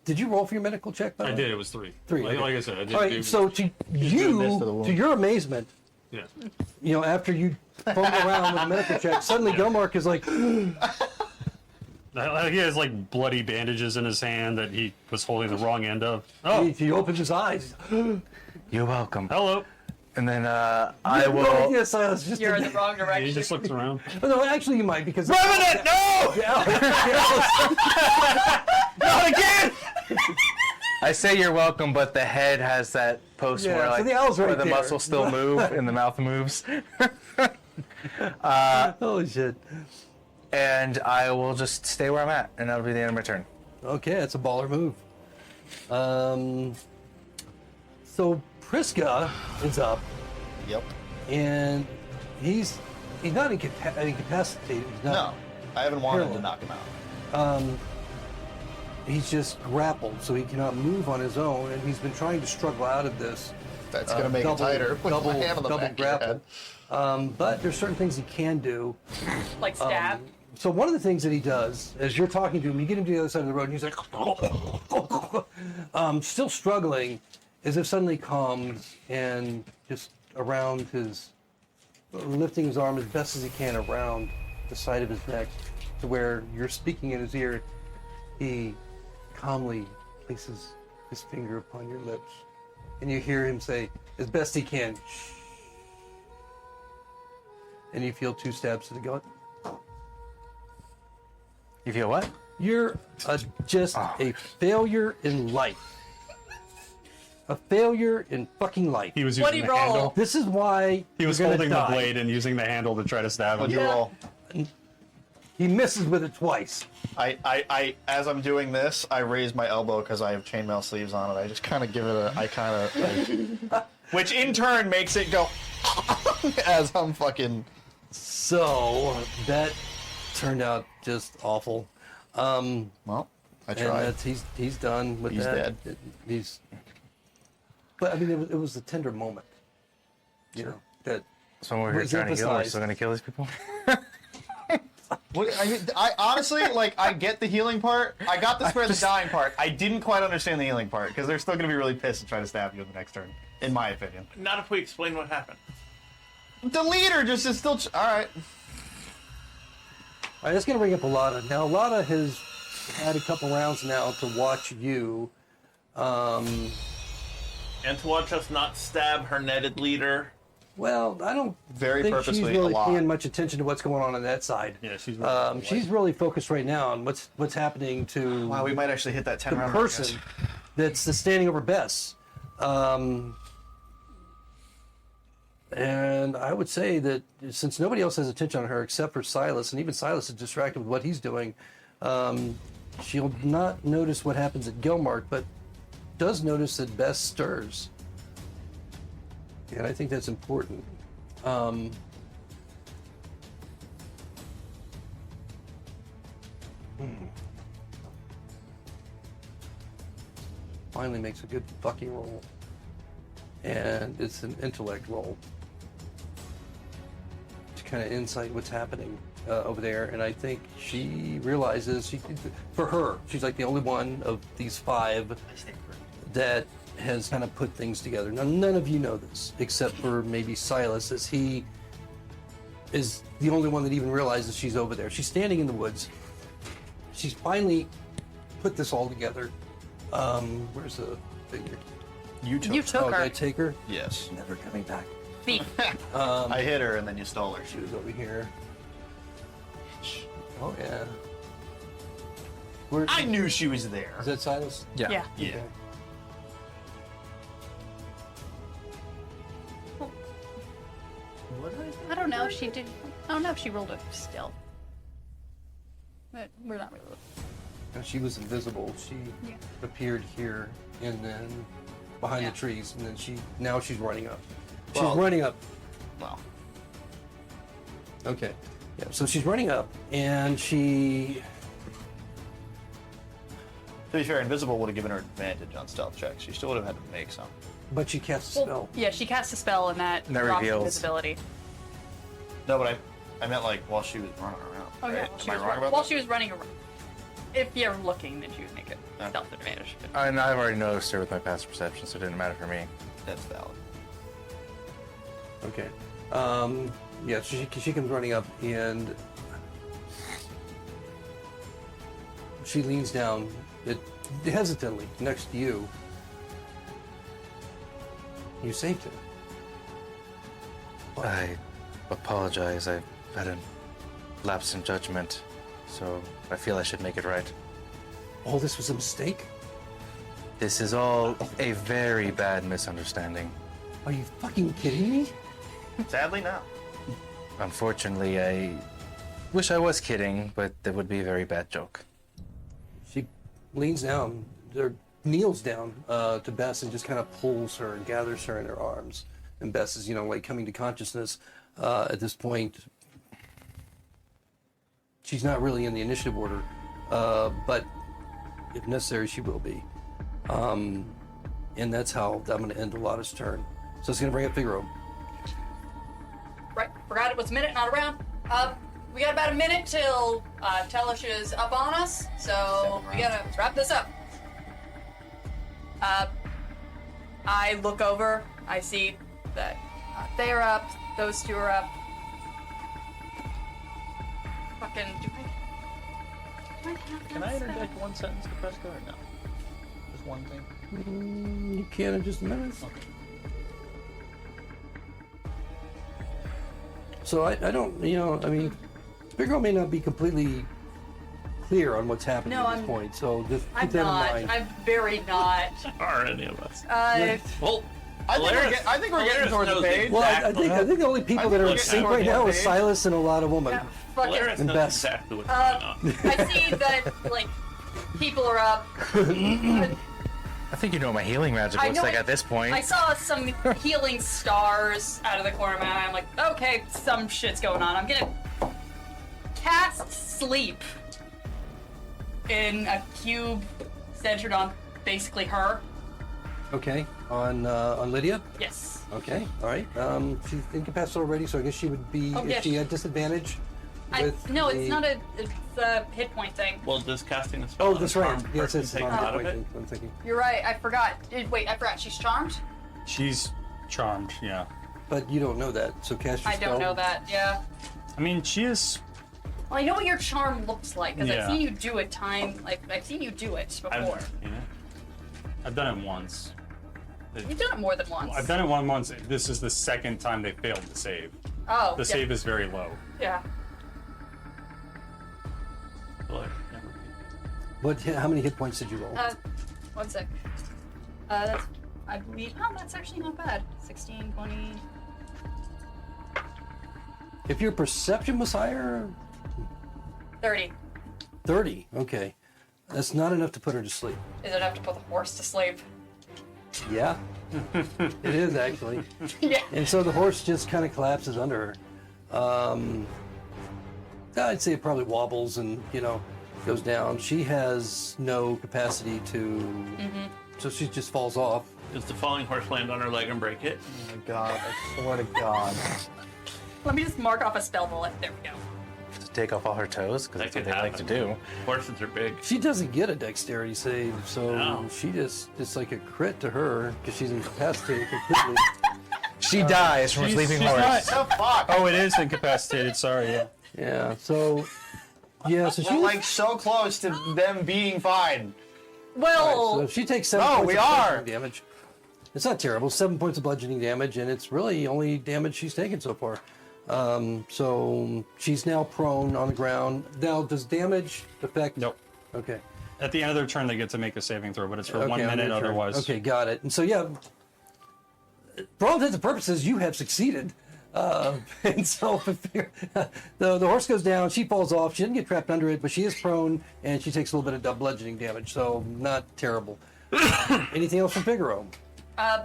Did you roll for your medical check? By the I way? did. It was 3. 3. Like, okay. like I said, I did. All right, do, so to you, to the wound. to your amazement, yeah. you know, after you fumble around with a medical check, suddenly Gilmark is like, He has like bloody bandages in his hand that he was holding the wrong end of. Oh, he opens his eyes. You're welcome. hello. And then I will. No, yes, Silas, just You're in the wrong He direction. just looks around. no, actually, you might because Revenant, no! Not again. I say you're welcome, but the head has that post Yeah, where, so like, the owl's right where the there. muscles still move and the mouth moves. Holy shit. And I will just stay where I'm at, and that'll be the end of my turn. Okay, that's a baller move. So Priska is up, Yep. and he's not incapacitated. He's No, not. I haven't wanted Here. to knock him out. He's just grappled, so he cannot move on his own, and he's been trying to struggle out of this. That's gonna make it tighter. With my hand on the back of your head. But there's certain things he can do. Like stab. So one of the things that he does, as you're talking to him, you get him to the other side of the road, and he's like, still struggling, is if suddenly calms and just around his, lifting his arm as best as he can around the side of his neck to where you're speaking in his ear, he calmly places his finger upon your lips, and you hear him say, as best he can, shh. And you feel 2 stabs to the gut. You feel what? You're just a failure in life. A failure in fucking life. He was What'd using he the roll? handle. This is why He was you're gonna holding the die. blade and using the handle to try to stab him. What'd you roll? He misses with it twice. I, as I'm doing this, I raise my elbow because I have chainmail sleeves on it. I just kind of give it which in turn makes it go as I'm fucking. So that turned out just awful. Well, I And tried. that's, he's done with He's that. dead. He's. But I mean, it was a tender moment. You know that. So we're here Was trying to kill. We're emphasized. still gonna kill these people. What, I honestly, like, I get the healing part. I got the spare the dying part. I didn't quite understand the healing part because they're still going to be really pissed and try to stab you in the next turn, in my opinion. Not if we explain what happened. The leader just is still. All right. All right, that's going to bring up Alana. Now, Alana has had a couple rounds now to watch you. And to watch us not stab her netted leader. Well, I don't Very think she's purposely really a lot. paying much attention to what's going on that side. Yeah, she's She's really focused right now on what's happening to Wow, we might actually hit that 10 the round mark, person guys. that's standing over Bess. And I would say that since nobody else has attention on her except for Silas, and even Silas is distracted with what he's doing, she'll not notice what happens at Gilmark, but does notice that Bess stirs. And I think that's important. Finally makes a good fucking roll. And it's an intellect roll. To kind of insight what's happening over there. And I think she realizes, for her, she's like the only one of these 5 that has kind of put things together. Now, none of you know this, except for maybe Silas, as he is the only one that even realizes she's over there. She's standing in the woods. She's finally put this all together. Where's the figure? You took. You took Did I her. take her? Yes. Never coming back. Thief. I hit her and then you stole her. She was over here. Oh, yeah. Where, I knew she was there. is that Silas? Yeah. Yeah. I don't know if she did. I don't know if she rolled a stealth. But we're not really. No, she was invisible. She Yeah. appeared here and then behind Yeah. the trees, and then now she's running up. She's Well- running up. Well, Okay. Yeah, so she's running up, and she. to be fair, invisible would have given her advantage on stealth checks. She still would have had to make some. But she casts a Well, spell. yeah, she cast a spell and that That drops reveals. invisibility. No, but I meant like while she was running around. Oh yeah, right? while Am she I was wrong about while that? she was running around. If you're looking, then she would make it Okay. stealth advantage. And I've already noticed her with my past perception, so it didn't matter for me. That's valid. Okay. Yeah, so she comes running up, and she leans down hesitantly next to you. You saved him. I apologize. I had a lapse in judgment, so I feel I should make it right. All this was a mistake? This is all a very bad misunderstanding. Are you fucking kidding me? Sadly, no. Unfortunately, I wish I was kidding, but that would be a very bad joke. She leans down, or kneels down to Bess and just kind of pulls her and gathers her in her arms. And Bess is, like coming to consciousness at this point. She's not really in the initiative order, but if necessary, she will be. And that's how I'm going to end Lotta's turn. So it's going to bring up Figaro. Right, forgot it was a minute, not around. We got about a minute till Telish is up on us, so we gotta wrap this up. I look over, I see that they're up, those two are up. Fucking, Can I interject one sentence to Presco or no? Just one thing? You can in just a minute. So I don't, I mean, Figaro may not be completely clear on what's happening No, at this I'm- point, so just keep I'm that not. in mind. I'm very not. Are any of us? Well, I think we're getting towards the knows page. Well, I exactly- think the only people I that think are we're in getting sync toward right the now is page. Silas and a lot of women. fuck it. Polaris And knows Bess. exactly what's going on. I see that, like, people are up. I think you know what my healing magic I looks know like it- at this point. I saw some healing stars out of the corner of my eye. I'm like, okay, some shit's going on. I'm gonna cast sleep in a cube centered on basically her. Okay, on Lydia. Yes. Okay, all right. She's incapacitated already, so I guess she would be Oh, if yeah, she had disadvantage. No, with it's the- not it's a hit point thing. Well, does casting a spell Oh, on that's a right. charmed Yes, person it's take not them a out of point it? thing, I'm thinking. Wait, I forgot. She's charmed? She's charmed, yeah. But you don't know that, so cast your I spell. don't know that, yeah. I mean, she is. Well, I know what your charm looks like, because Yeah. I've seen you do it I've seen you do it before. I've done it once. You've done it more than once. I've done it once. This is the second time they failed to save. Oh, The yeah. save is very low. Yeah. How many hit points did you roll? 1 sec. That's, I believe, that's actually not bad. 16, 20. If your perception was higher, 30. 30. Okay, that's not enough to put her to sleep. Is it enough to put the horse to sleep? Yeah, it is actually. Yeah. And so the horse just kind of collapses under her. I'd say it probably wobbles and goes down. She has no capacity to, so she just falls off. Does the falling horse land on her leg and break it? Oh my god, I swear to God. Let me just mark off a spell bullet. There we go. to take off all her toes because That that's what could they like to do. Horses are big. She doesn't get a dexterity save, so No. she just it's like a crit to her because she's incapacitated completely. She dies from a sleeping horse. The fuck? Oh, it is incapacitated. Sorry. Yeah. Yeah. So so she We're like so close to them being fine. Well, so she takes 7 No, points we of are. bludgeoning damage. It's not terrible. 7 points of bludgeoning damage, and it's really only damage she's taken so far. So she's now prone on the ground. Now, does damage affect? Nope. Okay. At the end of their turn, they get to make a saving throw, but it's for Okay, 1 on minute your turn. otherwise. Okay, got it. And so, yeah, for all intents and purposes, you have succeeded. And so the horse goes down, she falls off, she didn't get trapped under it, but she is prone, and she takes a little bit of bludgeoning damage, so not terrible. Anything else from Figaro? I'm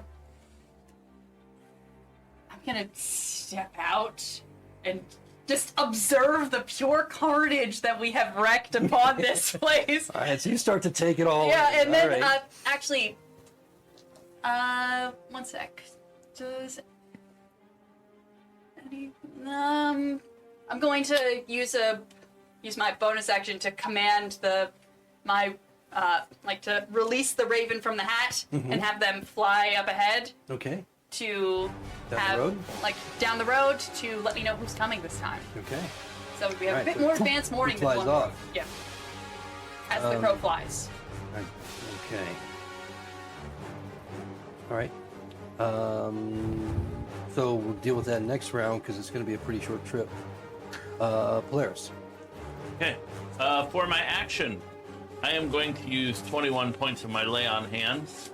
gonna step out and just observe the pure carnage that we have wreaked upon this place. All right, so you start to take it all Yeah, in. and then All right. actually, 1 sec. Does any I'm going to use my bonus action to command to release the raven from the hat and have them fly up ahead Okay, to Down the have road? down the road to let me know who's coming this time. okay. So we have Right, a bit so more advanced warning it than flies one. off. Yeah. As the crow flies. Right, okay. All right. So we'll deal with that next round because it's going to be a pretty short trip. Polaris. Okay. For my action, I am going to use 21 points of my lay on hands.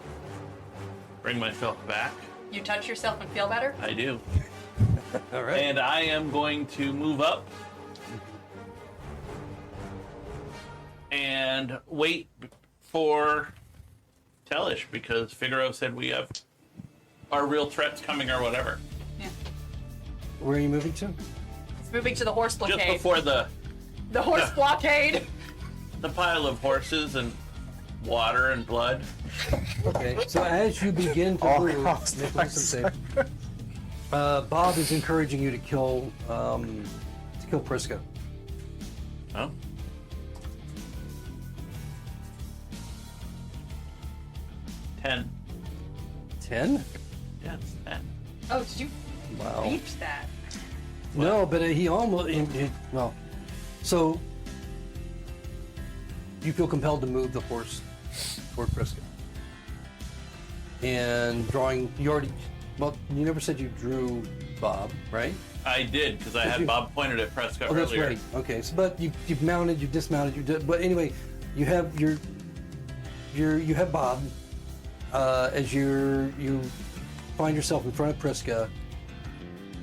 Bring myself back. You touch yourself and feel better? I do. All right. And I am going to move up and wait for Tellish because Figaro said we have our real threats coming or whatever. Yeah. Where are you moving to? It's moving to the horse blockade. Just before the horse blockade. the pile of horses and water and blood. Okay. So as you begin to move, make a wisdom save. Bob is encouraging you to kill Prisca. Oh. Ten. 10? Yes, 10. Oh, did you Wow. reach that? No, but he almost. Well, so you feel compelled to move the horse toward Prisca. And drawing, you never said you drew Bob, right? I did because I had Bob pointed at Prescott Oh, that's earlier. right. Okay, so but you've mounted, you've dismounted, but anyway, you have you have Bob as you find yourself in front of Prisca,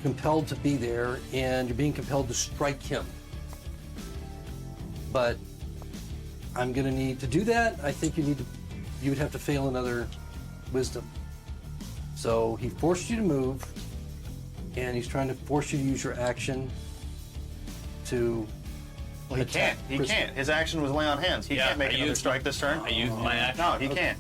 compelled to be there, and you're being compelled to strike him. But I'm gonna need to do that. I think you would have to fail another wisdom. So he forced you to move, and he's trying to force you to use your action to. Well, he attack can't. He Prisca. can't. His action was lay on hands. He can't make I another used- strike this turn. I used my action. No, he can't.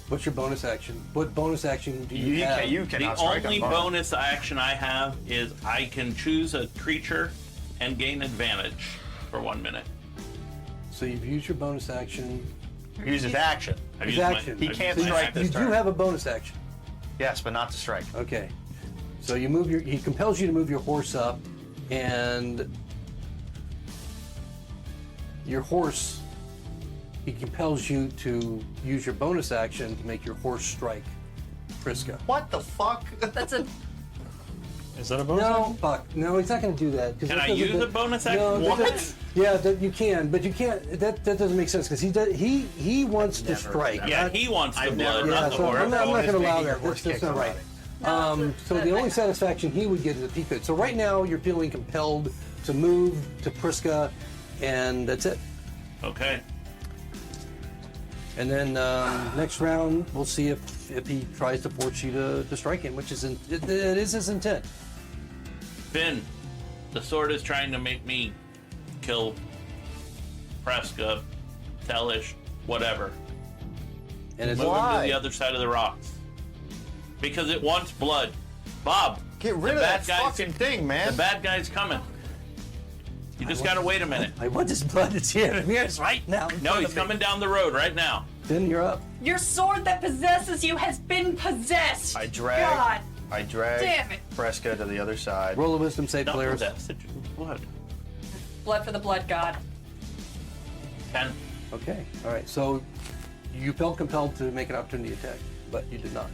What's your bonus action? What bonus action do you You have? can't. You The cannot strike only on Bob. bonus action I have is I can choose a creature and gain advantage for 1 minute. So you've used your bonus action. Use his action. I've His used my- action. He I've can't used my strike action. this You turn. do have a bonus action. Yes, but not to strike. Okay. So you move he compels you to move your horse up, and your horse, he compels you to use your bonus action to make your horse strike Prisca. What the fuck? That's a Is that a bonus? No, fuck. No, he's not going to do that. 'cause Can that I doesn't- use a bonus action? No, that What? doesn't- Yeah, you can, but you can't. That doesn't make sense because he wants to strike. Yeah, not- he wants the I've blood, never- Yeah, not the so horse. I'm not going to Bonus allow making your that. horse That's kick not right. somebody. So the only satisfaction he would get is if he could. So right now you're feeling compelled to move to Prisca, and that's it. Okay. And then next round we'll see if he tries to force you to strike him, which is it is his intent. Finn, the sword is trying to make me kill Presca, Tellish, whatever. And it's Move him to Why? the other side of the rocks. Because it wants blood. Bob, Get rid the of bad that guys- fucking thing, man. the bad guy's coming. You just gotta wait a minute. I want his blood. It's here. Here's right now. No, he's coming down the road right now. Then you're up. Your sword that possesses you has been possessed. I drag. God. I drag Damn it. Fresca to the other side. Roll a wisdom save, Not Polaris. possessed, it's just blood. Blood for the blood god. 10. Okay. All right. So you felt compelled to make an opportunity attack, but you did not.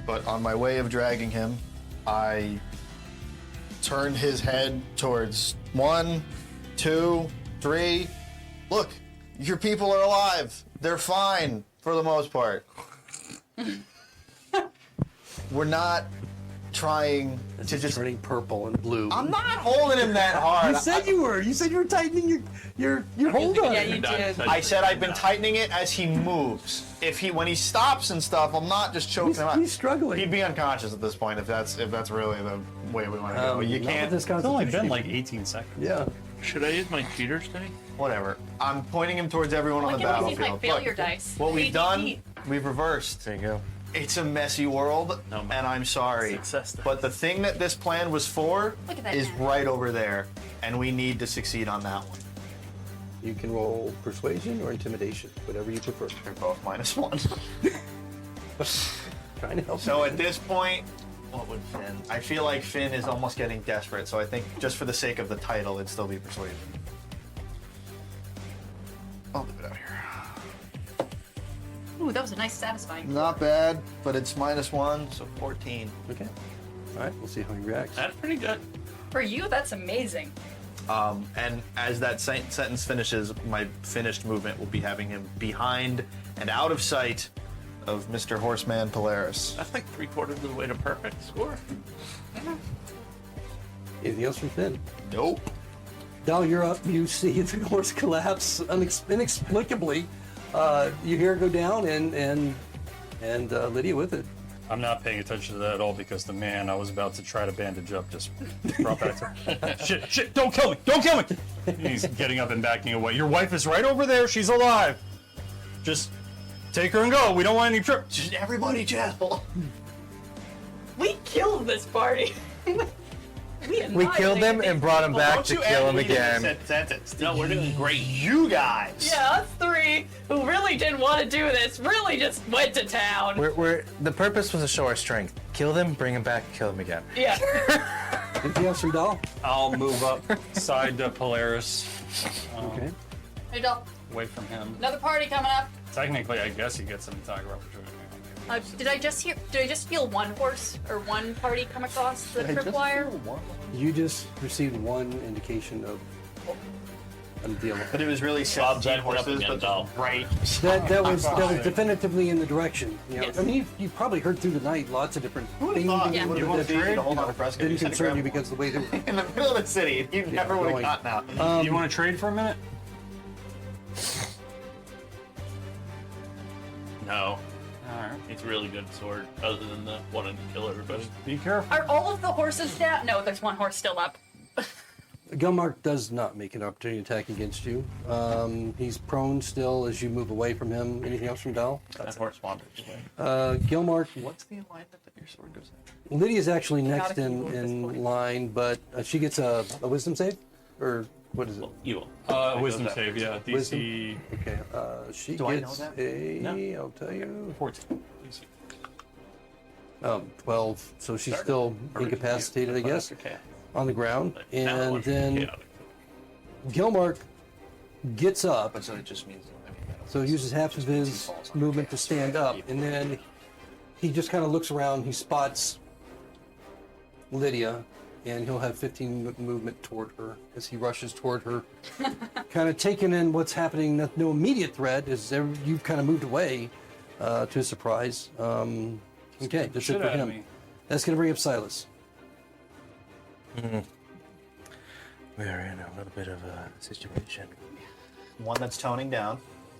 But on my way of dragging him, I turn his head towards 1, 2, 3. Look, your people are alive. They're fine for the most part. We're not trying It's to just. turning purple and blue. I'm not holding him that hard. You said you were. You said you were tightening your hold on. Yeah, it. you did. I said I've been tightening it as he moves. When he stops and stuff, I'm not just choking him out. He's struggling. He'd be unconscious at this point if that's really the way we want to go. You Not with can't. this It's only been constitution. like 18 seconds. Yeah. Should I use my cheater's thing? Whatever. I'm pointing him towards everyone on I the can always use my battlefield. failure dice. What we've ADD. done, we've reversed. There you go. It's a messy world, No, and I'm sorry. Success dice. But the thing that this plan was for Look at that is man. right over there, and we need to succeed on that one. You can roll persuasion or intimidation, whatever you prefer. They're both -1. Trying to help. So at this point, what would Finn? I feel like Finn is almost getting desperate, so I think just for the sake of the title, it'd still be persuasion. I'll leave it out here. Ooh, that was a nice satisfying. Not bad, but it's -1, so 14. Okay. All right. We'll see how he reacts. That's pretty good. For you, that's amazing. And as that sentence finishes, my finished movement will be having him behind and out of sight of Mr. Horseman Polaris. That's like 3/4 of the way to perfect score. Anything else from Finn? Nope. Dal, you're up. You see the horse collapse inexplicably. You hear it go down, and Lydia with it. I'm not paying attention to that at all because the man I was about to try to bandage up just brought back to shit, don't kill me, don't kill me! He's getting up and backing away. Your wife is right over there, she's alive. Just take her and go, we don't want any trip. Just everybody chill. We killed this party. We killed him and brought him back to kill him again. Sentence. No, we're doing great. You guys. Yeah, us three who really didn't want to do this really just went to town. The purpose was to show our strength. Kill them, bring them back, kill them again. Yeah. Anything else from Dal? I'll move up side to Polaris, Okay. Hey, Doll. away from him. Another party coming up. Technically, I guess he gets some attack of opportunity. Did I just feel one horse or one party come across the tripwire? You just received one indication of a deal. But it was really 17 back it up horses, again, but Dal. right. That was definitively in the direction. You know, Yes. I mean, you probably heard through the night lots of different Who would have things. thought that Yeah. you would would have have been been to hold on to Fresca? didn't You said concern you grab because of the way they were. one. In the middle of the city, you never would have going. gotten out. You want to trade for a minute? No, Alright. it's a really good sword, other than the wanting to kill everybody. Be careful. Are all of the horses down? No, there's one horse still up. Gilmark does not make an opportunity attack against you. He's prone still as you move away from him. Anything else from Dal? That horse wandered away. Gilmark, What's the alignment that your sword goes at? Lydia's actually Not next a hero at this point. in line, but she gets a wisdom save? Or what is it? Well, you will. Wisdom That goes save, yeah. Wisdom? DC Okay, she Do I know gets that? I'll tell you, 14. 12. So she's still incapacitated, I guess, Okay. on the ground. Now And it's then chaotic. Gilmark gets up, So it just means. so he uses half of his movement to stand up, and then he just kind of looks around, he spots Lydia, and he'll have 15 movement toward her as he rushes toward her, kind of taking in what's happening. No immediate threat, as you've kind of moved away to his surprise. Okay, that's it Shit for out of him. me. That's going to bring up Silas. We're in a little bit of a situation. One that's toning down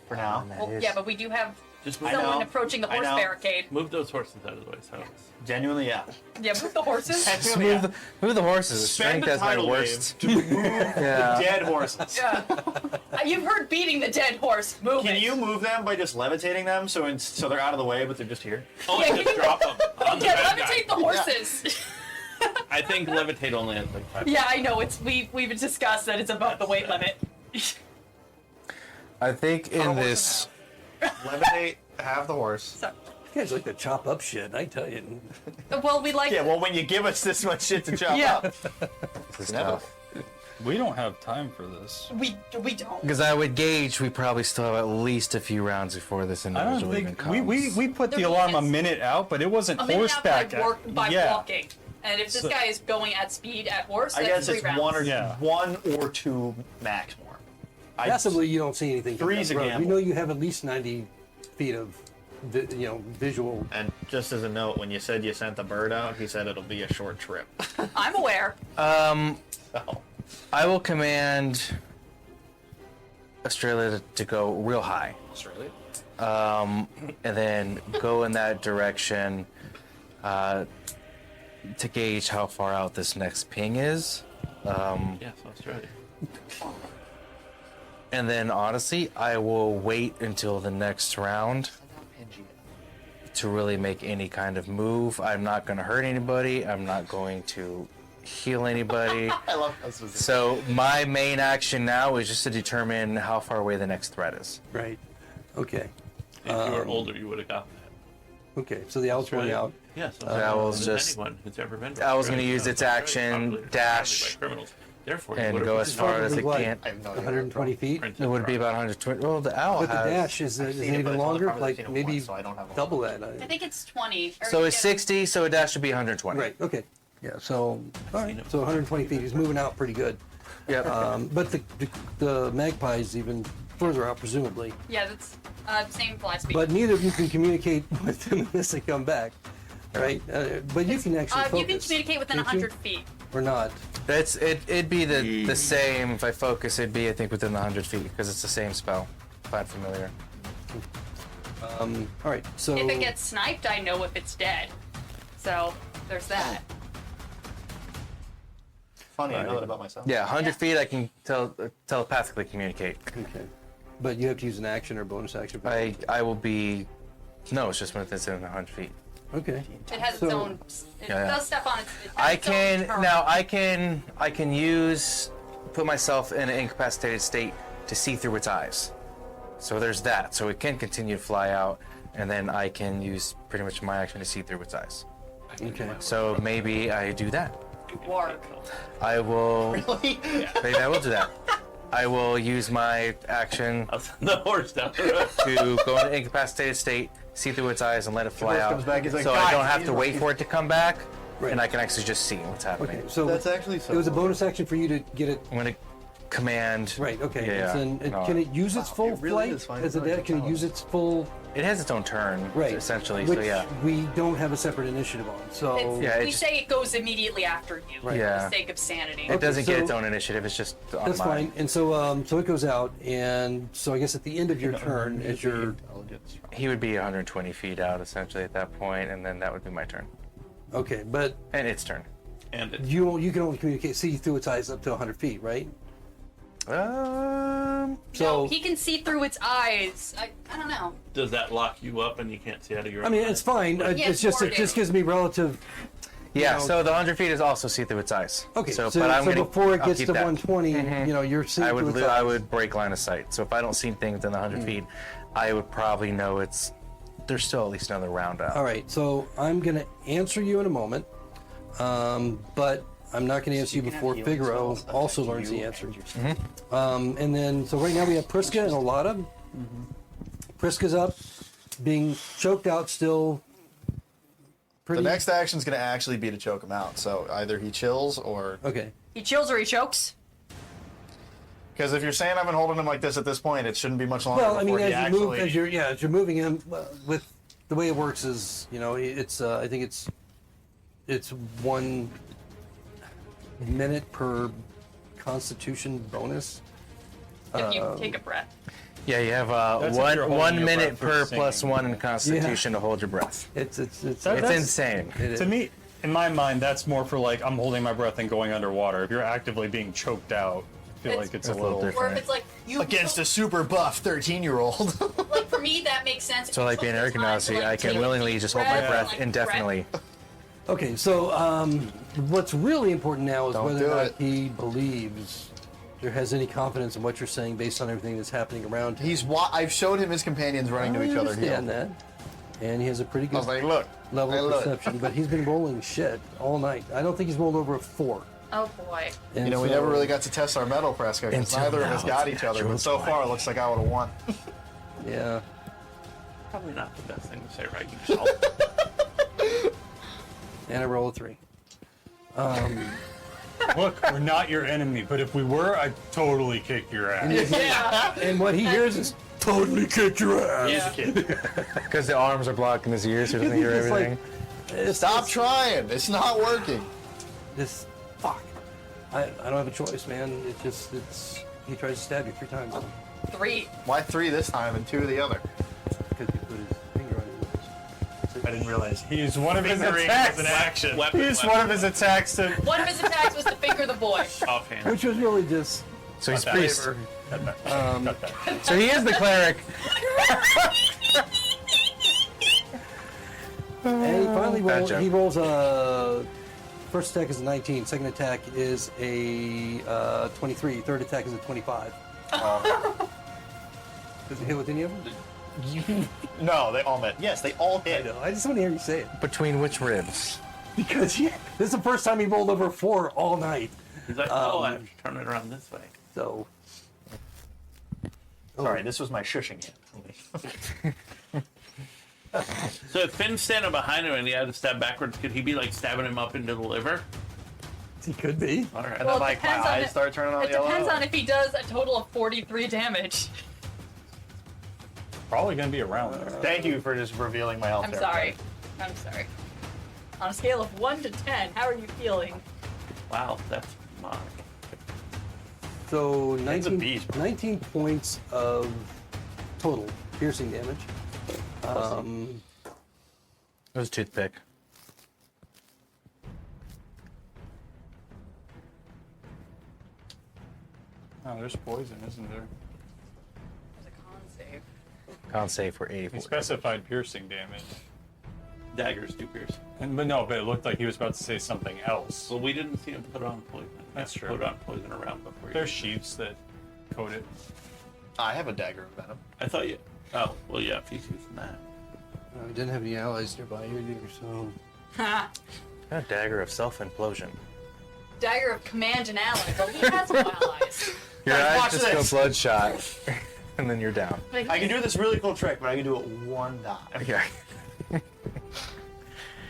for now. That Well, is- yeah, but we do have Just move, I someone know. approaching the I horse know. barricade. move those horses out of the way, Silas. Genuinely, yeah. Yeah, move the horses. Genuinely, yeah. Move the horses. Spend Strength the as my tidal worst. wave to move Yeah. dead horses. Yeah. You've heard beating the dead horse. Move Can it. you move them by just levitating them so they're out of the way, but they're just here? Oh, Yeah, just drop them on the Yeah, bad guy. levitate the horses. I think levitate only has like 5. Yeah, I know. We've discussed that it's above the weight limit. I think in this, Levitate, have the horse. So, You guys like to chop up shit, I tell you. well, we like. Yeah, well, when you give us this much shit to chop Yeah. up, this is never. tough. We don't have time for this. We don't. Because I would gauge we probably still have at least a few rounds before this I individual don't even think comes. we put the There alarm a is- minute out, but it wasn't A minute out by, horseback. by yeah. walking. And if this guy is going at speed at horse, I that's guess 3 it's rounds. one or two max more. Possibly you don't see anything. from Three's that a road. gamble. We know you have at least 90 feet of, visual. And just as a note, when you said you sent the bird out, he said it'll be a short trip. I'm aware. So, I will command Australia to go real high. Australia? And then go in that direction to gauge how far out this next ping is. Yes, Australia. And then honestly, I will wait until the next round to really make any kind of move. I'm not going to hurt anybody. I'm not going to heal anybody. I love how this was. So my main action now is just to determine how far away the next threat is. Right. Okay. If you were older, you would have got that. Okay. So the owl's going Australia. out. Yes. Owl's just- anyone who's ever been. to Owl's gonna Australia use knows its Australia is action, populated dash, primarily by criminals. Therefore, you and would have go put as the far number as it What? can. I have no idea. 120 feet. printed It would be about 120. Well, the owl But the has. dash is I've it seen it, but even it's only longer? probably seen Like it maybe once, so I don't have a double lot. that. I think it's 20. or So it's yeah. 60, so a dash should be 120. Right. Okay. Yeah. So all right. So 120 feet. He's moving out pretty good. Yep. But the magpie's even further out, presumably. Yeah, that's same fly speed. But neither of you can communicate with them unless they come back, right? But you can actually focus. you can communicate within can't you? 100 feet. Or not. It'd be the same if I focus. It'd be I think within the 100 feet because it's the same spell. Find familiar. All right. So If it gets sniped, I know if it's dead. So there's that. Funny, I know that about myself. Yeah, 100 Yeah. feet I can telepathically communicate. Okay. But you have to use an action or bonus action. For I will be. No, it's just when it's in 100 feet. Okay. It has its So- own. It Yeah, yeah. does stuff on its. It has I its own can turn. now. I can put myself in an incapacitated state to see through its eyes. So there's that. So it can continue to fly out, and then I can use pretty much my action to see through its eyes. Okay. So maybe I do that. Work. I will. Really? Maybe I will do that. I will use my action I'll send the horse down the road. to go in an incapacitated state, see through its eyes, and let it fly horse out. comes back, he's like, so I "Guys, don't have he's to wait right." for it to come back, Right. and I can actually just see what's happening. Okay. So That's actually so it was a cool. bonus action for you to get it. I'm gonna command. Right. Okay. Yeah. And No. can it use its full it really flight is fine. as a deck? Can it use its full? It has its own turn, Right. essentially. Which So yeah. we don't have a separate initiative on. So It's, Yeah, it we just- say it goes immediately after you for Yeah. the sake of sanity. It doesn't get so- its own initiative. It's just on that's mine. fine. And so it goes out, and so I guess at the end of your turn, as your He would be 120 feet out essentially at that point, and then that would be my turn okay, but and its turn. And it, you can only see through its eyes up to 100 feet, right? No, he can see through its eyes. I don't know. does that lock you up and you can't see out of your I own mean, eyes? it's fine. Yeah, It's just it warded. just gives me relative. Yeah. know- So the 100 feet is also see through its eyes. Okay, So, so, but I'm gonna, before it I'll gets keep to that. 120, you're seeing I through would its eyes. I would break line of sight. So if I don't see things in the 100 feet, I would probably know there's still at least another round out. All right, so I'm going to answer you in a moment, but I'm not going to answer you before Figaro also learns the answer. And then, so right now we have Priska and Olada. Priska's up, being choked out still. The Pretty. next action's going to actually be to choke him out. So either he chills or. Okay. He chills or he chokes. Because if you're saying I've been holding him like this at this point, it shouldn't be much longer Well, I mean, before he as you actually. move, as you're moving him, with the way it works is, it's I think it's 1 minute per Constitution bonus. If you take a breath. Yeah, you have That's if you're holding 1 your minute breath per or plus singing. 1 in Constitution to hold your breath. It's It's That's- insane. it is. To me, in my mind, that's more for like I'm holding my breath and going underwater. If you're actively being choked out, I feel like it's a little. different. Or if it's like you Against a super buff 13-year-old. like for me that makes sense. So like being Close Eric your eyes, Nazi, like, I can take a willingly deep just hold my breath, breath like, indefinitely. Okay, so what's really important now is Don't whether do or not it. he believes or has any confidence in what you're saying based on everything that's happening around him. I've showed him his companions running to each other. I understand that. And he has a pretty I good was like, look. level hey, of look. perception, but he's been rolling shit all night. I don't think he's rolled over a 4. Oh boy. And You know, we so- never really got to test our metal, Prescott, because Until neither of us now, got it's each other. natural But so 20. far, it looks like I would have won. Yeah. Probably not the best thing to say right yourself. And I roll a 3. Look, we're not your enemy, but if we were, I'd totally kick your ass. Yeah. And what he hears is totally kick your ass. Yeah. Because the arms are blocking his ears, so he doesn't hear It's like, everything. Stop trying. It's not working. This fuck. I don't have a choice, man. He tries to stab you 3 times 3. Why 3 this time and 2 the other? because he put his finger on your lips. I didn't realize he used one of his Fingering attacks. was an action. Weapon, He used weapon. one of his attacks to. One of his attacks was to finger the boy. Offhand. Which was really just So he's Got that. priest. um, So he is the cleric. and he finally Bad rolls. joke. He rolls a first attack is a 19. Second attack is a 23. Third attack is a 25. Does it hit with any of them? No, they all met. Yes, they all I hit. know. I just want to hear you say it Between which ribs? because this is the first time he rolled over 4 all night. He's like, oh, I have to turn it around this way. So Sorry, this was my shushing hand. So if Finn's standing behind him and he had to stab backwards, could he be like stabbing him up into the liver? he could be. All right. And Well, then, it like, my depends on eyes it- start turning on It yellow. depends on if he does a total of 43 damage. Probably gonna be around there. Thank you for just revealing my health. I'm there. sorry. I'm sorry. On a scale of 1 to 10, how are you feeling? Wow, that's my. So He's a 19, beast, bro. 19 points of total piercing damage. It was a toothpick. Oh, there's poison, isn't there? There's a con save. Can't say for He 84. specified piercing damage. Daggers do pierce. But it looked like he was about to say something else. Well, we didn't see him put on poison. That's true. Put on poison around before. There's sheets that coat it. I have a dagger of venom. I thought you. Oh, well, yeah, if he's using that. I didn't have any allies nearby either, so Ha! A dagger of self-implosion. Dagger of command and ally. Well, he has no allies. Your Guys, eyes watch just this. go bloodshot, and then you're down. Like, I can do this really cool trick, but I can do it one time. Okay.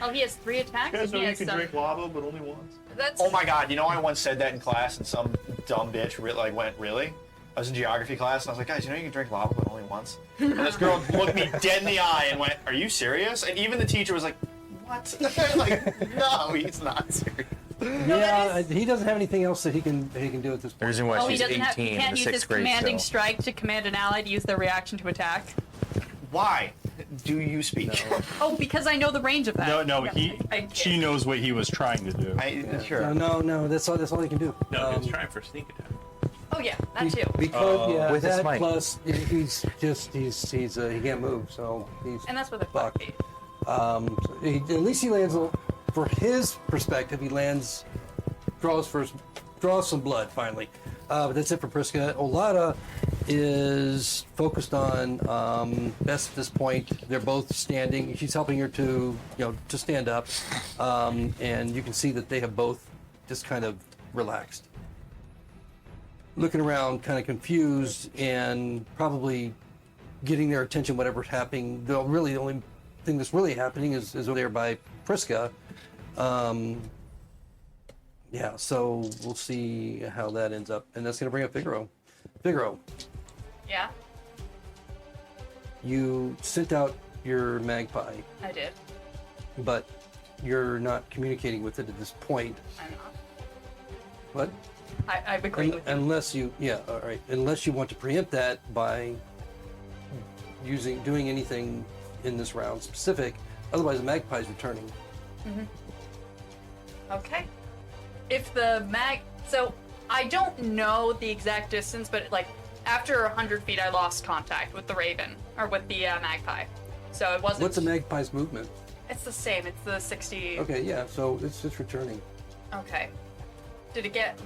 Oh, he has 3 attacks. You guys and know he you has can some. drink lava, but only once. That's. Oh my god, you know I once said that in class and some dumb bitch went, really? I was in geography class and I was like, guys, you know you can drink lava but only once? And this girl looked me dead in the eye and went, are you serious? And even the teacher was like, what? Like, no, he's not serious. yeah, he doesn't have anything else that he can do at this The point. reason why Oh, he she's doesn't 18 have. He in can't the use his 6th grade commanding still. strike to command an ally to use their reaction to attack. Why do you speak? Oh, because I know the range of that. No, I- she knows what he was trying to do. Sure. No, that's all he can do. No, he's trying for sneak attack. Oh yeah, that too. Because yeah, With his that might. plus he's he can't move, so he's And that's where the fucked. fuck be. So at least he lands for his perspective. He lands, draws some blood finally. But that's it for Priska. Olada is focused on Bess at this point. They're both standing. She's helping her to stand up, and you can see that they have both just kind of relaxed, looking around, kind of confused, and probably getting their attention. Whatever's happening, the only thing that's really happening is over there by Priska. Yeah, so we'll see how that ends up, and that's going to bring up Figaro. Figaro, Yeah, you sent out your magpie, I did. but you're not communicating with it at this point. I'm not. What? I agree with you. Unless you, all right. Unless you want to preempt that by doing anything in this round specific. Otherwise, the magpie's returning. Okay. If the so I don't know the exact distance, but like after 100 feet, I lost contact with the raven or with the magpie. So it wasn't. What's a magpie's movement? It's the same. It's the 60. Okay, yeah. So it's returning. Okay. Did it get?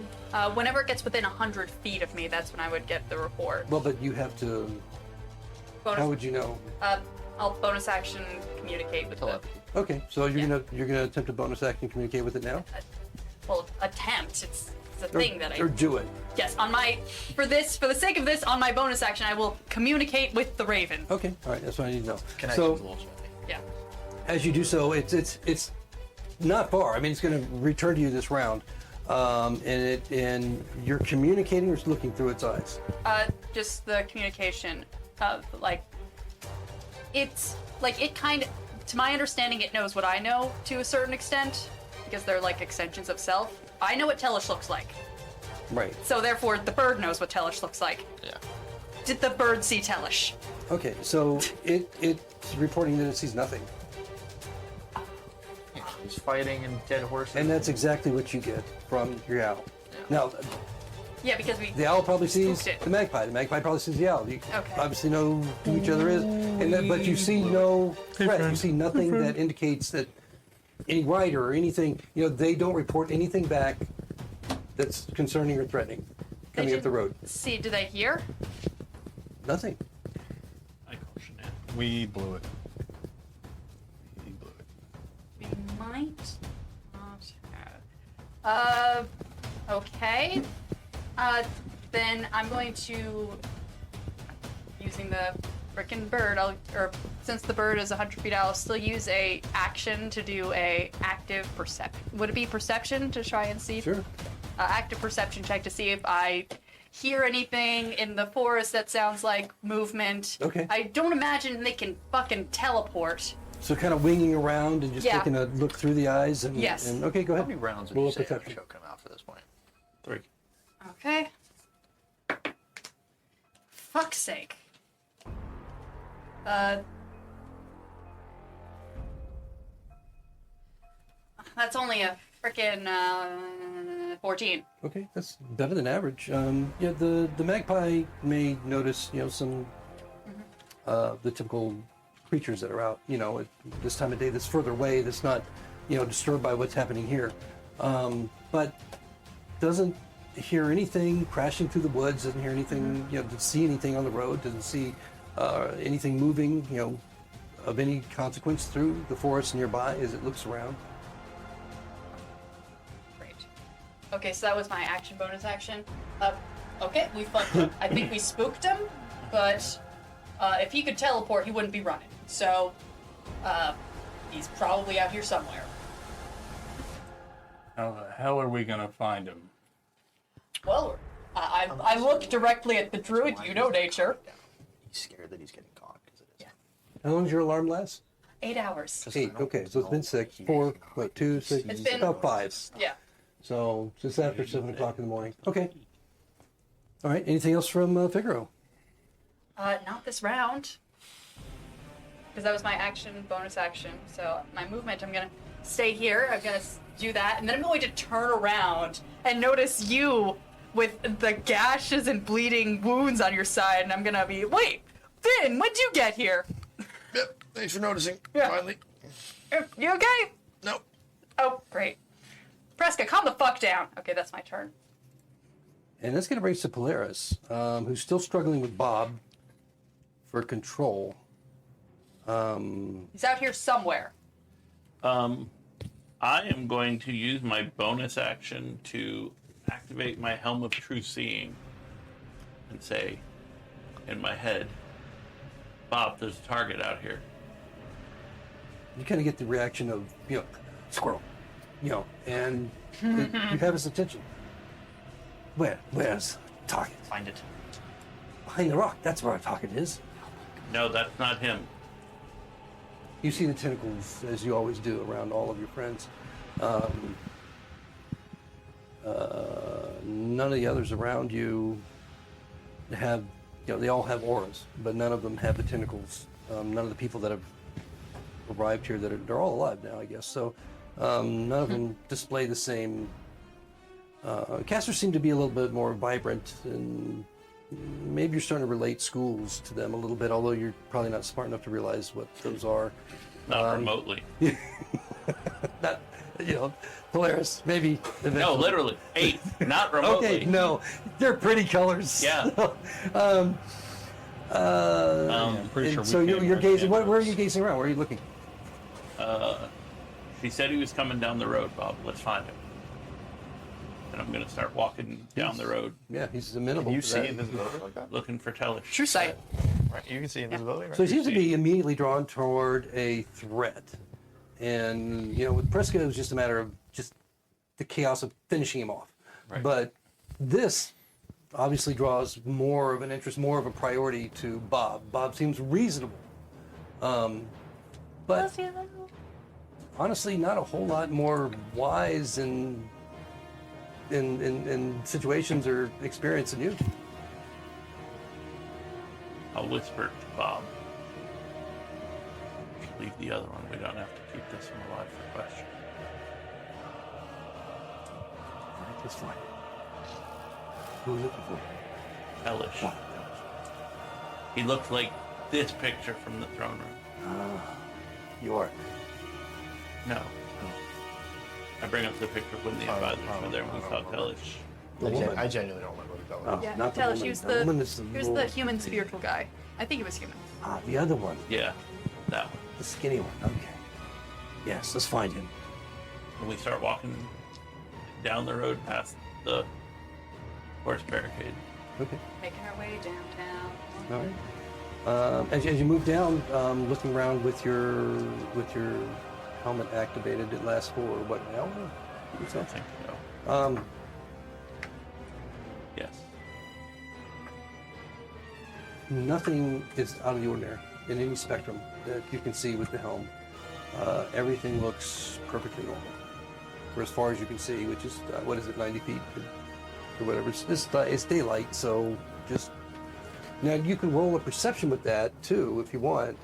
Whenever it gets within 100 feet of me, that's when I would get the report. Well, but you have to. Bonus, How would you know? I'll bonus action communicate with the. Okay, so you're gonna attempt a bonus action communicate with it now, Well, attempt. It's a thing that I. or do it. Yes, for the sake of this, on my bonus action, I will communicate with the Raven. Okay, all right. That's what I need to know. Connection's So a little tricky. Yeah. as you do so, it's not far. I mean, it's going to return to you this round, and you're communicating or just looking through its eyes. Just the communication of it's like it kind of, to my understanding, it knows what I know to a certain extent because they're like extensions of self. I know what Tellish looks like, Right. so therefore the bird knows what Tellish looks like. Yeah. Did the bird see Tellish? Okay, so it's reporting that it sees nothing, He's fighting and dead horses. and that's exactly what you get from your owl. Now, Yeah, because we. the owl probably sees Spooked it. the magpie. The magpie probably sees the owl. You Okay. obviously know who each other is, but you see no threat. You see nothing that indicates that any rider or anything. They don't report anything back that's concerning or threatening coming up the road. See, do they hear? Nothing. I call shenanigans. We blew it. We blew it. We might not have. Okay. Then I'm going to, using the frickin' bird, since the bird is 100 feet out, I'll still use a action to do a active perception. Would it be perception to try and see? Sure. Active perception check to see if I hear anything in the forest that sounds like movement. Okay. I don't imagine they can fucking teleport. So kind of winging around and just Yeah. taking a look through the eyes. And, Yes. And okay, go How ahead. many rounds would Roll you a say are perception. choking him out for this point? 3. Okay. Fuck's sake. That's only a frickin' 14. Okay, that's better than average. The magpie may notice some the typical creatures that are out. At this time of day, that's further away. That's not disturbed by what's happening here, but doesn't hear anything crashing through the woods. Doesn't hear anything. Doesn't see anything on the road. Doesn't see anything moving. Of any consequence through the forest nearby as it looks around. Great. Okay, so that was my action bonus action. Okay, we fucked up. I think we spooked him, but if he could teleport, he wouldn't be running. So, he's probably out here somewhere. How the hell are we gonna find him? Well, I look directly at the druid, you know nature. He's scared that he's getting caught because it is. How long does your alarm last? 8 hours. 8. Okay, so it's been 6. 4. What? 2, 6. It's been- About 5. Yeah. So just after 7 o'clock in the morning. Okay. All right. Anything else from Figaro? Not this round. Because that was my action, bonus action. So my movement, I'm gonna stay here. I'm gonna do that, and then I'm going to turn around and notice you with the gashes and bleeding wounds on your side, and I'm gonna be, wait, Finn, when'd you get here? Yep. Thanks for noticing. Yeah. Finally. You okay? Nope. Oh, great. Preska, calm the fuck down. Okay, that's my turn. And that's going to bring us to Polaris, who's still struggling with Bob for control. He's out here somewhere. I am going to use my bonus action to activate my Helm of True Seeing and say, in my head, Bob, there's a target out here. You kind of get the reaction of, squirrel, and you have his attention. Where's the target? Find it. Behind the rock. That's where our target is. No, that's not him. You see the tentacles, as you always do, around all of your friends. None of the others around you have, they all have auras, but none of them have the tentacles. None of the people that have arrived here, they're all alive now, I guess. So none of them display the same. Casters seem to be a little bit more vibrant and maybe you're starting to relate schools to them a little bit, although you're probably not smart enough to realize what those are. Not remotely. Not, Polaris, maybe. No, eventually. literally. 8, not remotely. Okay, no, they're pretty colors. Yeah. I'm pretty sure and so we you're can't gazing. understand Where are those. you gazing around? Where are you looking? She said he was coming down the road, Bob. Let's find him. And I'm going to start walking down the road Yeah, he's amenable. Can you to see that. invisibility like that? looking for Tellish. True sight. Right, you can see invisibility, right? So he seems to be immediately drawn toward a threat, and with Prescott it was just a matter of just the chaos of finishing him off. Right. But this obviously draws more of an interest, more of a priority to Bob. Bob seems reasonable, but honestly, not a whole lot more wise in situations or experience than you. I'll whisper to Bob. Leave the other one. We don't have to keep this one alive for question. That's fine. Who are you looking for? Tellish. He looked like this picture from the throne room. You are. No. I bring up the picture when the advisors were there and we saw Tellish. The woman. I genuinely don't remember what that was. Oh, Yeah, not the tell us woman. he was The the woman is the he was the little- human spiritual guy. I think he was human. Ah, the other one. Yeah, that one. The skinny one. Okay. Yes, let's find him. And we start walking down the road past the horse barricade. Okay. Making our way downtown. All right. As you move down, looking around with your helmet activated, it lasts for what, an hour? I think so. Yes. Nothing is out of the ordinary in any spectrum that you can see with the helm. Everything looks perfectly normal, for as far as you can see, which is 90 feet or whatever. It's daylight, so just now you can roll a perception with that too if you want,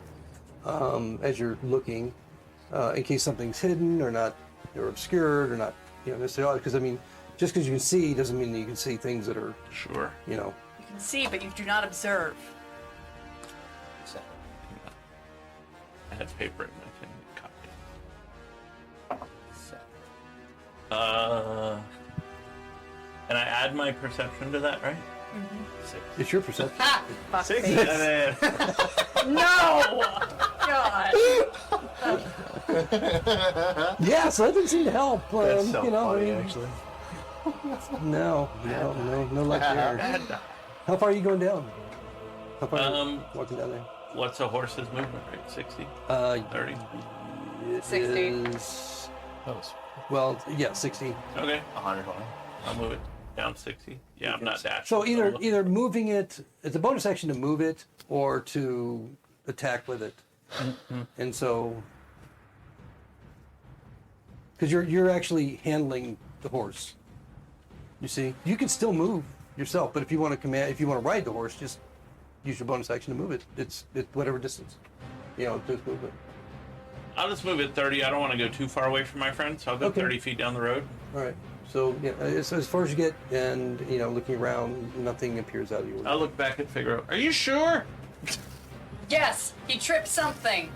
as you're looking, in case something's hidden or not, or obscured or not, necessarily. Because just because you can see doesn't mean that you can see things that are, Sure. You can see, but you do not observe. I had paper in my thing. And I add my perception to that, right? it's your perception. Ha! Fuck Six. face. No! God. Yeah, so that didn't seem to help. That's so funny, actually. No luck there. How far are you going down? How far are you walking down there? What's a horse's movement rate? 60? 30? It 60. is- well, yeah, 60. Okay. 120. I'll move it down 60. Yeah, I'm not dashing. So either moving it, it's a bonus action to move it or to attack with it. And so, because you're actually handling the horse. You see, you can still move yourself, but if you want to ride the horse, just use your bonus action to move it. It's whatever distance, just move it. I'll just move it 30. I don't want to go too far away from my friend, so I'll go Okay. 30 feet down the road. All right. So yeah, as far as you get, and looking around, nothing appears out of your. I'll look back and figure out, are you sure? Yes, he tripped something.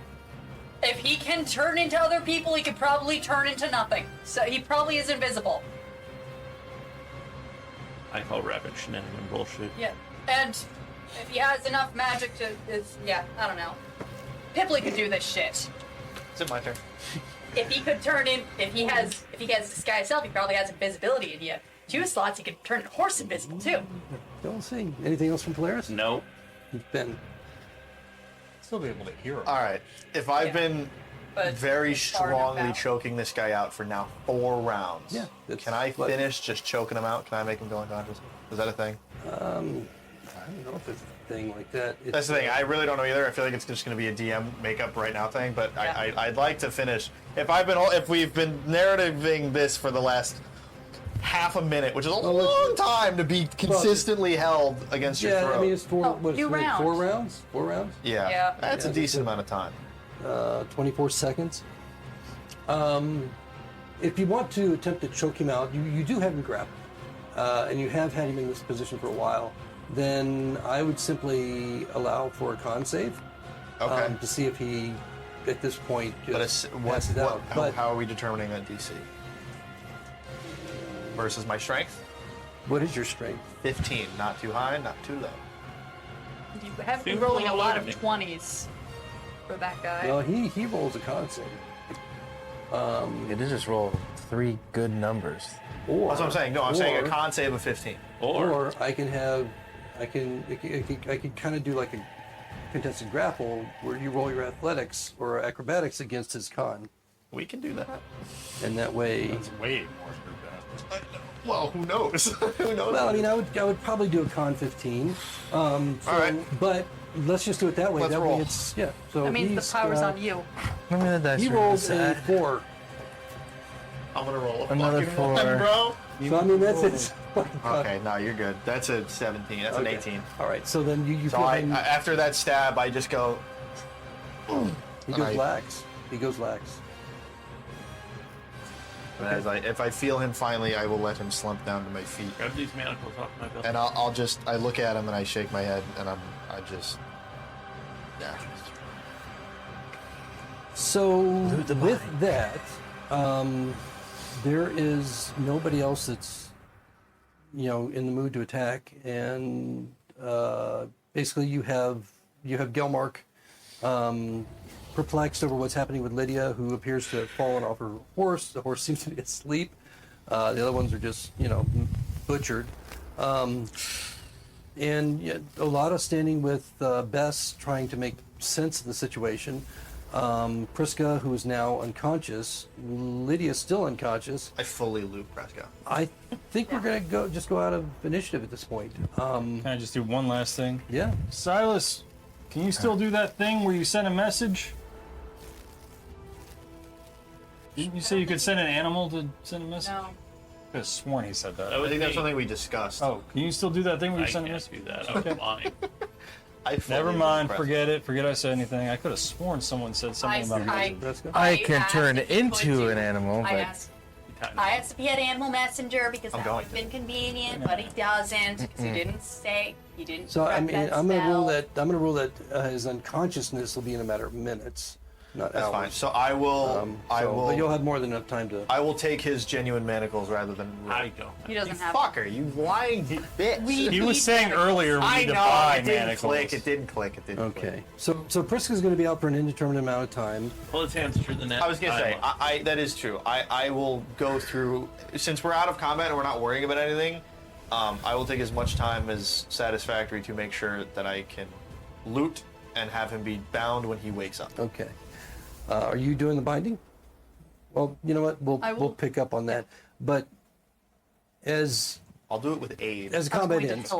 If he can turn into other people, he could probably turn into nothing. So he probably is invisible. I call rapid shenanigan bullshit. Yeah. And if he has enough magic to, I don't know. Pipley could do this shit. Is it my turn? If he could turn in, if he has disguise self, he probably has invisibility. And he had 2 slots, he could turn a horse invisible too. Don't see anything else from Polaris. Nope. Ben. Still be able to hear him. All right. If I've Yeah. been But very it's far enough strongly out. choking this guy out for now 4 rounds. Yeah, that's Can I what- finish just choking him out? Can I make him go unconscious? Is that a thing? I don't know if it's a thing like that. That's the thing. I really don't know either. I feel like it's just going to be a DM makeup right now thing. But Yeah. I'd like to finish. If we've been narrativing this for the last half a minute, which is a long time to be consistently held against your throat. it's 4. Oh, what is few it, rounds. 4 rounds? 4 rounds. Yeah, Yeah. that's a Yeah, decent that's amount of time. 24 seconds. If you want to attempt to choke him out, you do have him grappled, and you have had him in this position for a while. then I would simply allow for a con save. Okay. To see if he, at this point, But just passes out. how are we determining that DC? Versus my strength? What is your strength? 15. Not too high, not too low. You have been rolling a lot of 20s for that guy. Well, he rolls a con save. It did just roll 3 good numbers. Or, That's what I'm saying. No, I'm saying a con save of 15. Or I can kind of do like a contested grapple where you roll your athletics or acrobatics against his con, We can do that. and that way. That's way more than that. Well, who knows? Who knows? Well, I mean, I would probably do a con 15. All right. But let's just do it that way. Let's that roll. way it's So That means he's, the power's on you. Let me the dice He roll rolls this a side. 4. I'm gonna roll a Another fucking 4. 1, bro. So I mean, that's it. Okay, no, you're good. That's a 17. That's an Okay. 18. All right. So then you So feel I him, after that stab, I just go. he goes lax. He goes lax. And if I feel him finally, I will let him slump down to my feet. Grab these manacles off my belt. And I look at him and I shake my head and yeah. So with that, there is nobody else that's, in the mood to attack, and basically you have Gelmark perplexed over what's happening with Lydia, who appears to have fallen off her horse. The horse seems to be asleep. The other ones are just butchered. And Olata standing with Bess, trying to make sense of the situation. Priska, who is now unconscious. Lydia's still unconscious. I fully loop Prescott. I think we're gonna go out of initiative at this point. Can I just do one last thing? Yeah. Silas, can you still do that thing where you send a message? Didn't you say you could send an animal to send a message? No. I could have sworn he said that. I think that's something we discussed. Oh, can you still do that thing where you I send a can't message? do that. I was lying. I fully Never loop mind. Prescott. Forget it. Forget I said anything. I could have sworn someone said something about a message. I can asked turn if he into could an animal, I but asked if he had animal messenger because I'm that going would have been convenient, but he doesn't because he didn't say he didn't. So I prep mean, that I'm gonna spell. rule that his unconsciousness will be in a matter of minutes, not That's hours. fine. So I will. But you'll have more than enough time to. I will take his genuine manacles rather than. I don't. He doesn't have. Fucker, you lying bitch. He was saying earlier we I need to know. buy It didn't manacles. click. It didn't click. It didn't. Click. Okay. So Priska's going to be out for an indeterminate amount of time. Pull his hands through the net. I was gonna say, I that is true. I will go through, since we're out of combat and we're not worrying about anything, I will take as much time as satisfactory to make sure that I can loot and have him be bound when he wakes up. Okay. Are you doing the binding? Well, you know what? We'll pick up on that. But as I'll do it with aid. as combat ends,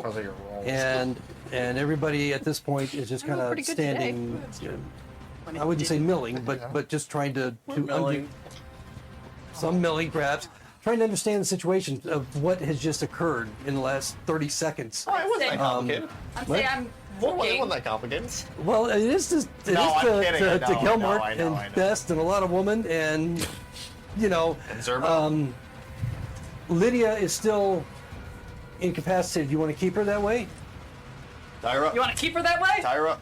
and everybody at this point is just kind of pretty good standing. I wouldn't say milling, but just trying to undo some milling perhaps, trying to understand the situation of what has just occurred in the last 30 seconds. Oh, it wasn't that complicated. I'm saying I'm It wasn't looking. that complicated. Well, it is to I'm kidding. I know, Gelmark I know. and Best and a lot of women, and And Zerba. Lydia is still incapacitated. You want to keep her that way? Tyra. You want to keep her that way? Tyra.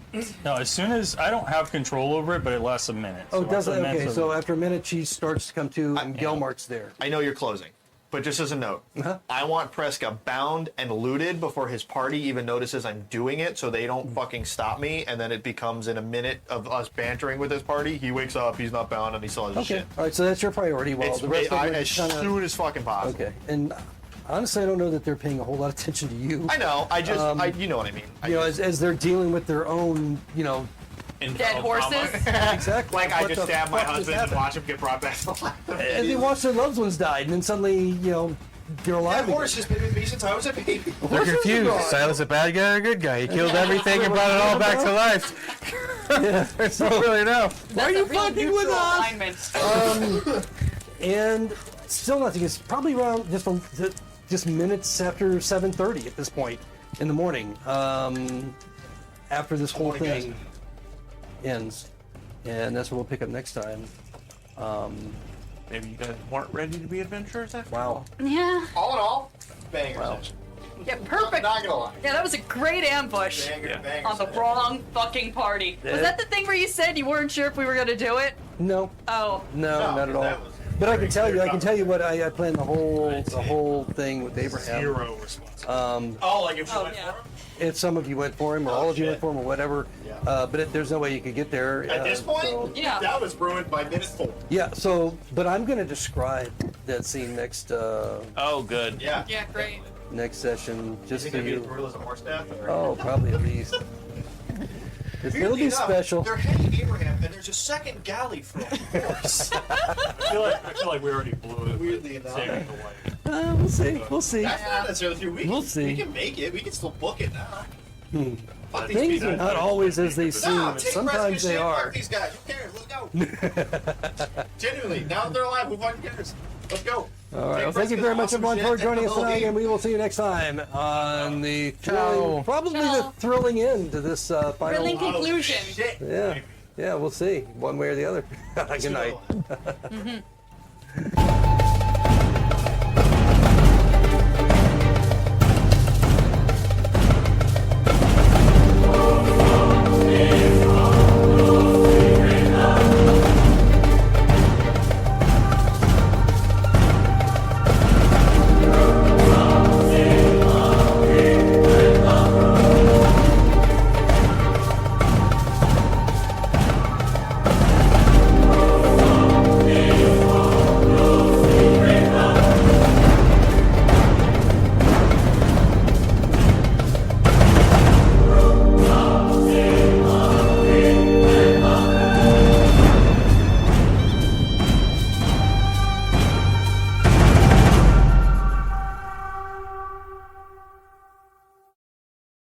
No, as soon as I don't have control over it, but it lasts a minute. Oh, So does it? after a Okay, minute- so after a minute, she starts to come to, and Gelmark's there. I know you're closing, but just as a note, I want Preska bound and looted before his party even notices I'm doing it, so they don't fucking stop me, and then it becomes in a minute of us bantering with his party. He wakes up, he's not bound, and he still has his Okay, shit. all right, so that's your priority. While It's the rest of them are as just kinda, soon as fucking possible. okay, and honestly, I don't know that they're paying a whole lot of attention to you. I know. I just, you know what I mean. As they're dealing with their own, Dead horses. exactly. Like I what just the stab my fuck just husband and happened? watch him get brought back to life. And they watch their loved ones died, and then suddenly, they're alive. That horse has been with me since I was a baby. they're confused. Silas a bad guy or a good guy? He killed everything and brought it all back to life. Yeah. I don't really know. Why are you fucking with us? Alignment. And still nothing. It's probably around just minutes after 7:30 at this point in the morning. After this whole thing ends, and that's what we'll pick up next time. Maybe you guys weren't ready to be adventurers after all. Wow. Yeah. All in all, banger Wow. session. Yeah, perfect. Not gonna lie. Yeah, that was a great ambush Banger, banger. on the wrong fucking party. Was that the thing where you said you weren't sure if we were gonna do it? No, Oh. no, No, not at all. that was But I can tell you what I planned the whole thing with Abraham. Zero response. Oh, like if we went yeah. for him? If some of you went for him, or all of you shit. went for him, or whatever, Yeah. but there's no way you could get there. At this point, so- Yeah. that was ruined by minute 4. yeah. So, but I'm going to describe that scene next Oh, good. Yeah. Yeah, great. next session, just Is for it gonna be you. as brutal as a horse death? Or? Oh, probably at least. It'll Weirdly be enough, special. They're heading Abraham, and there's a second galley for a horse. I feel like we already blew it. Weirdly enough. Saving the light. We'll see. We'll see. That's not necessarily true. We'll see. We can make it. We can still book it now. Fuck these Things people. are not always as they seem. No, but take sometimes rescue they shit. are. Fuck these guys. Who cares? Let's go. Genuinely, now that they're alive, who fucking cares? Let's go. All right. Take Well, thank you rescue very much, awesome everyone, shit, for and joining the us whole tonight, game. and we will see you next time on the Ciao. probably the Ciao. thrilling end to this final. Thrilling conclusion. Shit. Yeah. Yeah. We'll see. One way or the other. Good night.